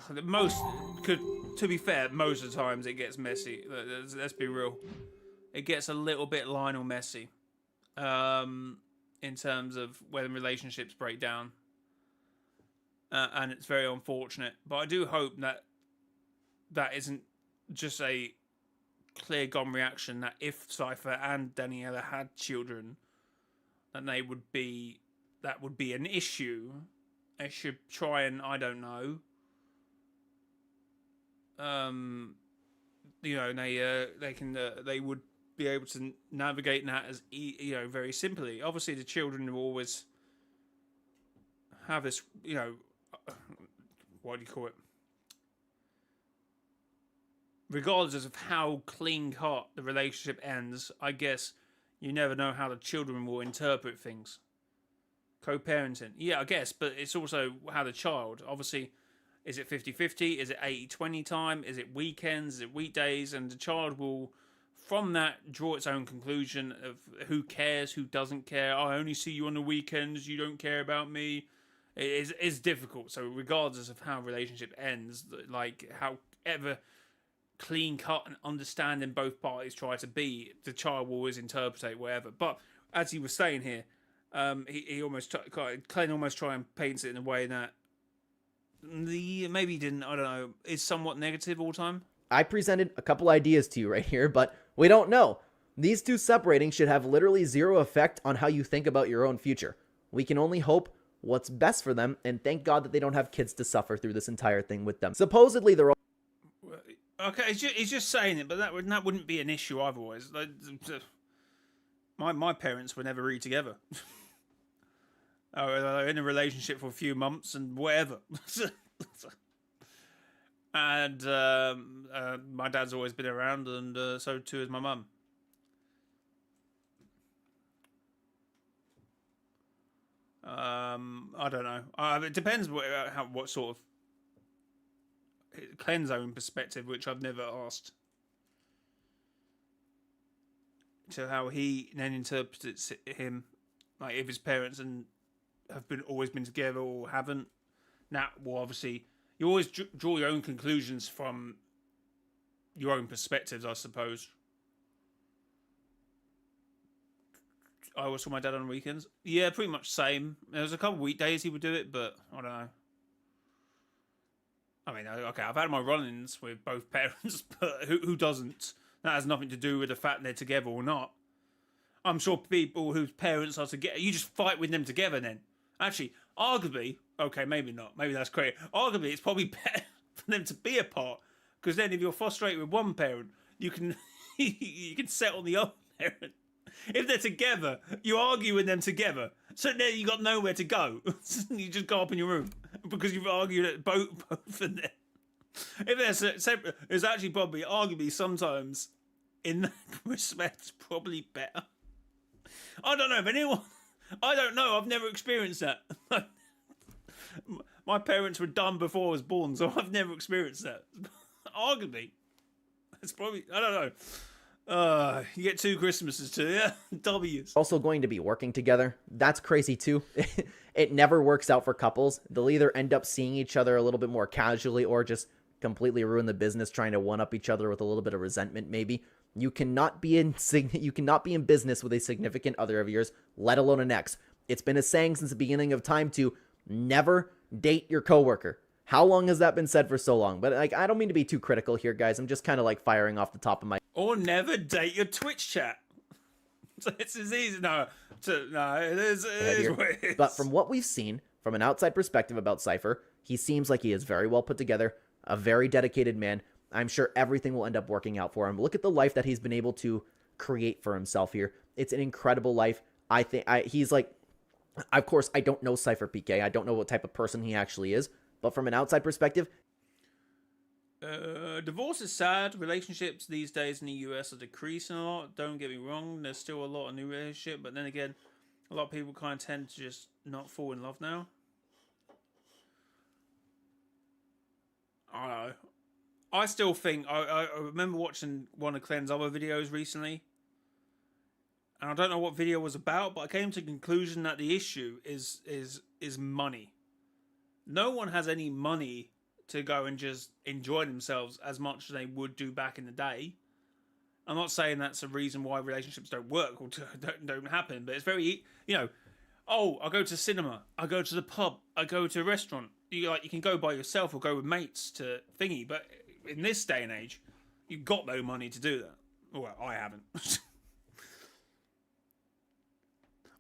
To be fair, most of the times it gets messy. Let's be real. It gets a little bit Lionel messy, in terms of when relationships break down, and it's very unfortunate. But I do hope that isn't just a clear gone reaction. That if Cypher and Daniela had children, then that would be an issue. They should try and, I don't know. They would be able to navigate that as very simply. Obviously, the children will always have this, what do you call it? Regardless of how clean cut the relationship ends, I guess you never know how the children will interpret things. Co-parenting, yeah, I guess, but it's also how the child, obviously. Is it 50-50? Is it 80-20 time? Is it weekends? Is it weekdays? And the child will, from that, draw its own conclusion of who cares, who doesn't care. I only see you on the weekends. You don't care about me. It's difficult. So regardless of how a relationship ends, like however clean cut and understanding both parties try to be, the child will always interpret whatever. But as he was saying here, Glenn almost try and paints it in a way that maybe he didn't, I don't know, is somewhat negative all the time. I presented a couple ideas to you right here, but we don't know. These two separating should have literally zero effect on how you think about your own future. We can only hope what's best for them, and thank God that they don't have kids to suffer through this entire thing with them. Supposedly, they're all... Okay, he's just saying it, but that wouldn't be an issue otherwise. My parents were never really together. In a relationship for a few months and whatever. And my dad's always been around, and so too is my mum. I don't know. It depends what sort of Clen's own perspective, which I've never asked, to how he then interprets him, like if his parents have always been together or haven't. Now, well, obviously, you always draw your own conclusions from your own perspectives, I suppose. I always saw my dad on weekends. Yeah, pretty much same. There was a couple of weekdays he would do it, but I don't know. I mean, okay, I've had my run-ins with both parents, but who doesn't? That has nothing to do with the fact they're together or not. I'm sure people whose parents are together, you just fight with them together then. Actually, arguably, okay, maybe not. Maybe that's crazy. Arguably, it's probably better for them to be apart, because then if you're frustrated with one parent, you can you can settle on the other parent. If they're together, you argue with them together. So then you got nowhere to go. You just go up in your room because you've argued at both of them. If they're separate, it's actually probably, arguably, sometimes in that respect, probably better. I don't know if anyone. I don't know. I've never experienced that. My parents were done before I was born, so I've never experienced that. Arguably, it's probably, I don't know. You get 2 Christmases too, yeah. W's. Also going to be working together. That's crazy too. It never works out for couples. They'll either end up seeing each other a little bit more casually or just completely ruin the business trying to one up each other with a little bit of resentment maybe. You cannot be in business with a significant other of yours, let alone an ex. It's been a saying since the beginning of time to never date your coworker. How long has that been said for so long? But like, I don't mean to be too critical here, guys. I'm just kind of like firing off the top of my... Or never date your Twitch chat. It's as easy. No, it is what it is. But from what we've seen, from an outside perspective about Cypher, He seems like he is very well put together, a very dedicated man. I'm sure everything will end up working out for him. Look at the life that he's been able to create for himself here. It's an incredible life. I think he's like, of course, I don't know Cypher PK. I don't know what type of person he actually is, but from an outside perspective, divorce is sad. Relationships these days in the US are decreasing a lot. Don't get me wrong. There's still a lot of new relationships, but then again, a lot of people kind of tend to just not fall in love now. I don't know. I still think I remember watching one of Clen's other videos recently, and I don't know what video was about, but I came to the conclusion that the issue is money. No one has any money to go and just enjoy themselves as much as they would do back in the day. I'm not saying that's a reason why relationships don't work or don't happen, but it's very, you know, oh, I go to cinema, I go to the pub, I go to a restaurant. You can go by yourself or go with mates to thingy, but in this day and age, you've got no money to do that. Well, I haven't.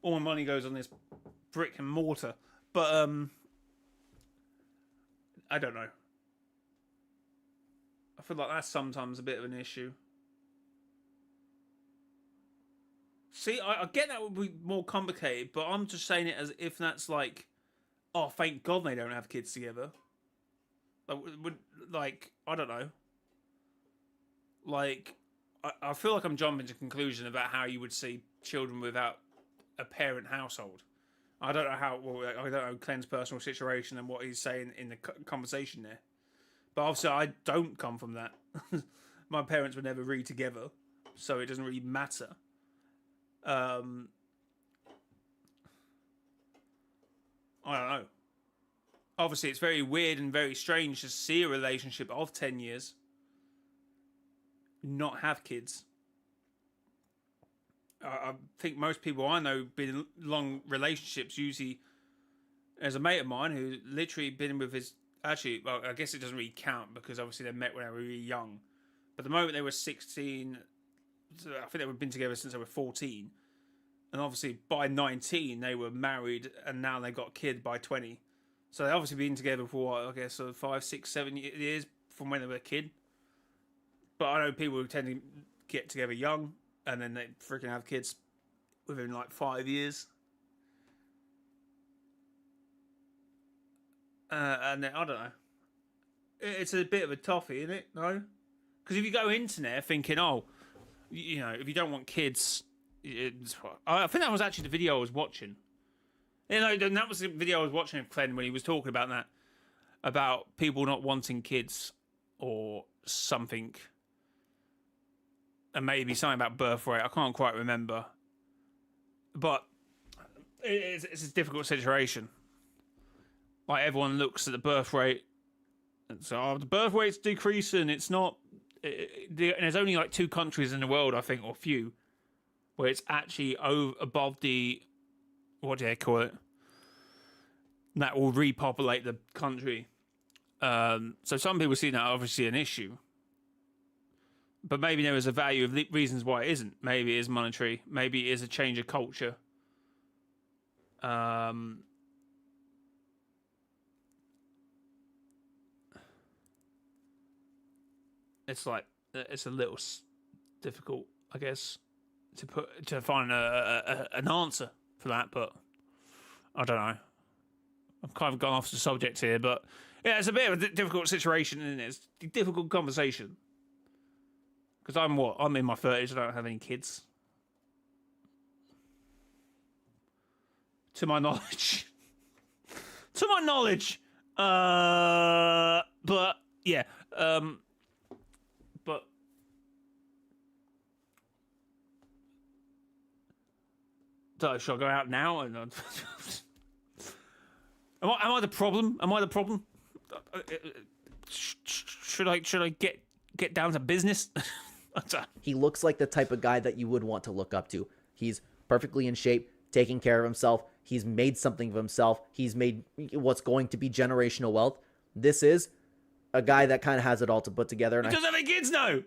All my money goes on this brick and mortar, but I don't know. I feel like that's sometimes a bit of an issue. See, I get that would be more complicated, but I'm just saying it as if that's like, oh, thank God they don't have kids together. Like I don't know. Like, I feel like I'm jumping to a conclusion about how you would see children without a parent household. I don't know how. Well, I don't know Clen's personal situation and what he's saying in the conversation there. But obviously, I don't come from that. My parents were never really together, so it doesn't really matter. I don't know. Obviously, it's very weird and very strange to see a relationship of 10 years not have kids. I think most people I know been in long relationships. Usually, there's a mate of mine who literally been with his. Actually, well, I guess it doesn't really count because obviously they met when they were really young. But the moment they were 16, I think they've been together since they were 14. And obviously by 19 they were married, and now they got a kid by 20. So they obviously been together for what, I guess 5, 6, 7 years from when they were a kid. But I know people who tend to get together young and then they freaking have kids within like 5 years. And then, I don't know. It's a bit of a toffee, isn't it? No? Because if you go into there thinking, oh, you know, if you don't want kids, I think that was actually the video I was watching. You know, that was the video I was watching of Clen when he was talking about that, about people not wanting kids or something, and maybe something about birth rate. I can't quite remember, but it's a difficult situation. Like, everyone looks at the birth rate and so, oh, the birth rate's decreasing. It's not. There's only like 2 countries in the world, I think, or few, where it's actually above the, what do they call it? That will repopulate the country. So some people see that obviously an issue. But maybe there is a value of reasons why it isn't. Maybe it is monetary. Maybe it is a change of culture. It's like, it's a little difficult, I guess, to find an answer for that, but I don't know. I've kind of gone off the subject here, but yeah, it's a bit of a difficult situation, and it's a difficult conversation. Because I'm in my 30s, I don't have any kids. To my knowledge. To my knowledge. But, yeah. But so shall I go out now? And am I the problem? Am I the problem? Should I get down to business? he looks like the type of guy that you would want to look up to. He's perfectly in shape, taking care of himself. He's made something of himself. He's made what's going to be generational wealth. This is a guy that kind of has it all to put together. And he doesn't have any kids now.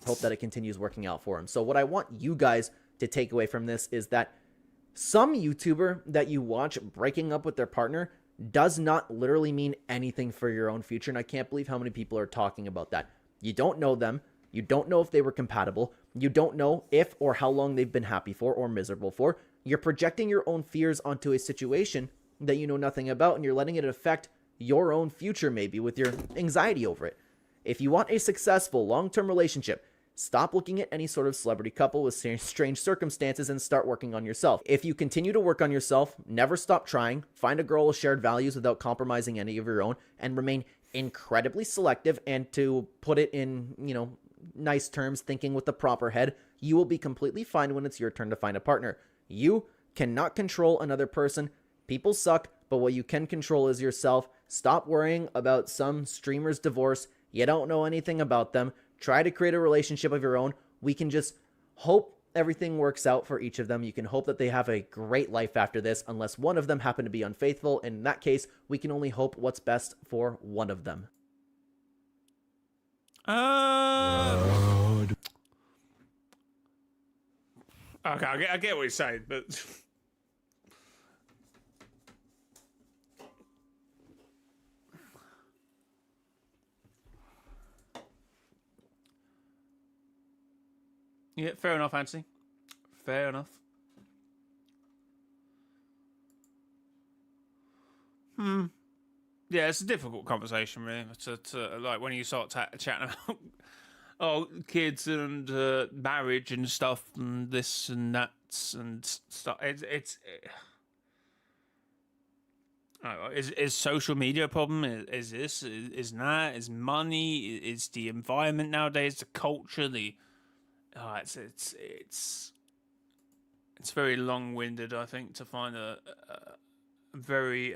Hope that it continues working out for him. So what I want you guys to take away from this is that some YouTuber that you watch breaking up with their partner does not literally mean anything for your own future. And I can't believe how many people are talking about that. You don't know them. You don't know if they were compatible. You don't know if or how long they've been happy for or miserable for. You're projecting your own fears onto a situation that you know nothing about, and you're letting it affect your own future maybe with your anxiety over it. If you want a successful long-term relationship, stop looking at any sort of celebrity couple with strange circumstances and start working on yourself. If you continue to work on yourself, never stop trying, find a girl with shared values without compromising any of your own, and remain incredibly selective, and to put it in, nice terms, thinking with the proper head, you will be completely fine when it's your turn to find a partner. You cannot control another person. People suck, but what you can control is yourself. Stop worrying about some streamer's divorce. You don't know anything about them. Try to create a relationship of your own. We can just hope everything works out for each of them. You can hope that they have a great life after this, unless one of them happen to be unfaithful. In that case, we can only hope what's best for one of them. Okay, I get what you're saying, but yeah, fair enough, Anthony. Fair enough. Yeah, it's a difficult conversation, really. To like when you start chatting about kids and marriage and stuff and this and that and stuff. Is social media a problem? Is this? Is that? Is money? Is the environment nowadays? The culture? It's very long-winded. I think to find a very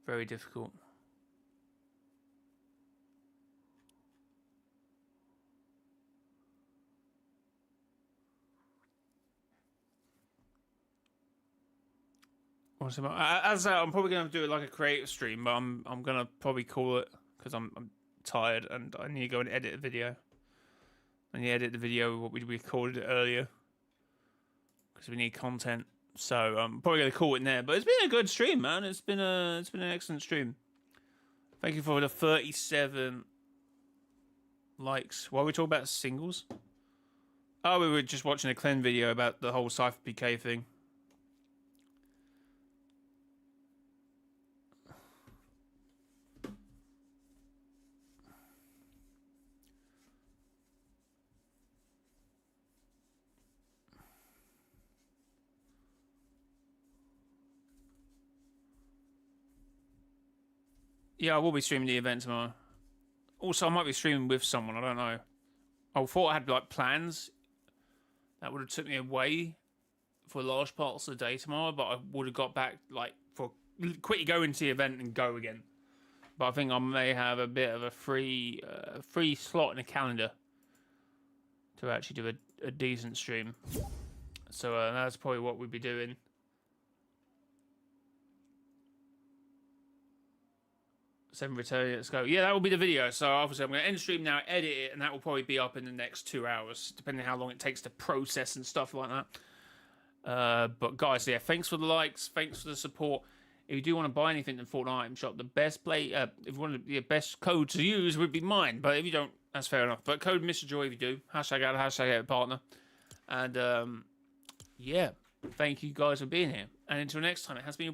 very difficult. What's about? As I'm probably gonna do it like a creative stream, but I'm gonna probably call it because I'm tired and I need to go and edit a video. I need to edit the video what we recorded it earlier because we need content. So I'm probably gonna call it in there. But it's been a good stream, man. It's been an excellent stream. Thank you for the 37 likes. While we talk about singles. Oh, we were just watching a Clen video about the whole Cypher PK thing. Yeah, I will be streaming the event tomorrow. Also, I might be streaming with someone. I don't know. I thought I had like plans that would have took me away for large parts of the day tomorrow, but I would have got back like for quickly go into the event and go again. But I think I may have a bit of a free slot in the calendar to actually do a decent stream. So that's probably what we'd be doing. 7 returning, let's go. Yeah, that will be the video. So obviously I'm going to end the stream now, edit it, and that will probably be up in the next 2 hours, depending on how long it takes to process and stuff like that. But guys, yeah, thanks for the likes, thanks for the support. If you do want to buy anything in Fortnite Item Shop, the best if you want the best code to use would be mine. But if you don't, that's fair enough. But code mrjayowhy if you do. #out partner. And yeah, thank you guys for being here. And until next time, it has been